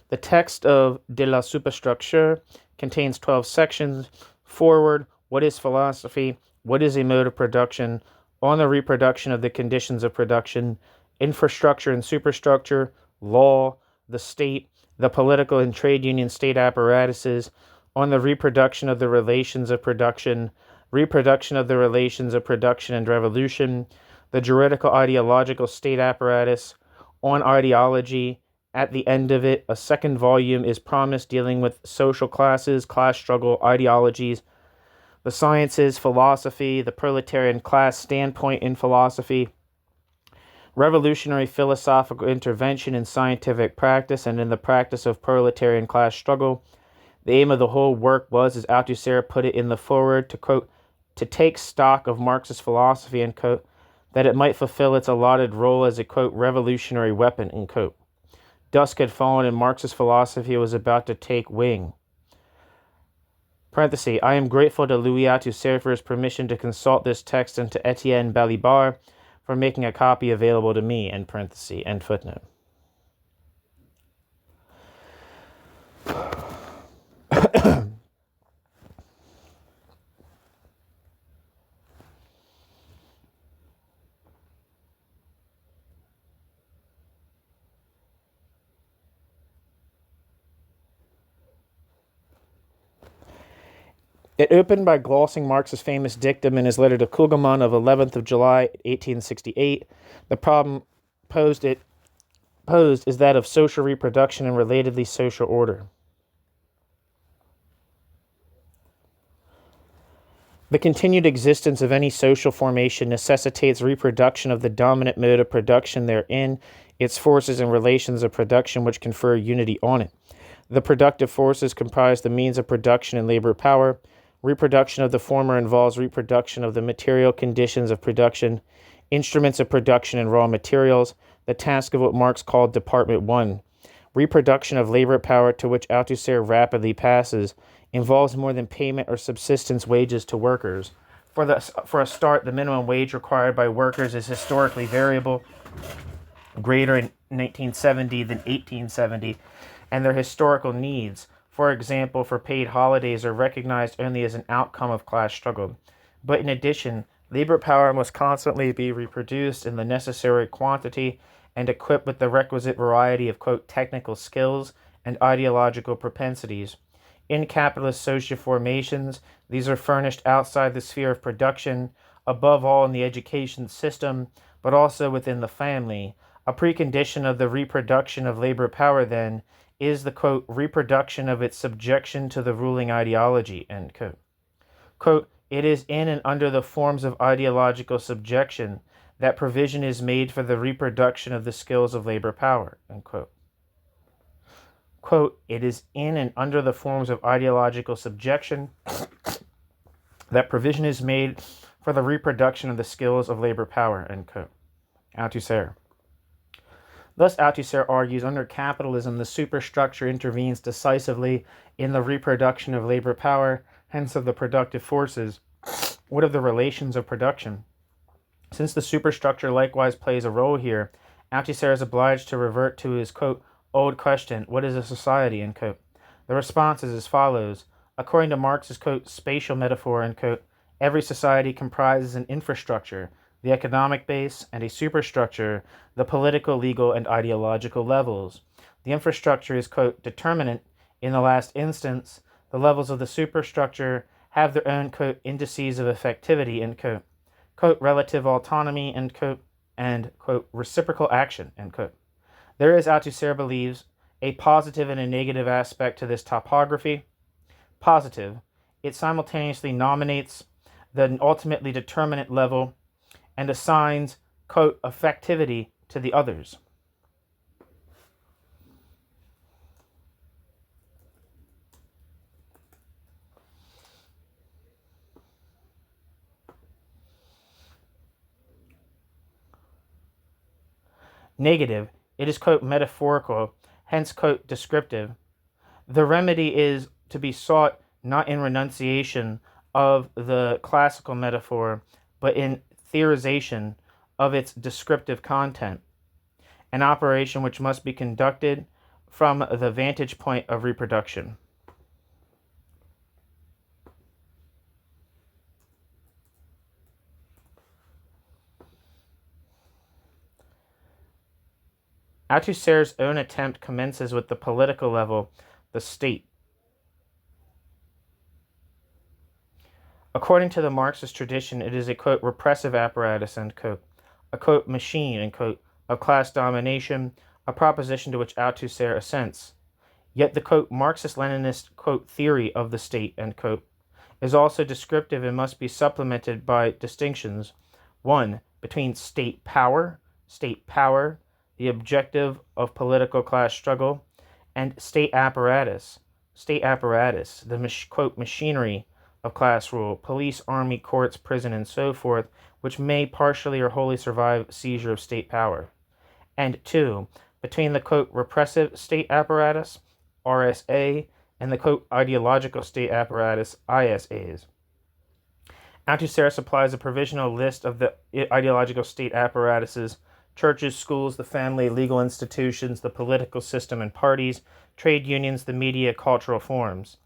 the text of De la Superstructure contains 12 sections. Forward, what is philosophy? What is a mode of production? On the reproduction of the conditions of production, infrastructure and superstructure, law, the state, the political and trade union state apparatuses, on the reproduction of the relations of production, reproduction of the relations of production and revolution, the juridical ideological state apparatus, on ideology. At the end of it, a second volume is promised dealing with social classes, class struggle, ideologies, the sciences, philosophy, the proletarian class standpoint in philosophy, revolutionary philosophical intervention in scientific practice and in the practice of proletarian class struggle. The aim of the whole work was, as Althusser put it in the foreword, to, quote, to take stock of Marxist philosophy, end quote, that it might fulfill its allotted role as a, quote, revolutionary weapon, end quote. Dusk had fallen and Marxist philosophy was about to take wing. Parenthesis, I am grateful to Louis Althusser for his permission to consult this text and to Etienne Balibar for making a copy available to me, end parenthesis, end footnote. It opened by glossing Marx's famous dictum in his letter to Kugelmann of 11th of July, 1868. The problem posed is that of social reproduction and relatedly social order. The continued existence of any social formation necessitates reproduction of the dominant mode of production therein, its forces and relations of production which confer unity on it. The productive forces comprise the means of production and labor power. Reproduction of the former involves reproduction of the material conditions of production, instruments of production and raw materials, the task of what Marx called Department 1. Reproduction of labor power, to which Althusser rapidly passes, involves more than payment or subsistence wages to workers. For a start, the minimum wage required by workers is historically variable greater in 1970 than 1870, and their historical needs, for example, for paid holidays, are recognized only as an outcome of class struggle. But in addition, labor power must constantly be reproduced in the necessary quantity and equipped with the requisite variety of, quote, technical skills and ideological propensities. In capitalist social formations, these are furnished outside the sphere of production, above all in the education system, but also within the family. A precondition of the reproduction of labor power, then, is the, quote, reproduction of its subjection to the ruling ideology, end quote. Quote, it is in and under the forms of ideological subjection that provision is made for the reproduction of the skills of labor power, end quote. Quote, it is in and under the forms of ideological subjection that provision is made for the reproduction of the skills of labor power, end quote. Althusser. Thus, Althusser argues, under capitalism, the superstructure intervenes decisively in the reproduction of labor power, hence of the productive forces. What of the relations of production? Since the superstructure likewise plays a role here, Althusser is obliged to revert to his, quote, old question, what is a society, end quote. The response is as follows. According to Marx's, quote, spatial metaphor, end quote, every society comprises an infrastructure, the economic base, and a superstructure, the political, legal, and ideological levels. The infrastructure is, quote, determinate. In the last instance, the levels of the superstructure have their own, quote, indices of effectivity, end quote, quote, relative autonomy, end quote, and, quote, reciprocal action, end quote. There is, Althusser believes, a positive and a negative aspect to this topography. Positive, it simultaneously nominates the ultimately determinate level and assigns, quote, effectivity to the others. Negative, it is, quote, metaphorical, hence, quote, descriptive. The remedy is to be sought not in renunciation of the classical metaphor, but in theorization of its descriptive content, an operation which must be conducted from the vantage point of reproduction. Althusser's own attempt commences with the political level, the state. According to the Marxist tradition, it is a, quote, repressive apparatus, end quote, a, quote, machine, end quote, of class domination, a proposition to which Althusser assents. Yet the, quote, Marxist-Leninist, quote, theory of the state, end quote, is also descriptive and must be supplemented by distinctions. One, between state power, the objective of political class struggle, and state apparatus, the, quote, machinery of class rule, police, army, courts, prison, and so forth, which may partially or wholly survive seizure of state power. And two, between the, quote, repressive state apparatus, RSA, and the, quote, ideological state apparatus, ISAs. Althusser supplies a provisional list of the ideological state apparatuses: churches, schools, the family, legal institutions, the political system and parties, trade unions, the media, cultural forms.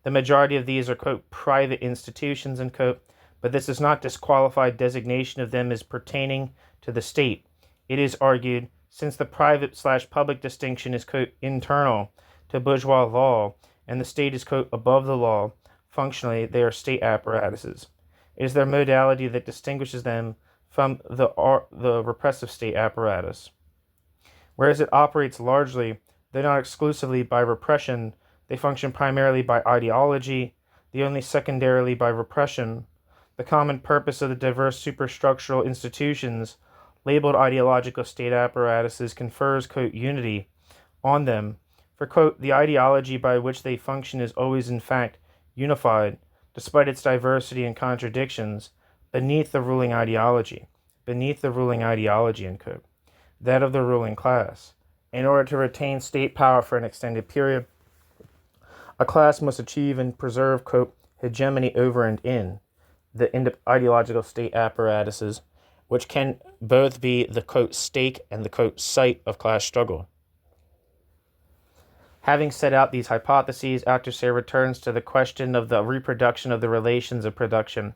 The majority of these are, quote, private institutions, end quote, but this does not disqualify designation of them as pertaining to the state. It is argued, since the private/public distinction is, quote, internal to bourgeois law, and the state is, quote, above the law, functionally they are state apparatuses. It is their modality that distinguishes them from the repressive state apparatus. Whereas it operates largely, though not exclusively, by repression, they function primarily by ideology, the only secondarily by repression. The common purpose of the diverse superstructural institutions, labeled ideological state apparatuses, confers, quote, unity on them, for, quote, the ideology by which they function is always in fact unified, despite its diversity and contradictions, beneath the ruling ideology, end quote, that of the ruling class. In order to retain state power for an extended period, a class must achieve and preserve, quote, hegemony over and in the ideological state apparatuses, which can both be the, quote, stake and the, quote, site of class struggle. Having set out these hypotheses, Althusser returns to the question of the reproduction of the relations of production,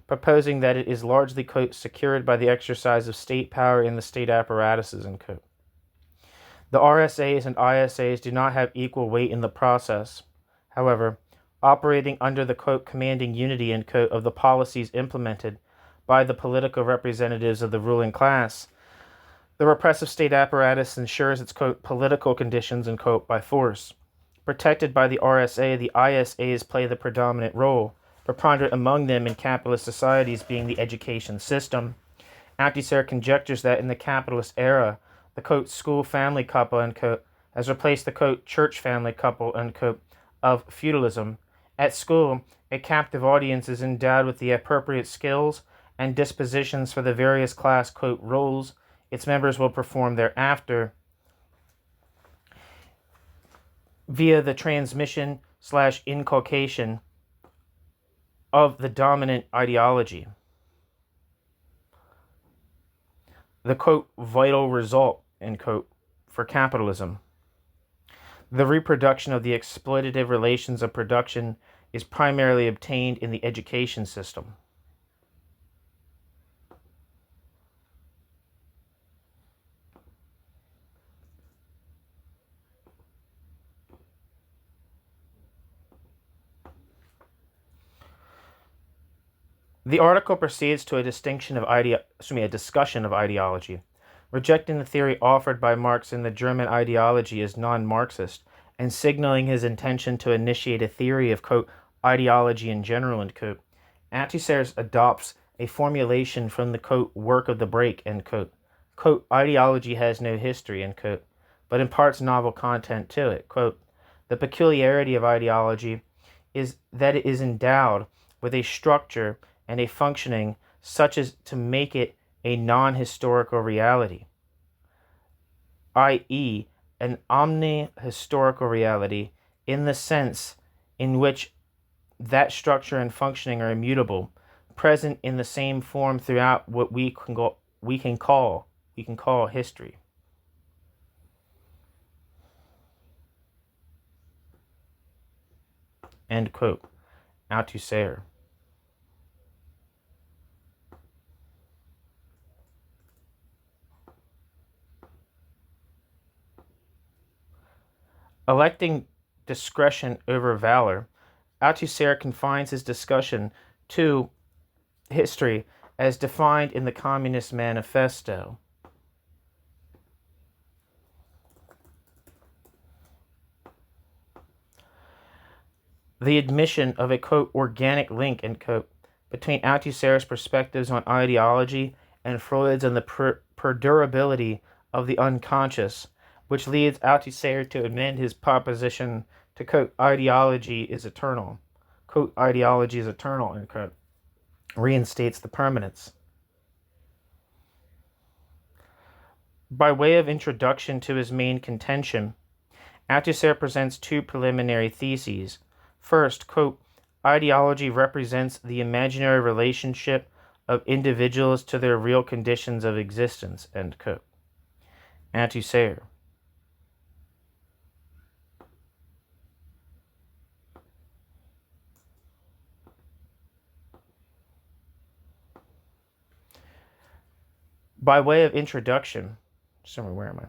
proposing that it is largely, quote, secured by the exercise of state power in the state apparatuses, end quote. The RSAs and ISAs do not have equal weight in the process. However, operating under the, quote, commanding unity, end quote, of the policies implemented by the political representatives of the ruling class, the repressive state apparatus ensures its, quote, political conditions, end quote, by force. Protected by the RSA, the ISAs play the predominant role, preponderant among them in capitalist societies being the education system. Althusser conjectures that in the capitalist era, the, quote, school-family couple, end quote, has replaced the, quote, church-family couple, end quote, of feudalism. At school, a captive audience is endowed with the appropriate skills and dispositions for the various class, quote, roles its members will perform thereafter via the transmission/inculcation of the dominant ideology. The, quote, vital result, end quote, for capitalism. The reproduction of the exploitative relations of production is primarily obtained in the education system. The article proceeds to a discussion of ideology, rejecting the theory offered by Marx in the German ideology as non-Marxist, and signaling his intention to initiate a theory of, quote, ideology in general, end quote. Althusser adopts a formulation from the, quote, work of the break, end quote. Quote, ideology has no history, end quote, but imparts novel content to it. Quote, the peculiarity of ideology is that it is endowed with a structure and a functioning such as to make it a non-historical reality, i.e., an omni-historical reality in the sense in which that structure and functioning are immutable, present in the same form throughout what we can call history. End quote. Althusser. Electing discretion over valor, Althusser confines his discussion to history as defined in the Communist Manifesto. The admission of a, quote, organic link, end quote, between Althusser's perspectives on ideology and Freud's on the perdurability of the unconscious, which leads Althusser to amend his proposition to, quote, ideology is eternal. Quote, ideology is eternal, end quote, reinstates the permanence. By way of introduction to his main contention, Althusser presents two preliminary theses. First, quote, ideology represents the imaginary relationship of individuals to their real conditions of existence, end quote. Althusser. By way of introduction, where am I?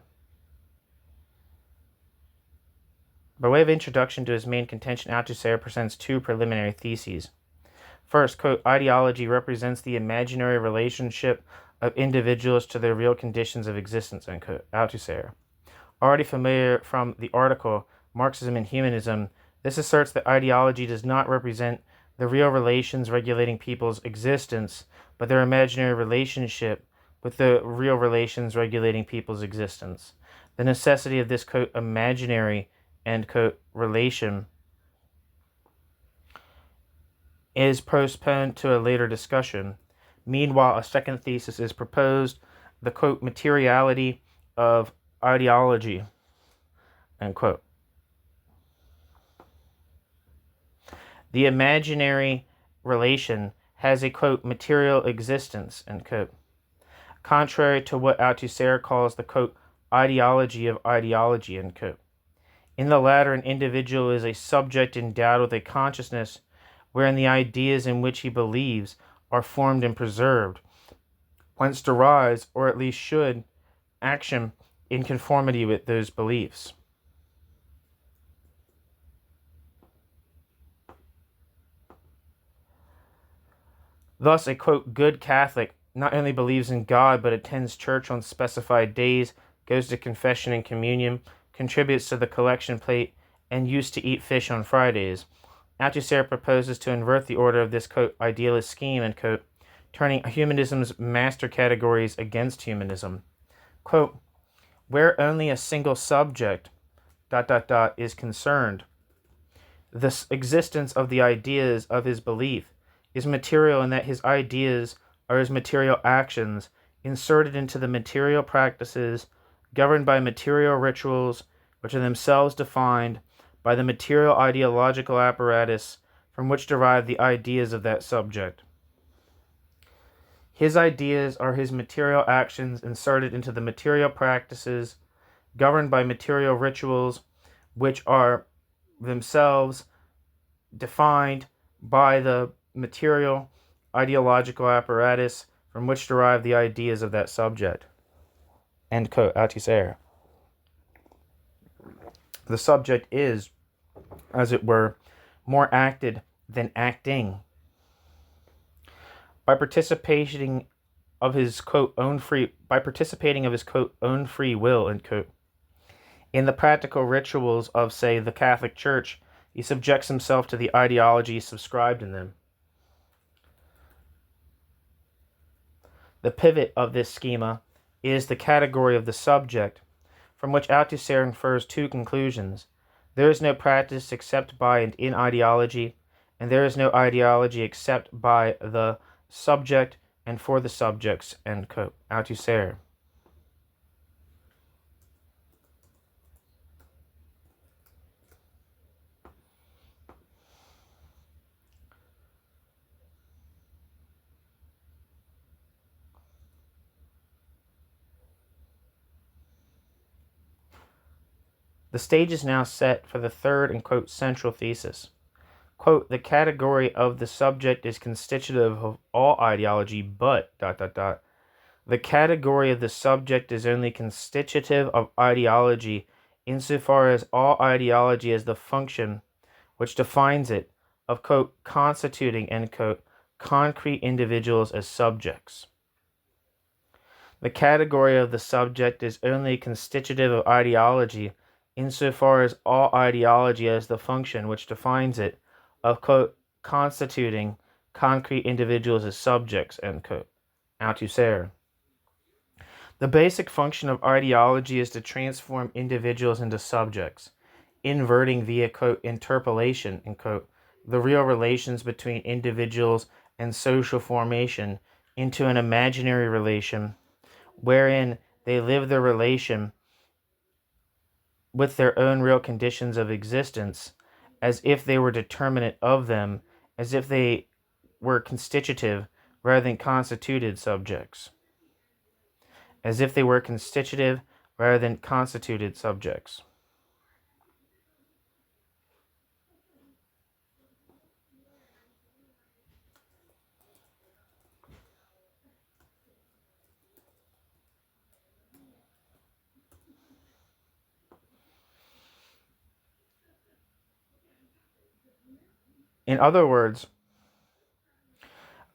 By way of introduction to his main contention, Althusser presents two preliminary theses. First, quote, ideology represents the imaginary relationship of individuals to their real conditions of existence, end quote. Althusser. Already familiar from the article, Marxism and Humanism, this asserts that ideology does not represent the real relations regulating people's existence, but their imaginary relationship with the real relations regulating people's existence. The necessity of this, quote, imaginary, end quote, relation is postponed to a later discussion. Meanwhile, a second thesis is proposed, the, quote, materiality of ideology, end quote. The imaginary relation has a, quote, material existence, end quote. contrary to what Althusser calls the, quote, ideology of ideology, end quote. In the latter, an individual is a subject endowed with a consciousness wherein the ideas in which he believes are formed and preserved, whence derives, or at least should, action in conformity with those beliefs. Thus, a, quote, good Catholic not only believes in God, but attends church on specified days, goes to confession and communion, contributes to the collection plate, and used to eat fish on Fridays. Althusser proposes to invert the order of this, quote, idealist scheme, end quote, turning humanism's master categories against humanism. Quote, where only a single subject, ... is concerned, the existence of the ideas of his belief is material in that his ideas are his material actions inserted into the material practices governed by material rituals which are themselves defined by the material ideological apparatus from which derive the ideas of that subject. His ideas are his material actions inserted into the material practices governed by material rituals which are themselves defined by the material ideological apparatus from which derive the ideas of that subject. End quote, Althusser. The subject is, as it were, more acted than acting. By participating of his, quote, own free will, end quote, in the practical rituals of, say, the Catholic Church, he subjects himself to the ideology subscribed in them. The pivot of this schema is the category of the subject, from which Althusser infers two conclusions. There is no practice except by and in ideology, and there is no ideology except by the subject and for the subjects, end quote, Althusser. The stage is now set for the third and, quote, central thesis. Quote, the category of the subject is constitutive of all ideology, but, ... the category of the subject is only constitutive of ideology insofar as all ideology is the function which defines it of, quote, constituting, end quote, concrete individuals as subjects. The category of the subject is only constitutive of ideology insofar as all ideology as the function which defines it of, quote, constituting concrete individuals as subjects, end quote, Althusser. The basic function of ideology is to transform individuals into subjects, inverting via, quote, interpolation, end quote, the real relations between individuals and social formation into an imaginary relation wherein they live their relation with their own real conditions of existence as if they were determinate of them, as if they were constitutive rather than constituted subjects. As if they were constitutive rather than constituted subjects. In other words,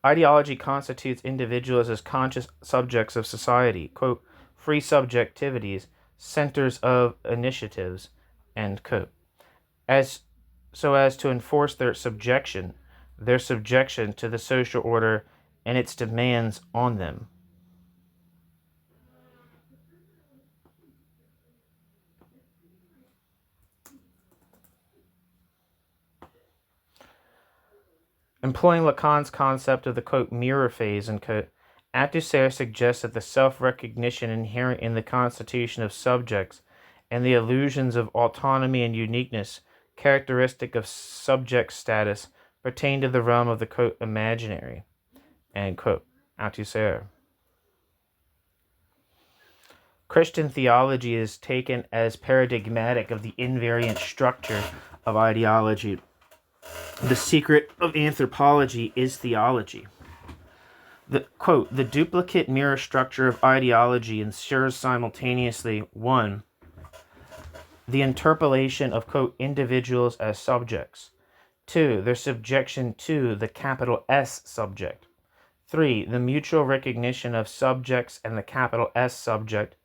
ideology constitutes individuals as conscious subjects of society, quote, free subjectivities, centers of initiatives, end quote, so as to enforce their subjection to the social order and its demands on them. Employing Lacan's concept of the, quote, mirror phase, end quote, Althusser suggests that the self-recognition inherent in the constitution of subjects and the illusions of autonomy and uniqueness characteristic of subject status pertain to the realm of the, quote, imaginary, end quote, Althusser. Christian theology is taken as paradigmatic of the invariant structure of ideology. The secret of anthropology is theology. The duplicate mirror structure of ideology ensures simultaneously, 1, the interpolation of, quote, individuals as subjects, 2, their subjection to the capital S subject, 3, the mutual recognition of subjects and the capital S subject,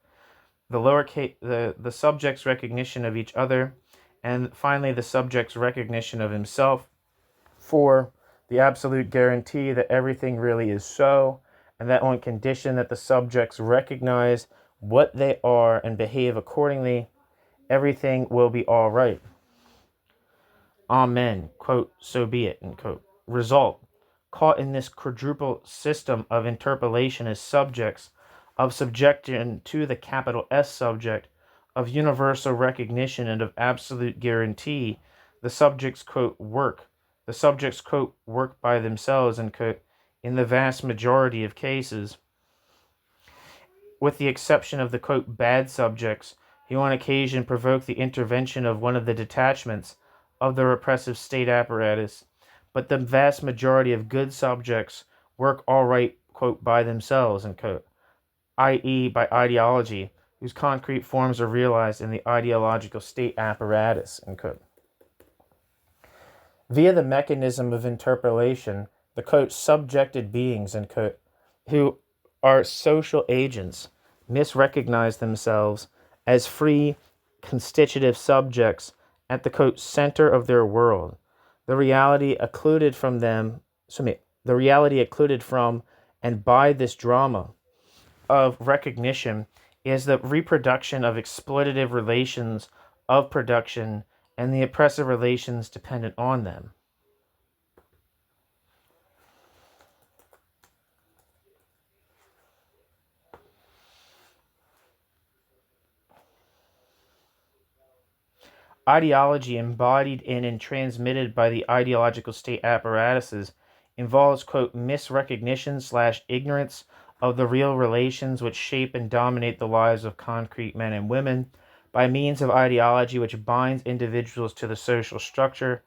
the subject's recognition of each other, and finally the subject's recognition of himself, 4, the absolute guarantee that everything really is so, and that on condition that the subjects recognize what they are and behave accordingly, everything will be all right. Amen. Quote, so be it, end quote. Result: caught in this quadruple system of interpolation as subjects, of subjection to the capital S subject, of universal recognition, and of absolute guarantee, the subjects, quote, work. The subjects, quote, work by themselves, end quote, in the vast majority of cases, with the exception of the, quote, bad subjects, who on occasion provoke the intervention of one of the detachments of the repressive state apparatus, but the vast majority of good subjects work all right, quote, by themselves, end quote, i.e. by ideology, whose concrete forms are realized in the ideological state apparatus, end quote. Via the mechanism of interpolation, the, quote, subjected beings, end quote, who are social agents, misrecognize themselves as free, constitutive subjects at the, quote, center of their world. The reality occluded from and by this drama of recognition is the reproduction of exploitative relations of production and the oppressive relations dependent on them. Ideology embodied in and transmitted by the ideological state apparatuses involves, quote, misrecognition / ignorance of the real relations which shape and dominate the lives of concrete men and women by means of ideology which binds individuals to the social structure,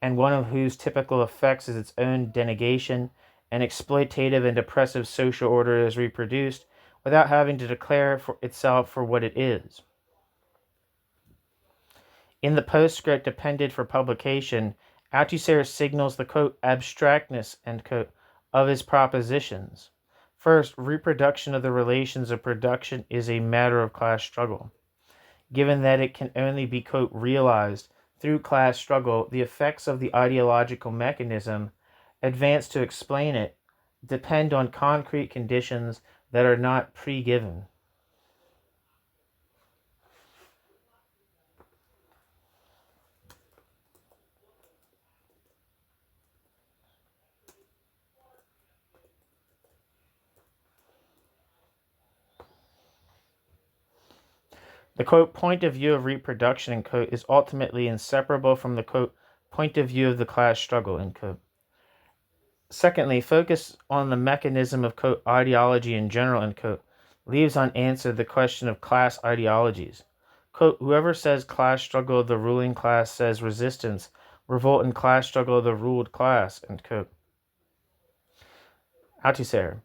and one of whose typical effects is its own denegation. An exploitative and oppressive social order is reproduced without having to declare for itself for what it is. In the postscript appended for publication, Althusser signals the, quote, abstractness, end quote, of his propositions. First, reproduction of the relations of production is a matter of class struggle. Given that it can only be, quote, realized through class struggle, the effects of the ideological mechanism advanced to explain it depend on concrete conditions that are not pre-given. The, quote, point of view of reproduction, end quote, is ultimately inseparable from the, quote, point of view of the class struggle, end quote. Secondly, focus on the mechanism of, quote, ideology in general, end quote, leaves unanswered the question of class ideologies. Quote, whoever says class struggle of the ruling class says resistance, revolt, and class struggle of the ruled class, end quote. Althusser.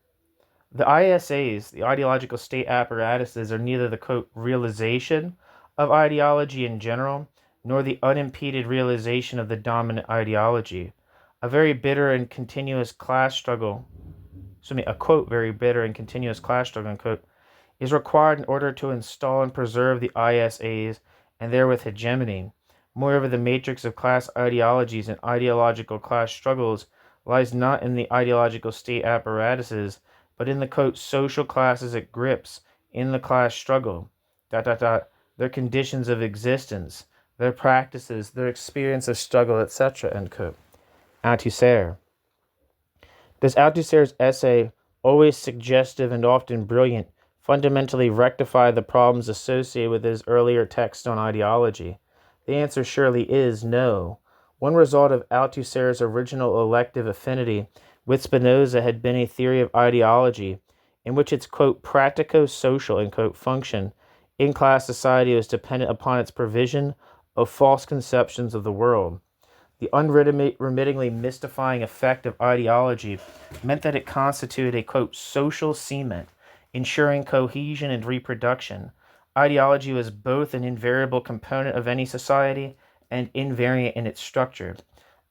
The ISAs, the ideological state apparatuses, are neither the, quote, realization of ideology in general, nor the unimpeded realization of the dominant ideology. A very bitter and continuous class struggle, very bitter and continuous class struggle, unquote, is required in order to install and preserve the ISAs and therewith hegemony. Moreover, the matrix of class ideologies and ideological class struggles lies not in the ideological state apparatuses, but in the, quote, social classes it grips, in the class struggle, their conditions of existence, their practices, their experience of struggle, etc., end quote. Althusser. Does Althusser's essay, always suggestive and often brilliant, fundamentally rectify the problems associated with his earlier text on ideology? The answer surely is no. One result of Althusser's original elective affinity with Spinoza had been a theory of ideology in which its, quote, practico-social, end quote, function In-class society was dependent upon its provision of false conceptions of the world. The unremittingly mystifying effect of ideology meant that it constituted a, quote, social cement, ensuring cohesion and reproduction. Ideology was both an invariable component of any society and invariant in its structure.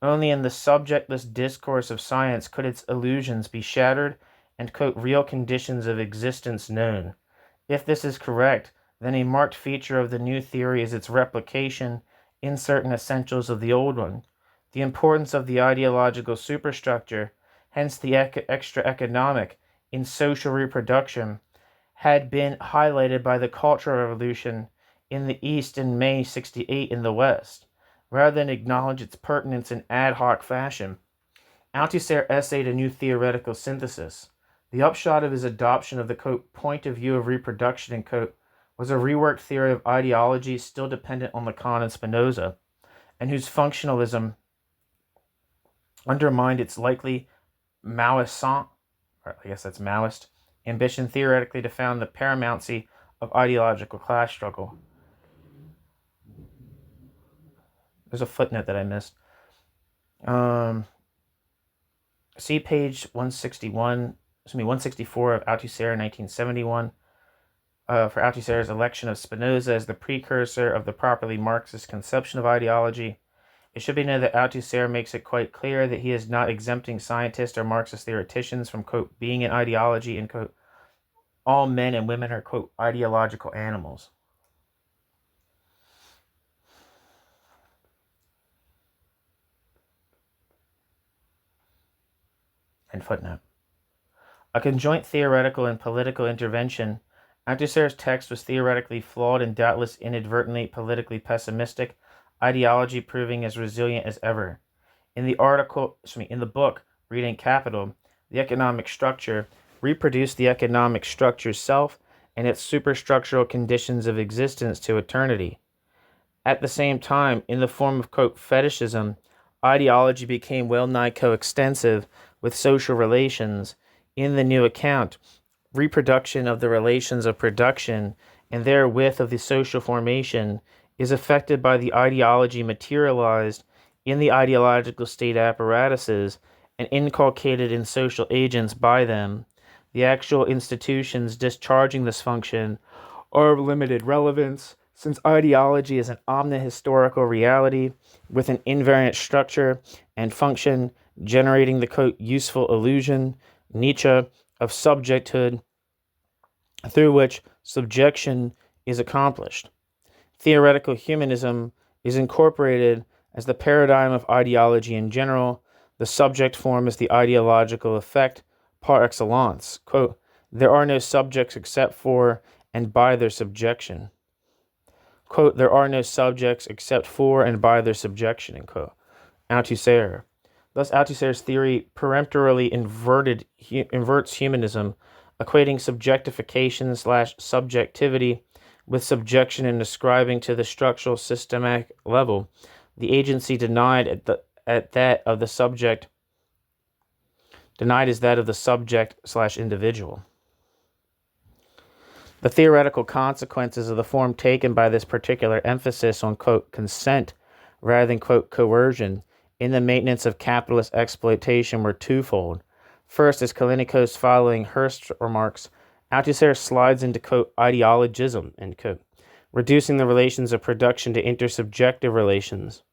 Only in the subjectless discourse of science could its illusions be shattered and, quote, real conditions of existence known. If this is correct, then a marked feature of the new theory is its replication in certain essentials of the old one. The importance of the ideological superstructure, hence the extra economic, in social reproduction, had been highlighted by the Cultural Revolution in the East in May 68 in the West. Rather than acknowledge its pertinence in ad hoc fashion, Althusser essayed a new theoretical synthesis. The upshot of his adoption of the, quote, point of view of reproduction, and, quote, was a reworked theory of ideology still dependent on Lacan and Spinoza, and whose functionalism undermined its likely Maoist, or I guess that's Maoist, ambition theoretically to found the paramountcy of ideological class struggle. There's a footnote that I missed. See page 164 of Althusser, 1971. For Althusser's election of Spinoza as the precursor of the properly Marxist conception of ideology. It should be noted that Althusser makes it quite clear that he is not exempting scientists or Marxist theoreticians from, quote, being an ideology, and, quote, all men and women are, quote, ideological animals. End footnote. A conjoint theoretical and political intervention, Althusser's text was theoretically flawed and doubtless inadvertently politically pessimistic, ideology proving as resilient as ever. In the book, Reading Capital, the economic structure reproduced the economic structure's self and its superstructural conditions of existence to eternity. At the same time, in the form of, quote, fetishism, ideology became well-nigh coextensive with social relations. In the new account, reproduction of the relations of production and therewith of the social formation is affected by the ideology materialized in the ideological state apparatuses and inculcated in social agents by them. The actual institutions discharging this function are of limited relevance, since ideology is an omnihistorical reality with an invariant structure and function, generating the, quote, useful illusion, Nietzsche, of subjecthood, through which subjection is accomplished. Theoretical humanism is incorporated as the paradigm of ideology in general. The subject form is the ideological effect par excellence. Quote, there are no subjects except for and by their subjection. Quote, there are no subjects except for and by their subjection, end quote. Althusser. Thus, Althusser's theory peremptorily inverts humanism, equating subjectification/subjectivity with subjection and ascribing to the structural systematic level the agency denied is that of the subject/individual. The theoretical consequences of the form taken by this particular emphasis on, quote, consent rather than, quote, coercion in the maintenance of capitalist exploitation were twofold. First, as Kalinikos following Hirst remarks, Althusser slides into, quote, ideologism, end quote, reducing the relations of production to intersubjective relations.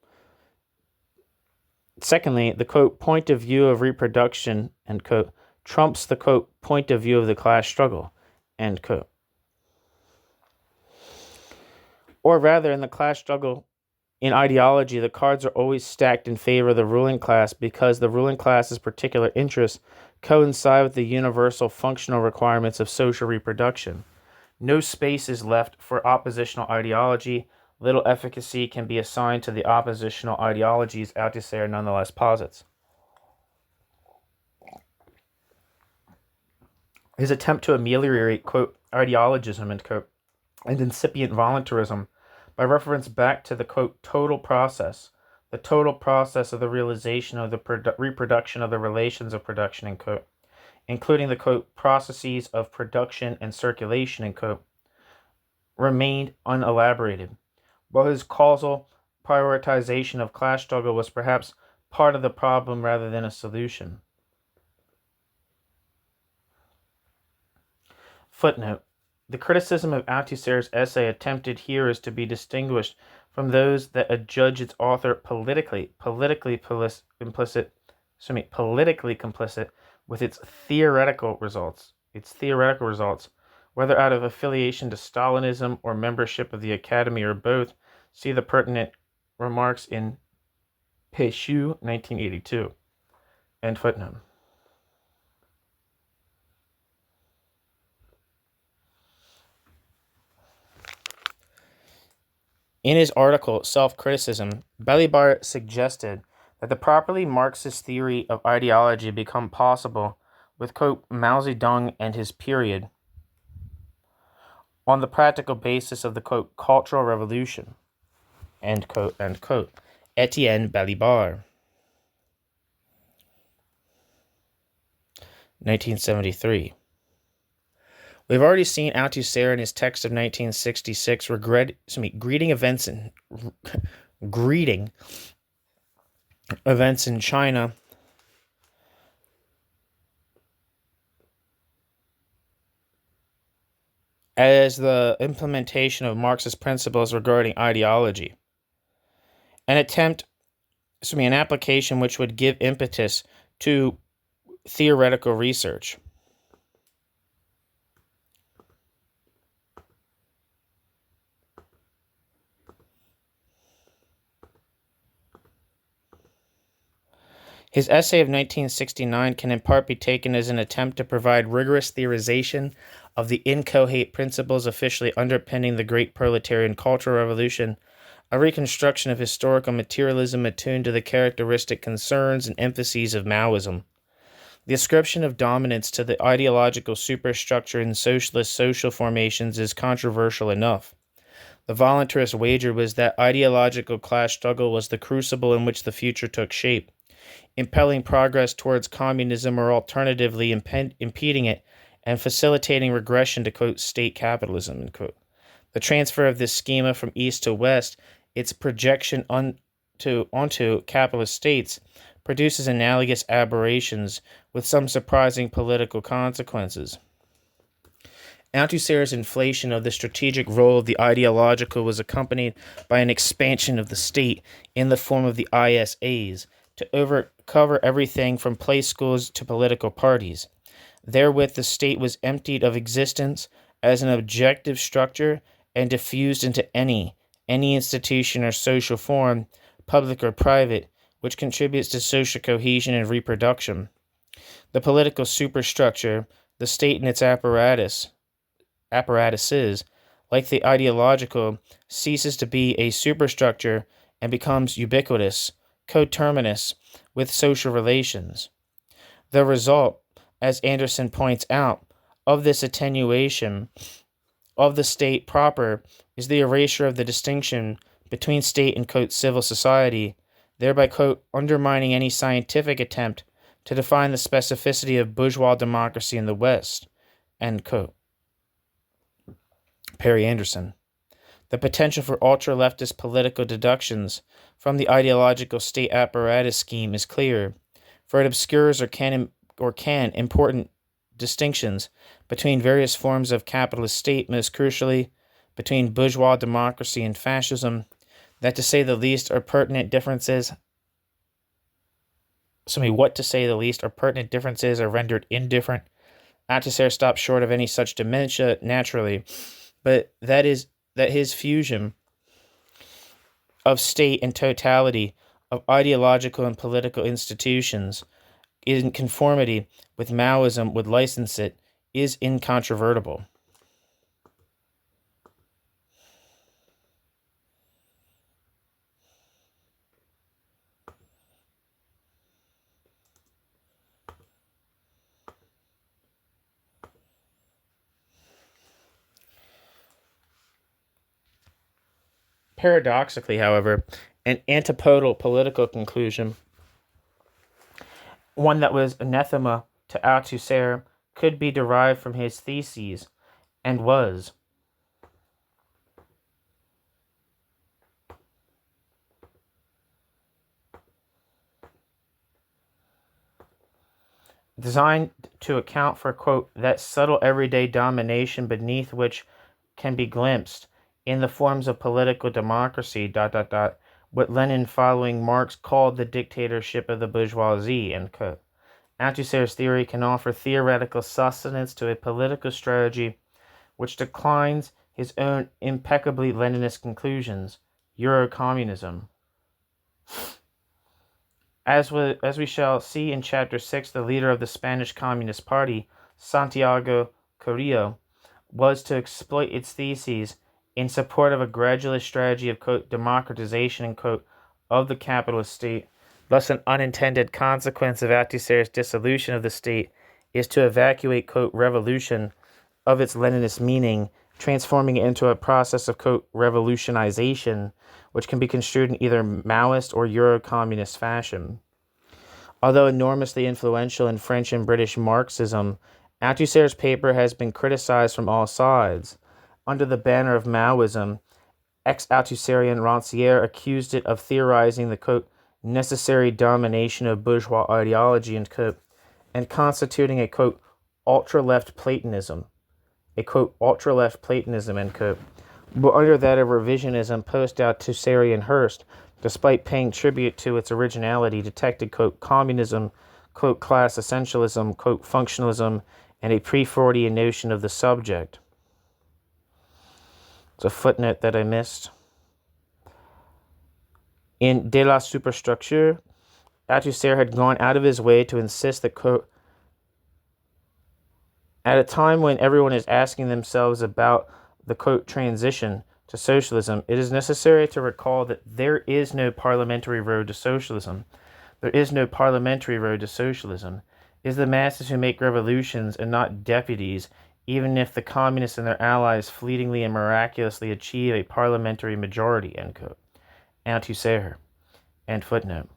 Secondly, the, quote, point of view of reproduction, end quote, trumps the, quote, point of view of the class struggle, end quote. Or rather, in the class struggle, in ideology, the cards are always stacked in favor of the ruling class because the ruling class's particular interests coincide with the universal functional requirements of social reproduction. No space is left for oppositional ideology. Little efficacy can be assigned to the oppositional ideologies Althusser nonetheless posits. His attempt to ameliorate, quote, ideologism, end quote, and incipient voluntarism by reference back to the, quote, total process, the total process of the realization of the reproduction of the relations of production, end quote, including the, quote, processes of production and circulation, end quote, remained unelaborated, while his causal prioritization of class struggle was perhaps part of the problem rather than a solution. Footnote: the criticism of Althusser's essay attempted here is to be distinguished from those that adjudge its author politically complicit with its theoretical results, whether out of affiliation to Stalinism or membership of the Academy or both. See the pertinent remarks in Peshu, 1982. End footnote. In his article, Self-Criticism, Balibar suggested that the properly Marxist theory of ideology become possible with, quote, Mao Zedong and his period on the practical basis of the, quote, Cultural Revolution, end quote, Etienne Balibar, 1973. We've already seen Althusser in his text of 1966 greeting events in China as the implementation of Marxist principles regarding ideology. An application which would give impetus to theoretical research. His essay of 1969 can in part be taken as an attempt to provide rigorous theorization of the inchoate principles officially underpinning the great proletarian cultural revolution, a reconstruction of historical materialism attuned to the characteristic concerns and emphases of Maoism. The ascription of dominance to the ideological superstructure in socialist social formations is controversial enough. The voluntarist wager was that ideological class struggle was the crucible in which the future took shape, impelling progress towards communism or alternatively impeding it and facilitating regression to, quote, state capitalism, end quote. The transfer of this schema from east to west, its projection onto capitalist states, produces analogous aberrations with some surprising political consequences. Althusser's inflation of the strategic role of the ideological was accompanied by an expansion of the state in the form of the ISAs to cover everything from play schools to political parties. Therewith, the state was emptied of existence as an objective structure and diffused into any institution or social form, public or private, which contributes to social cohesion and reproduction. The political superstructure, the state and its apparatuses, like the ideological, ceases to be a superstructure and becomes ubiquitous, coterminous with social relations. The result, as Anderson points out, of this attenuation of the state proper is the erasure of the distinction between state and, quote, civil society, thereby, quote, undermining any scientific attempt to define the specificity of bourgeois democracy in the West, end quote. Perry Anderson. The potential for ultra-leftist political deductions from the ideological state apparatus scheme is clear, for it obscures or can important distinctions between various forms of capitalist state, most crucially between bourgeois democracy and fascism, that to say the least are pertinent differences are rendered indifferent. Althusser stops short of any such dementia naturally, but that his fusion of state and totality of ideological and political institutions in conformity with Maoism would license it is incontrovertible. Paradoxically, however, an antipodal political conclusion, one that was anathema to Althusser, could be derived from his theses, and was designed to account for, quote, that subtle everyday domination beneath which can be glimpsed in the forms of political democracy, what Lenin following Marx called the dictatorship of the bourgeoisie, end quote. Althusser's theory can offer theoretical sustenance to a political strategy which declines his own impeccably Leninist conclusions, Eurocommunism. As we shall see in Chapter 6, the leader of the Spanish Communist Party, Santiago Carrillo, was to exploit its theses in support of a gradualist strategy of, quote, democratization, quote, of the capitalist state. Thus, an unintended consequence of Althusser's dissolution of the state is to evacuate, quote, revolution of its Leninist meaning, transforming it into a process of, quote, revolutionization, which can be construed in either Maoist or Euro-communist fashion. Although enormously influential in French and British Marxism, Althusser's paper has been criticized from all sides. Under the banner of Maoism, ex-Althusserian Rancière accused it of theorizing the, quote, necessary domination of bourgeois ideology, end quote, and constituting a, quote, ultra-left Platonism, end quote. But under that of revisionism, post-Althusserian Hearst, despite paying tribute to its originality, detected, quote, communism, quote, class essentialism, quote, functionalism, and a pre-Freudian notion of the subject. It's a footnote that I missed. In De la Superstructure, Althusser had gone out of his way to insist that, quote, at a time when everyone is asking themselves about the, quote, transition to socialism, it is necessary to recall that there is no parliamentary road to socialism. There is no parliamentary road to socialism. It is the masses who make revolutions and not deputies, even if the communists and their allies fleetingly and miraculously achieve a parliamentary majority, end quote. Althusser, end footnote.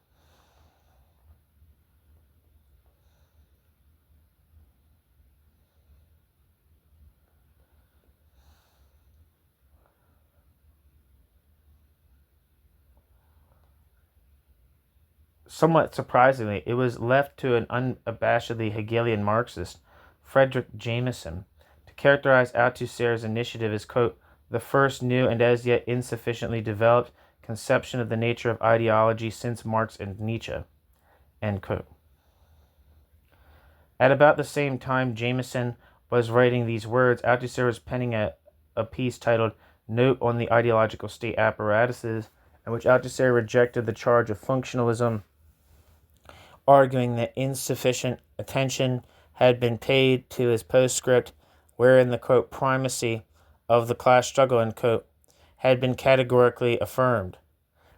Somewhat surprisingly, it was left to an unabashedly Hegelian Marxist, Frederick Jameson, to characterize Althusser's initiative as, quote, the first new and as yet insufficiently developed conception of the nature of ideology since Marx and Nietzsche, end quote. At about the same time Jameson was writing these words, Althusser was penning a piece titled Note on the Ideological State Apparatuses, in which Althusser rejected the charge of functionalism, arguing that insufficient attention had been paid to his postscript, wherein the, quote, primacy of the class struggle, end quote, had been categorically affirmed.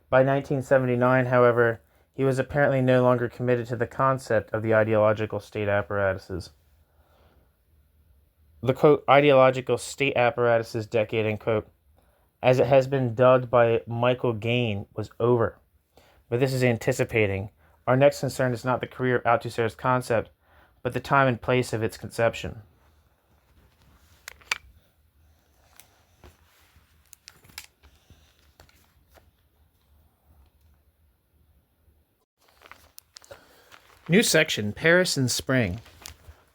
By 1979, however, he was apparently no longer committed to the concept of the ideological state apparatuses. The, quote, ideological state apparatuses decade, end quote, as it has been dubbed by Michael Gain, was over. But this is anticipating. Our next concern is not the career of Althusser's concept, but the time and place of its conception. New section, Paris in Spring.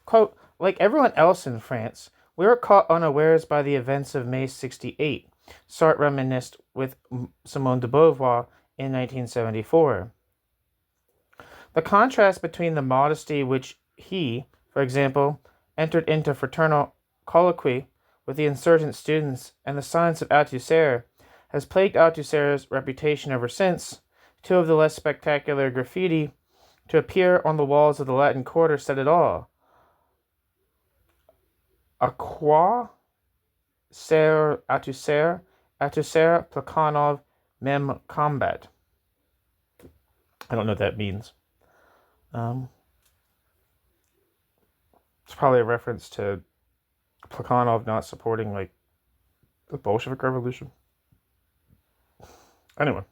Quote, like everyone else in France, we were caught unawares by the events of May 68, Sartre reminisced with Simone de Beauvoir in 1974. The contrast between the modesty which he, for example, entered into fraternal colloquy with the insurgent students and the silence of Althusser has plagued Althusser's reputation ever since. Two of the less spectacular graffiti to appear on the walls of the Latin Quarter said it all. À quoi sert Althusser? Althusser, Plekhanov, même combat. I don't know what that means. It's probably a reference to Plekhanov not supporting, like, the Bolshevik Revolution. Anyway.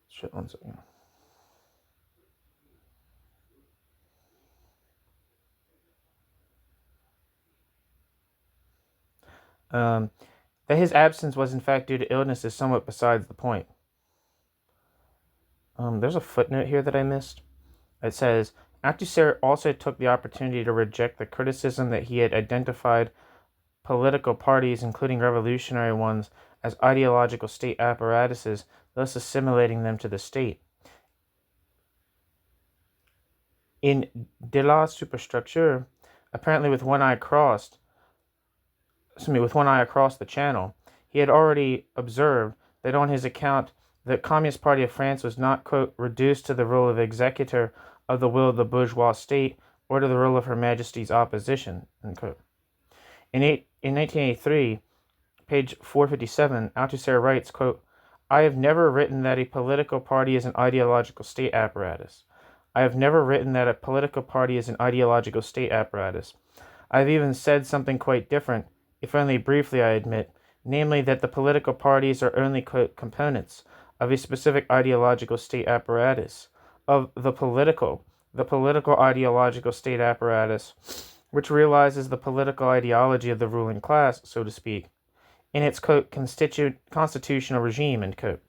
Shit, one second. That his absence was in fact due to illness is somewhat besides the point. There's a footnote here that I missed. It says, Althusser also took the opportunity to reject the criticism that he had identified political parties, including revolutionary ones, as ideological state apparatuses, thus assimilating them to the state. In De la Superstructure, apparently with one eye across the channel, he had already observed that on his account the Communist Party of France was not, quote, reduced to the role of executor of the will of the bourgeois state or to the role of Her Majesty's opposition, end quote. In 1983, page 457, Althusser writes, quote, I have never written that a political party is an ideological state apparatus. I have never written that a political party is an ideological state apparatus. I have even said something quite different, if only briefly, I admit, namely that the political parties are only, quote, components of a specific ideological state apparatus, of the political ideological state apparatus, which realizes the political ideology of the ruling class, so to speak, in its, quote, constitutional regime, end quote.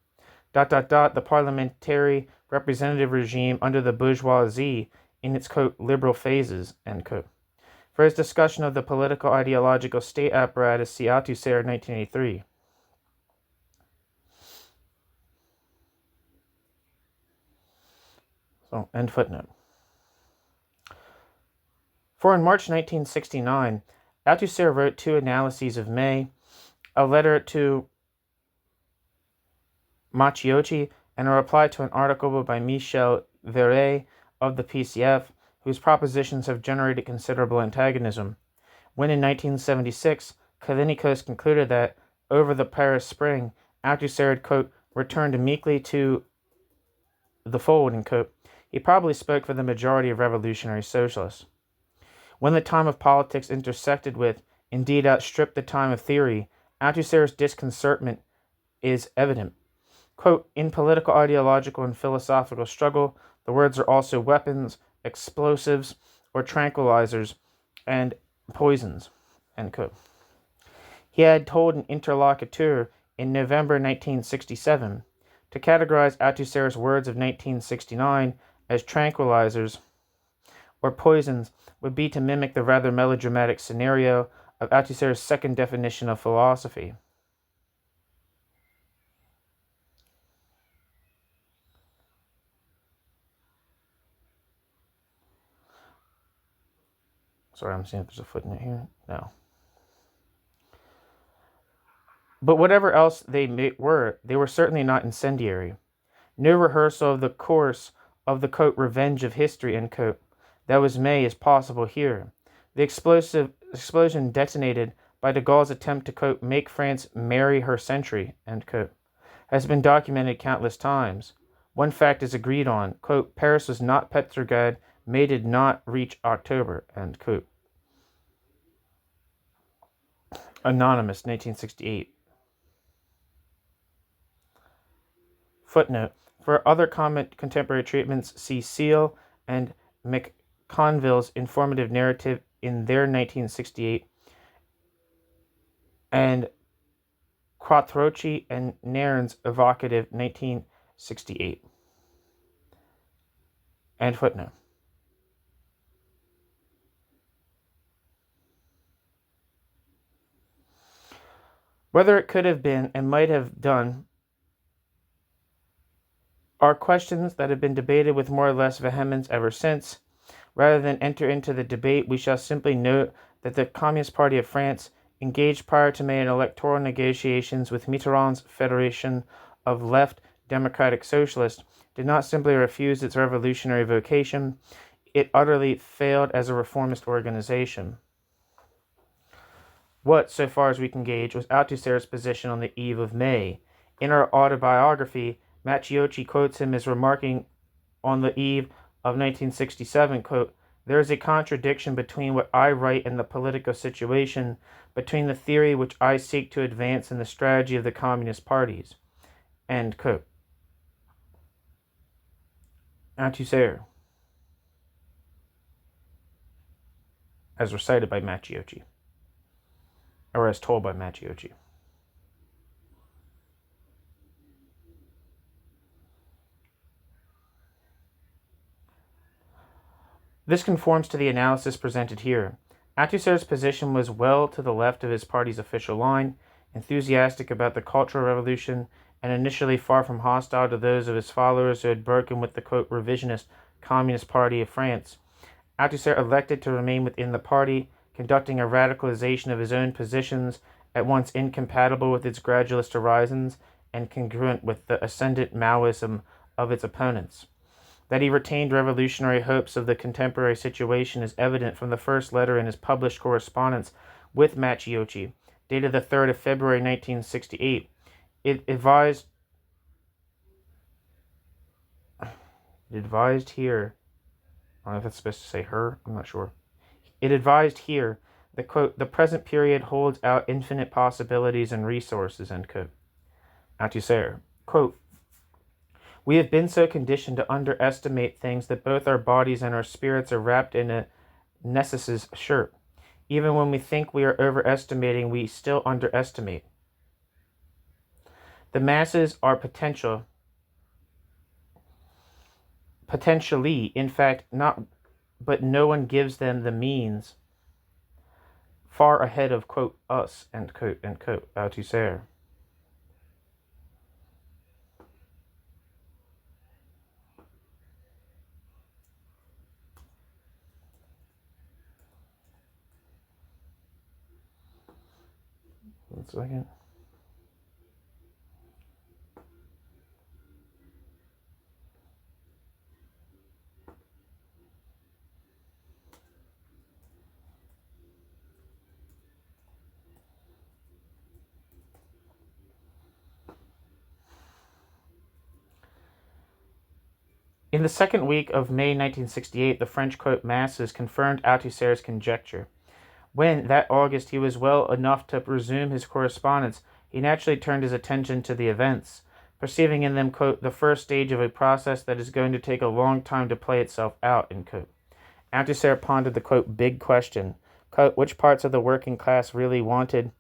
The parliamentary representative regime under the bourgeoisie in its, quote, liberal phases, end quote. For his discussion of the political ideological state apparatus, see Althusser, 1983. So, end footnote. For in March 1969, Althusser wrote two analyses of May, a letter to Matteucci, and a reply to an article by Michel Verret of the PCF, whose propositions have generated considerable antagonism. When in 1976, Callinicos concluded that, over the Paris Spring, Althusser had, quote, returned meekly to the fold, end quote, he probably spoke for the majority of revolutionary socialists. When the time of politics intersected with, indeed outstripped the time of theory, Althusser's disconcertment is evident. Quote, in political, ideological, and philosophical struggle, the words are also weapons, explosives, or tranquilizers, and poisons, end quote. He had told an interlocuteur in November 1967 to categorize Althusser's words of 1969 as tranquilizers or poisons would be to mimic the rather melodramatic scenario of Althusser's second definition of philosophy. Sorry, I'm seeing if there's a footnote here. No. But whatever else they were certainly not incendiary. No rehearsal of the course of the, quote, revenge of history, end quote, that was May is possible here. The explosion detonated by de Gaulle's attempt to, quote, make France marry her century, end quote, has been documented countless times. One fact is agreed on, quote, Paris was not Petrograd, May did not reach October, end quote. Anonymous, 1968. Footnote. For other contemporary treatments, see Seal and McConville's informative narrative in their 1968, and Quattrochi and Nairn's evocative 1968. End footnote. Whether it could have been and might have done are questions that have been debated with more or less vehemence ever since. Rather than enter into the debate, we shall simply note that the Communist Party of France, engaged prior to May in electoral negotiations with Mitterrand's Federation of Left Democratic Socialists, did not simply refuse its revolutionary vocation, it utterly failed as a reformist organization. What, so far as we can gauge, was Althusser's position on the eve of May? In our autobiography, Matteucci quotes him as remarking on the eve of 1967, quote, there is a contradiction between what I write and the political situation, between the theory which I seek to advance and the strategy of the communist parties, end quote. Althusser, as recited by Matteucci, or as told by Matteucci. This conforms to the analysis presented here. Althusser's position was well to the left of his party's official line, enthusiastic about the Cultural Revolution, and initially far from hostile to those of his followers who had broken with the quote, revisionist Communist Party of France. Althusser elected to remain within the party, conducting a radicalization of his own positions, at once incompatible with its gradualist horizons and congruent with the ascendant Maoism of its opponents. That he retained revolutionary hopes of the contemporary situation is evident from the first letter in his published correspondence with Matteucci, dated the 3rd of February 1968. It advised here, I don't know if that's supposed to say her, I'm not sure. It advised here that, quote, the present period holds out infinite possibilities and resources, end quote. Althusser, quote, we have been so conditioned to underestimate things that both our bodies and our spirits are wrapped in a Nessus's shirt. Even when we think we are overestimating, we still underestimate. The masses are potentially, in fact, not, but no one gives them the means far ahead of, quote, us, end quote, Althusser. One second. In the second week of May 1968, the French, quote, masses confirmed Althusser's conjecture. When, that August, he was well enough to resume his correspondence, he naturally turned his attention to the events, perceiving in them, quote, the first stage of a process that is going to take a long time to play itself out, end quote. Althusser pondered the, quote, big question, quote, which parts of the working class really wanted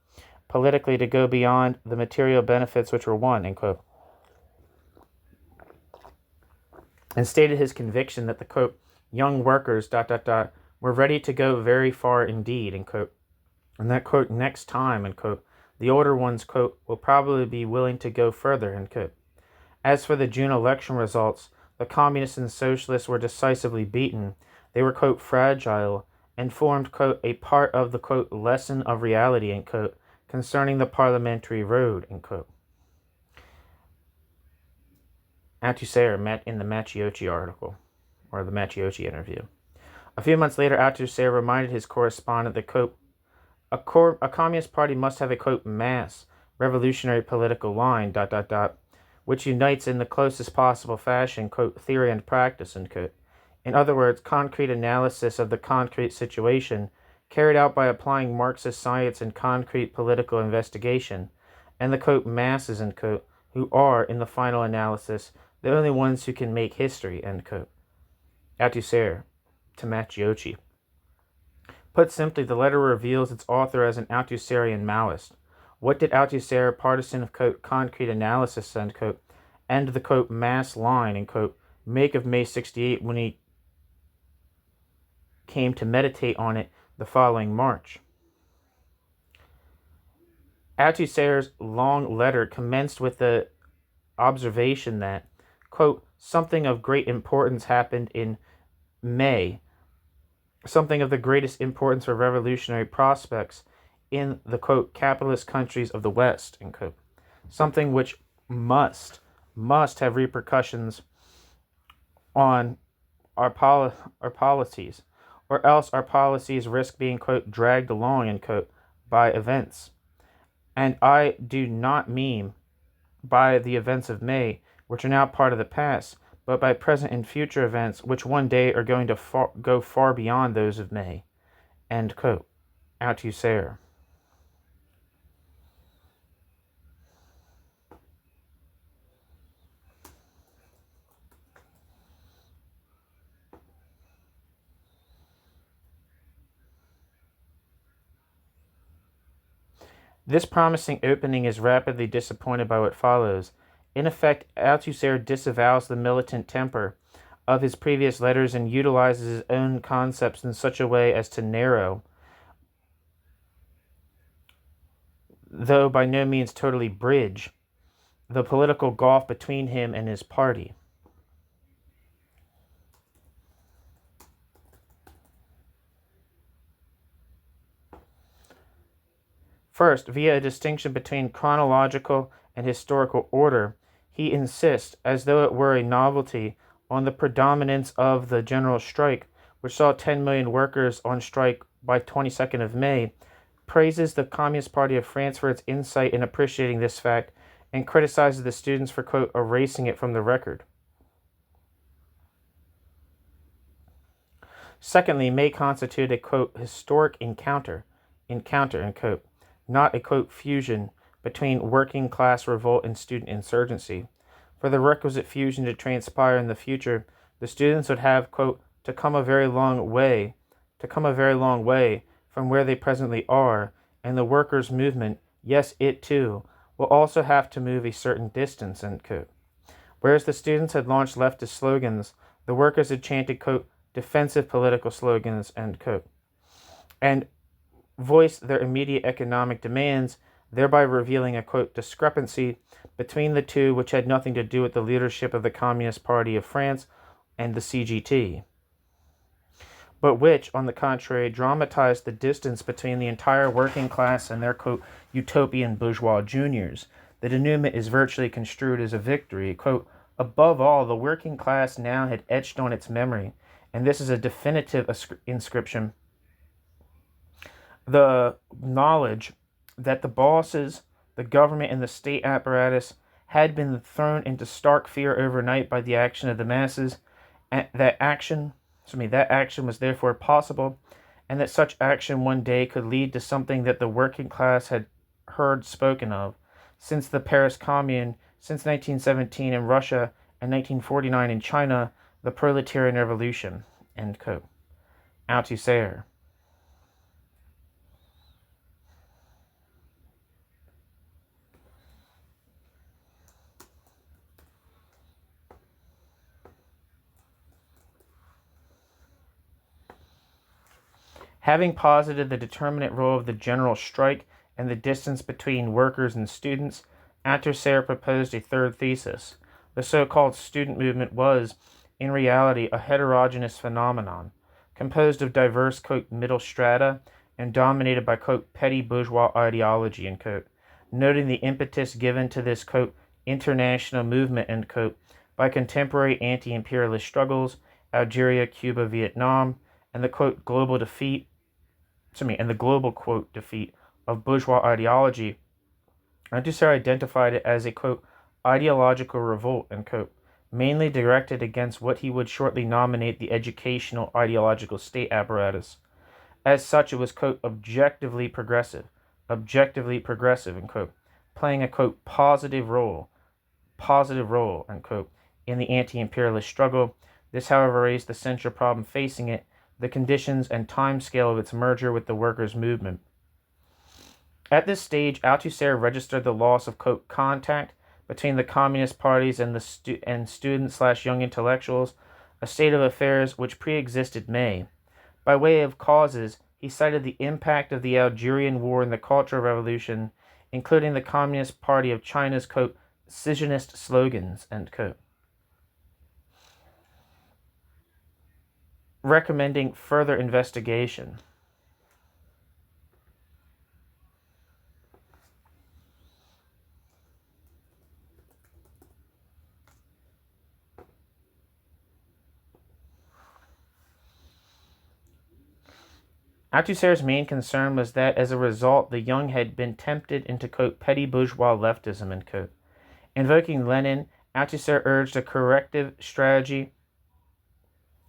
politically to go beyond the material benefits which were won, end quote, and stated his conviction that the, quote, young workers, were ready to go very far indeed, end quote, and that, quote, next time, end quote, the older ones, quote, will probably be willing to go further, end quote. As for the June election results, the communists and socialists were decisively beaten. They were, quote, fragile, and formed, quote, a part of the, quote, lesson of reality, end quote, concerning the parliamentary road, end quote. Althusser met in the Matteucci article, or the Matteucci interview. A few months later, Althusser reminded his correspondent that, quote, a communist party must have a, quote, mass, revolutionary political line, which unites in the closest possible fashion, quote, theory and practice, end quote. In other words, concrete analysis of the concrete situation, carried out by applying Marxist science and concrete political investigation, and the, quote, masses, end quote, who are, in the final analysis, the only ones who can make history, end quote. Althusser to Matteucci. Put simply, the letter reveals its author as an Althusserian Maoist. What did Althusser, partisan of, quote, concrete analysis, end quote, and the, quote, mass line, end quote, make of May 68 when he came to meditate on it the following March? Althusser's long letter commenced with the observation that, quote, something of great importance happened in May, something of the greatest importance for revolutionary prospects in the, quote, capitalist countries of the West, end quote, something which must have repercussions on our policies, or else our policies risk being, quote, dragged along, end quote, by events. And I do not mean by the events of May, which are now part of the past, but by present and future events, which one day are going to go far beyond those of May, end quote. Althusser. This promising opening is rapidly disappointed by what follows. In effect, Althusser disavows the militant temper of his previous letters and utilizes his own concepts in such a way as to narrow, though by no means totally bridge, the political gulf between him and his party. First, via a distinction between chronological and historical order, he insists, as though it were a novelty, on the predominance of the general strike, which saw 10 million workers on strike by 22nd of May, praises the Communist Party of France for its insight in appreciating this fact, and criticizes the students for, quote, erasing it from the record. Secondly, may constitute a, quote, historic encounter, end quote, not a, quote, fusion between working class revolt and student insurgency. For the requisite fusion to transpire in the future, the students would have, quote, to come a very long way from where they presently are, and the workers' movement, yes, it too, will also have to move a certain distance, end quote. Whereas the students had launched leftist slogans, the workers had chanted, quote, defensive political slogans, end quote, and voiced their immediate economic demands, thereby revealing a, quote, discrepancy between the two which had nothing to do with the leadership of the Communist Party of France and the CGT, but which, on the contrary, dramatized the distance between the entire working class and their, quote, utopian bourgeois juniors. The denouement is virtually construed as a victory. Quote, above all, the working class now had etched on its memory, and this is a definitive inscription, the knowledge that the bosses, the government, and the state apparatus had been thrown into stark fear overnight by the action of the masses, and that action was therefore possible, and that such action one day could lead to something that the working class had heard spoken of since the Paris Commune, since 1917 in Russia, and 1949 in China, the proletarian revolution, end quote. Althusser. Having posited the determinate role of the general strike and the distance between workers and students, Althusser proposed a third thesis. The so-called student movement was, in reality, a heterogeneous phenomenon, composed of diverse, quote, middle strata and dominated by, quote, petty bourgeois ideology, end quote, noting the impetus given to this, quote, international movement, end quote, by contemporary anti-imperialist struggles, Algeria, Cuba, Vietnam, and the, quote, global, quote, defeat of bourgeois ideology. Althusser identified it as a, quote, ideological revolt, end quote, mainly directed against what he would shortly nominate the educational ideological state apparatus. As such, it was, quote, objectively progressive, end quote, playing a, quote, positive role, end quote, in the anti-imperialist struggle. This, however, raised the central problem facing it, the conditions and time scale of its merger with the workers' movement. At this stage, Althusser registered the loss of, quote, contact between the communist parties and the student/young intellectuals, a state of affairs which pre-existed May. By way of causes, he cited the impact of the Algerian War and the Cultural Revolution, including the Communist Party of China's, quote, secessionist slogans, end quote, recommending further investigation. Althusser's main concern was that, as a result, the young had been tempted into, quote, petty bourgeois leftism, end quote. Invoking Lenin, Althusser urged a corrective strategy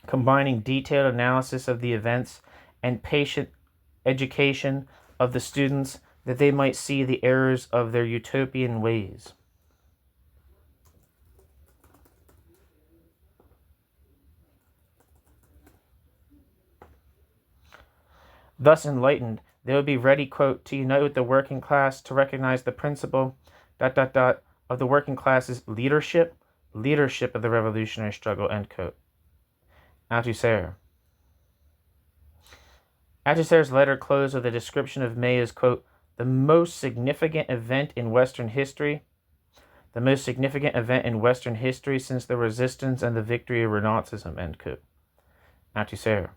combining detailed analysis of the events and patient education of the students that they might see the errors of their utopian ways. Thus enlightened, they would be ready, quote, to unite with the working class, to recognize the principle, of the working class's leadership of the revolutionary struggle, end quote. Althusser. Althusser's letter closed with a description of May as, quote, the most significant event in Western history, the most significant event in Western history since the resistance and the victory of Renazism, end quote. Althusser.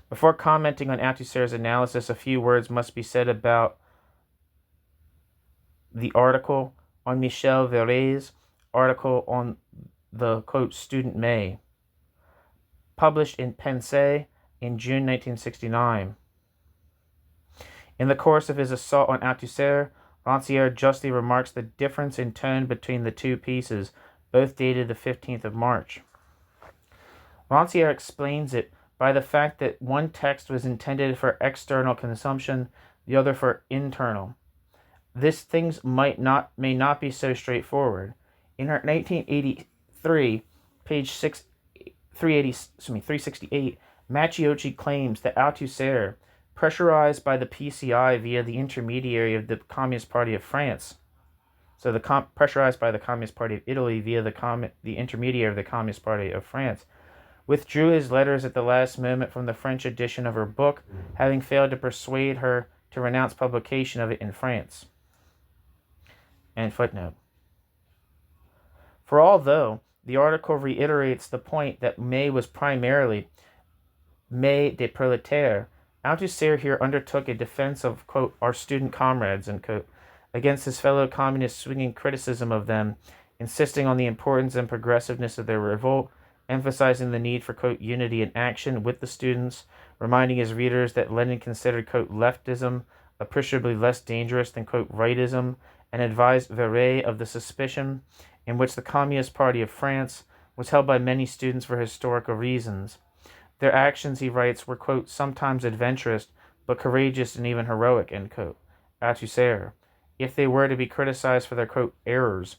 Before commenting on Althusser's analysis, a few words must be said about the article on Michel Verret's article on the, quote, student May, published in Pensée in June 1969. In the course of his assault on Althusser, Rancière justly remarks the difference in tone between the two pieces, both dated the 15th of March. Rancière explains it by the fact that one text was intended for external consumption, the other for internal. This things may not be so straightforward. In her 1983, page 368, Matteucci claims that Althusser, pressurized by the PCI via the intermediary of the Communist Party of France, pressurized by the Communist Party of Italy via the intermediary of the Communist Party of France, withdrew his letters at the last moment from the French edition of her book, having failed to persuade her to renounce publication of it in France. And footnote. For although the article reiterates the point that May was primarily May des Prolétaires, Althusser here undertook a defense of, quote, our student comrades, end quote, against his fellow communists' swinging criticism of them, insisting on the importance and progressiveness of their revolt, emphasizing the need for, quote, unity in action with the students, reminding his readers that Lenin considered, quote, leftism appreciably less dangerous than, quote, rightism, and advised Verret of the suspicion in which the Communist Party of France was held by many students for historical reasons. Their actions, he writes, were, quote, sometimes adventurous, but courageous and even heroic, end quote. Althusser. If they were to be criticized for their, quote, errors,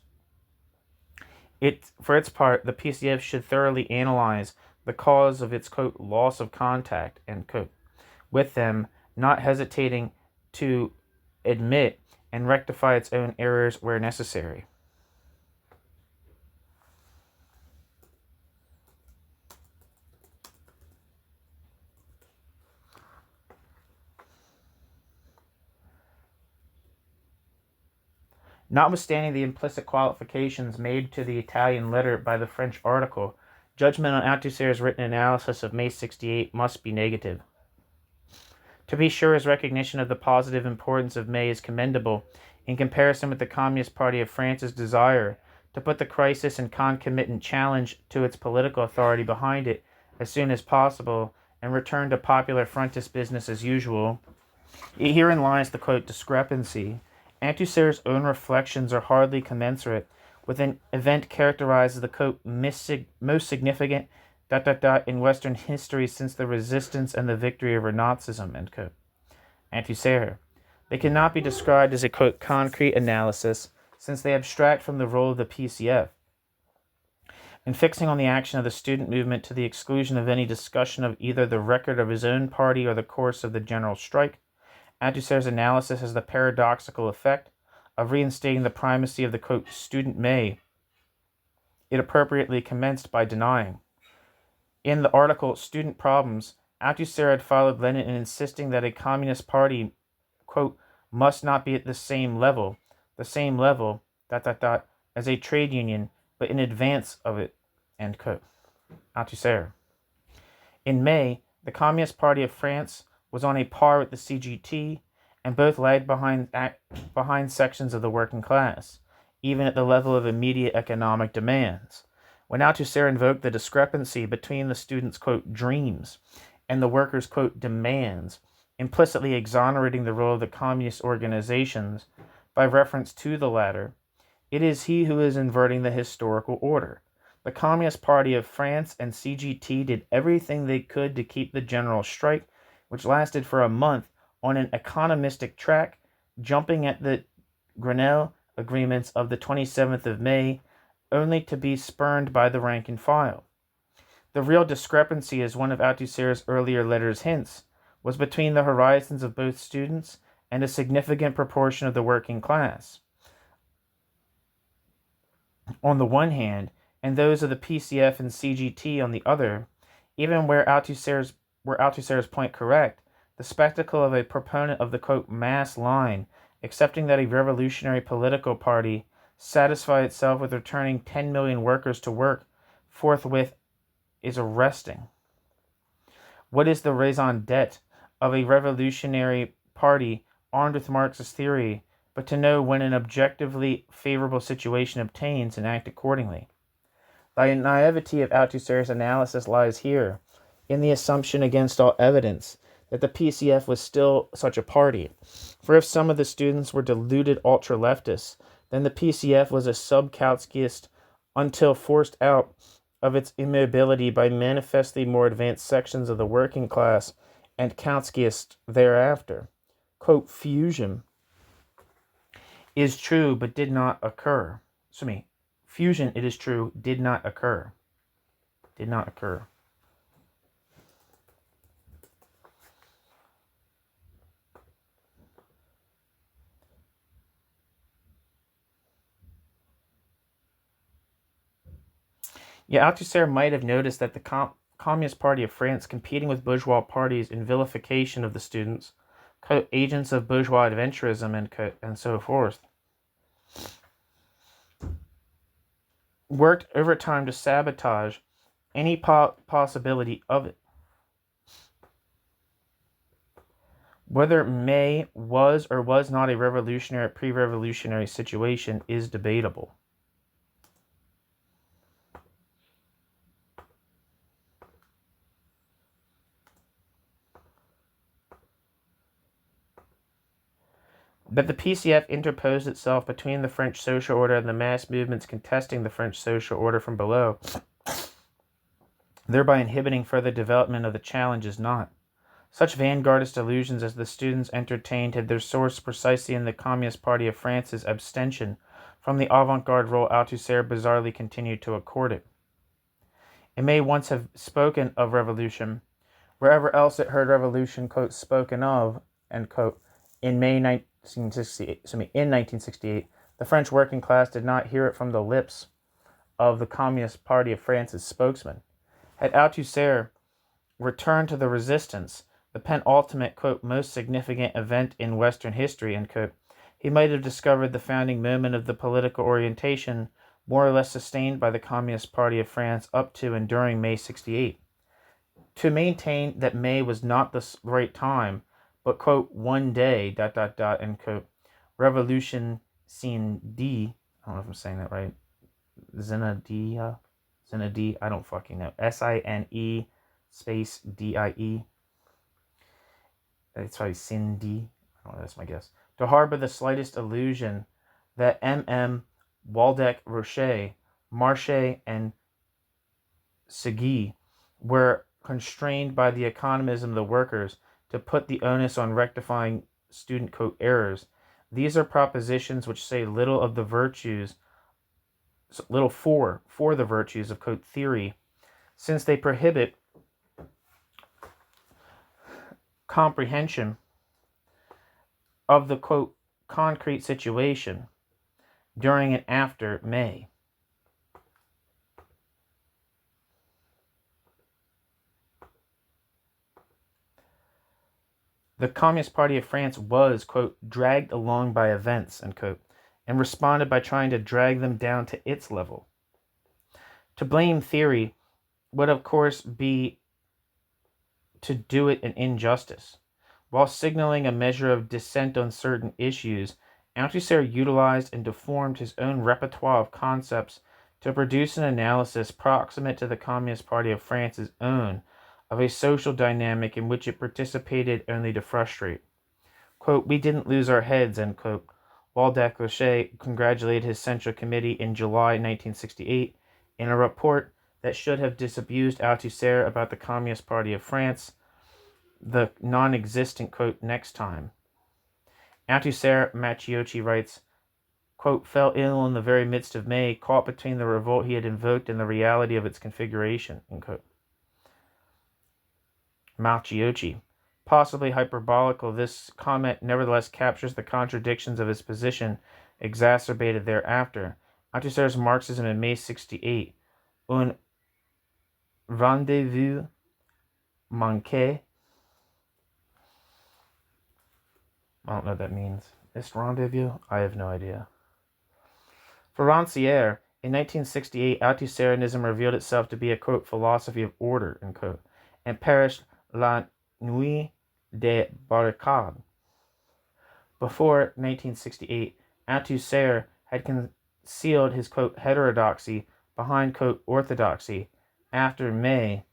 for its part, the PCF should thoroughly analyze the cause of its, quote, loss of contact, end quote, with them, not hesitating to admit and rectify its own errors where necessary. Notwithstanding the implicit qualifications made to the Italian letter by the French article, judgment on Althusser's written analysis of May 68 must be negative. To be sure, his recognition of the positive importance of May is commendable in comparison with the Communist Party of France's desire to put the crisis and concomitant challenge to its political authority behind it as soon as possible and return to popular frontist business as usual. Herein lies the, quote, discrepancy. Althusser's own reflections are hardly commensurate with an event characterized as the, quote, most significant ... in Western history since the resistance and the victory of Renazism, end quote. Althusser. They cannot be described as a, quote, concrete analysis since they abstract from the role of the PCF. In fixing on the action of the student movement to the exclusion of any discussion of either the record of his own party or the course of the general strike, Althusser's analysis has the paradoxical effect of reinstating the primacy of the, quote, student May it appropriately commenced by denying. In the article Student Problems, Althusser had followed Lenin in insisting that a communist party, quote, must not be at the same level, as a trade union, but in advance of it, end quote. Althusser. In May, the Communist Party of France was on a par with the CGT, and both lagged behind sections of the working class, even at the level of immediate economic demands. When Althusser invoked the discrepancy between the students', quote, dreams and the workers', quote, demands, implicitly exonerating the role of the communist organizations by reference to the latter, it is he who is inverting the historical order. The Communist Party of France and CGT did everything they could to keep the general strike, which lasted for a month, on an economistic track, jumping at the Grenelle agreements of the 27th of May, only to be spurned by the rank and file. The real discrepancy, as one of Althusser's earlier letters hints, was between the horizons of both students and a significant proportion of the working class, on the one hand, and those of the PCF and CGT on the other. Even where Althusser's point correct, the spectacle of a proponent of the, quote, mass line, accepting that a revolutionary political party satisfy itself with returning 10 million workers to work forthwith is arresting. What is the raison d'etre of a revolutionary party armed with Marxist theory, but to know when an objectively favorable situation obtains and act accordingly? The naivety of Althusser's analysis lies here, in the assumption against all evidence that the PCF was still such a party. For if some of the students were deluded ultra-leftists, then the PCF was a sub-Kautskyist until forced out of its immobility by manifestly more advanced sections of the working class and Kautskyist thereafter. Quote, fusion is true but did not occur. Fusion, it is true, did not occur. Did not occur. Yeah, Althusser might have noticed that the Communist Party of France, competing with bourgeois parties in vilification of the students, agents of bourgeois adventurism, and so forth, worked overtime to sabotage any possibility of it. Whether May was or was not a pre-revolutionary situation is debatable. That the PCF interposed itself between the French social order and the mass movements contesting the French social order from below, thereby inhibiting further development of the challenge, is not. Such vanguardist illusions as the students entertained had their source precisely in the Communist Party of France's abstention from the avant-garde role Althusser bizarrely continued to accord it. It may once have spoken of revolution, wherever else it heard revolution, quote, spoken of, end quote, in May 1968, the French working class did not hear it from the lips of the Communist Party of France's spokesman. Had Althusser returned to the resistance, the penultimate, quote, most significant event in Western history, end quote, he might have discovered the founding moment of the political orientation more or less sustained by the Communist Party of France up to and during May 68. To maintain that May was not the right time, but, quote, one day, end quote, revolution scene D, I don't know if I'm saying that right, Zinadi, I don't fucking know, SINE space DIE, it's probably Cindy, I don't know, that's my guess, to harbor the slightest illusion that Waldeck Rocher, Marche, and Segui were constrained by the economism of the workers to put the onus on rectifying student, quote, errors. These are propositions which say little of the virtues, little for the virtues of, quote, theory, since they prohibit comprehension of the, quote, concrete situation during and after May. The Communist Party of France was, quote, dragged along by events, end quote, and responded by trying to drag them down to its level. To blame theory would, of course, be to do it an injustice. While signaling a measure of dissent on certain issues, Althusser utilized and deformed his own repertoire of concepts to produce an analysis proximate to the Communist Party of France's own of a social dynamic in which it participated only to frustrate. Quote, we didn't lose our heads, end quote. Waldeck Rocher congratulated his Central Committee in July 1968 in a report that should have disabused Althusser about the Communist Party of France, the non-existent, quote, next time. Althusser, Matteucci writes, quote, fell ill in the very midst of May, caught between the revolt he had invoked and the reality of its configuration, end quote. Matteucci. Possibly hyperbolical, this comment nevertheless captures the contradictions of his position, exacerbated thereafter. Althusser's Marxism in May 68, Un rendezvous manqué. I don't know what that means. Est rendezvous? I have no idea. For Rancière, in 1968, Althusserism revealed itself to be a, quote, philosophy of order, end quote, and perished la nuit des barricades. Before 1968, Althusser had concealed his, quote, heterodoxy behind, quote, orthodoxy. After May,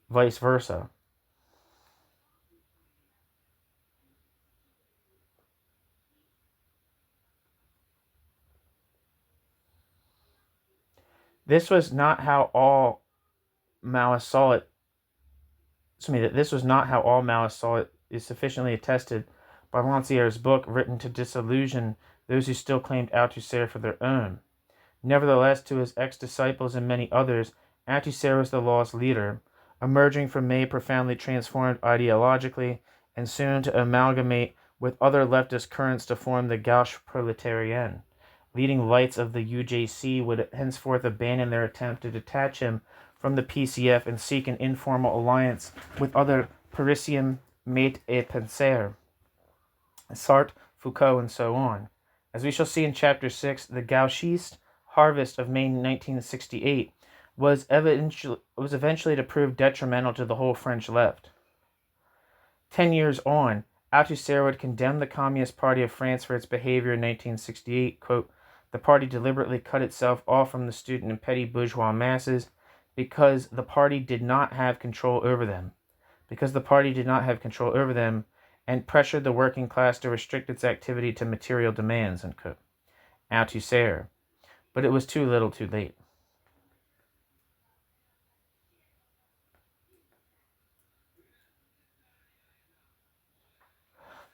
vice versa. This was not how all Maoists saw it. This was not how all Maoists saw it is sufficiently attested by Rancière's book, written to disillusion those who still claimed Althusser for their own. Nevertheless, to his ex-disciples and many others, Althusser was the lost leader, emerging from May profoundly transformed ideologically, and soon to amalgamate with other leftist currents to form the Gauche Proletarienne. Leading lights of the UJC would henceforth abandon their attempt to detach him from the PCF and seek an informal alliance with other Parisian maîtres et penseurs, Sartre, Foucault, and so on. As we shall see in Chapter 6, the Gauchiste harvest of May 1968 was eventually to prove detrimental to the whole French left. 10 years on, Althusser would condemn the Communist Party of France for its behavior in 1968, quote, the party deliberately cut itself off from the student and petty bourgeois masses because the party did not have control over them. And pressured the working class to restrict its activity to material demands, end quote. Althusser. But it was too little too late.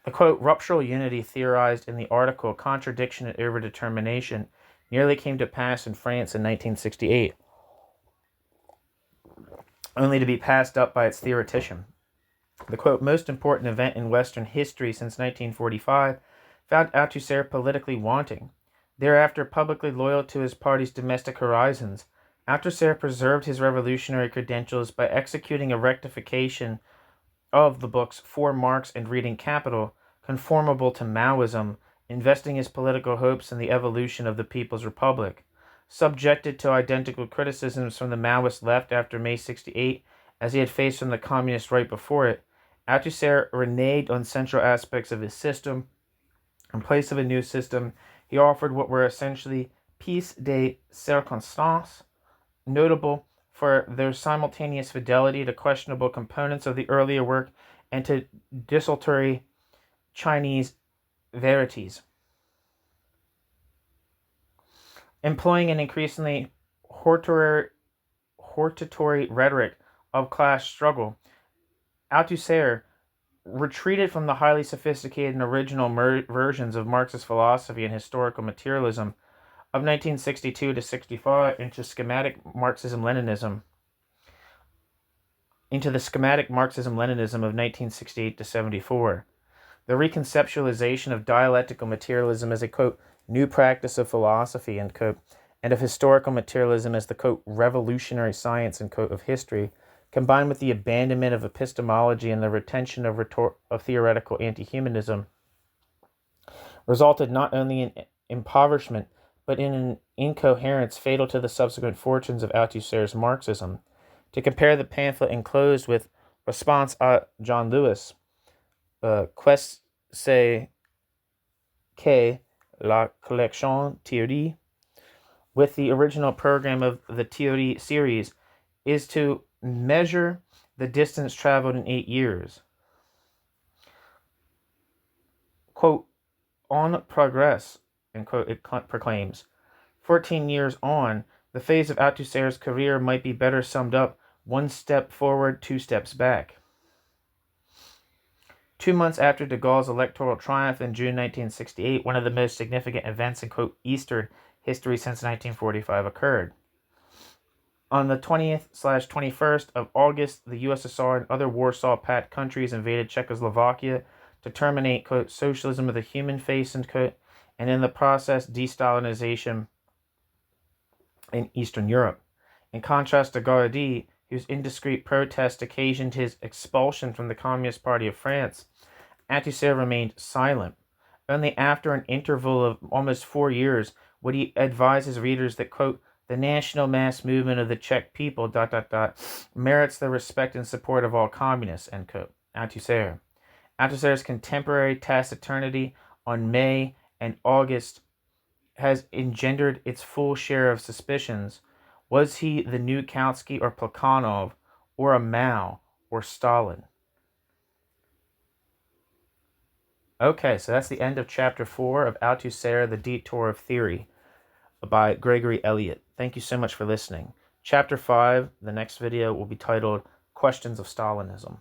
The, quote, ruptural unity theorized in the article Contradiction and Overdetermination nearly came to pass in France in 1968, only to be passed up by its theoretician. The, quote, most important event in Western history since 1945 found Althusser politically wanting. Thereafter, publicly loyal to his party's domestic horizons, Althusser preserved his revolutionary credentials by executing a rectification of the books For Marx and Reading Capital, conformable to Maoism, investing his political hopes in the evolution of the People's Republic. Subjected to identical criticisms from the Maoist left after May 68, as he had faced from the communist right before it, Althusser reneged on central aspects of his system. In place of a new system, he offered what were essentially pièces de circonstance, notable for their simultaneous fidelity to questionable components of the earlier work and to desultory Chinese verities. Employing an increasingly hortatory rhetoric of class struggle, Althusser retreated from the highly sophisticated and original versions of Marxist philosophy and historical materialism of 1962 to 65 into the schematic Marxism-Leninism of 1968 to 74. The reconceptualization of dialectical materialism as a, quote, new practice of philosophy, end quote, and of historical materialism as the, quote, revolutionary science, end quote, of history, combined with the abandonment of epistemology and the retention of theoretical anti-humanism, resulted not only in impoverishment, but in an incoherence fatal to the subsequent fortunes of Althusser's Marxism. To compare the pamphlet enclosed with Response à John Lewis, Qu'est-ce que la collection théorie, with the original program of the Théorie series, is to measure the distance traveled in 8 years. Quote, on progress, end quote, it proclaims. 14 years on, the phase of Althusser's career might be better summed up: 1 step forward, 2 steps back. 2 months after de Gaulle's electoral triumph in June 1968, one of the most significant events in, quote, Eastern history since 1945 occurred. On the 20th/21st of August, the USSR and other Warsaw Pact countries invaded Czechoslovakia to terminate, quote, socialism with a human face, end quote, and in the process, de-Stalinization in Eastern Europe. In contrast to Gardi, whose indiscreet protest occasioned his expulsion from the Communist Party of France, Althusser remained silent. Only after an interval of almost 4 years would he advise his readers that, quote, the national mass movement of the Czech people, ... merits the respect and support of all communists, end quote. Althusser. Althusser's contemporary taciturnity on May and August has engendered its full share of suspicions. Was he the new Kautsky or Plekhanov, or a Mao or Stalin? Okay, so that's the end of chapter 4 of Althusser, The Detour of Theory by Gregory Elliot. Thank you so much for listening. Chapter 5, the next video, will be titled Questions of Stalinism.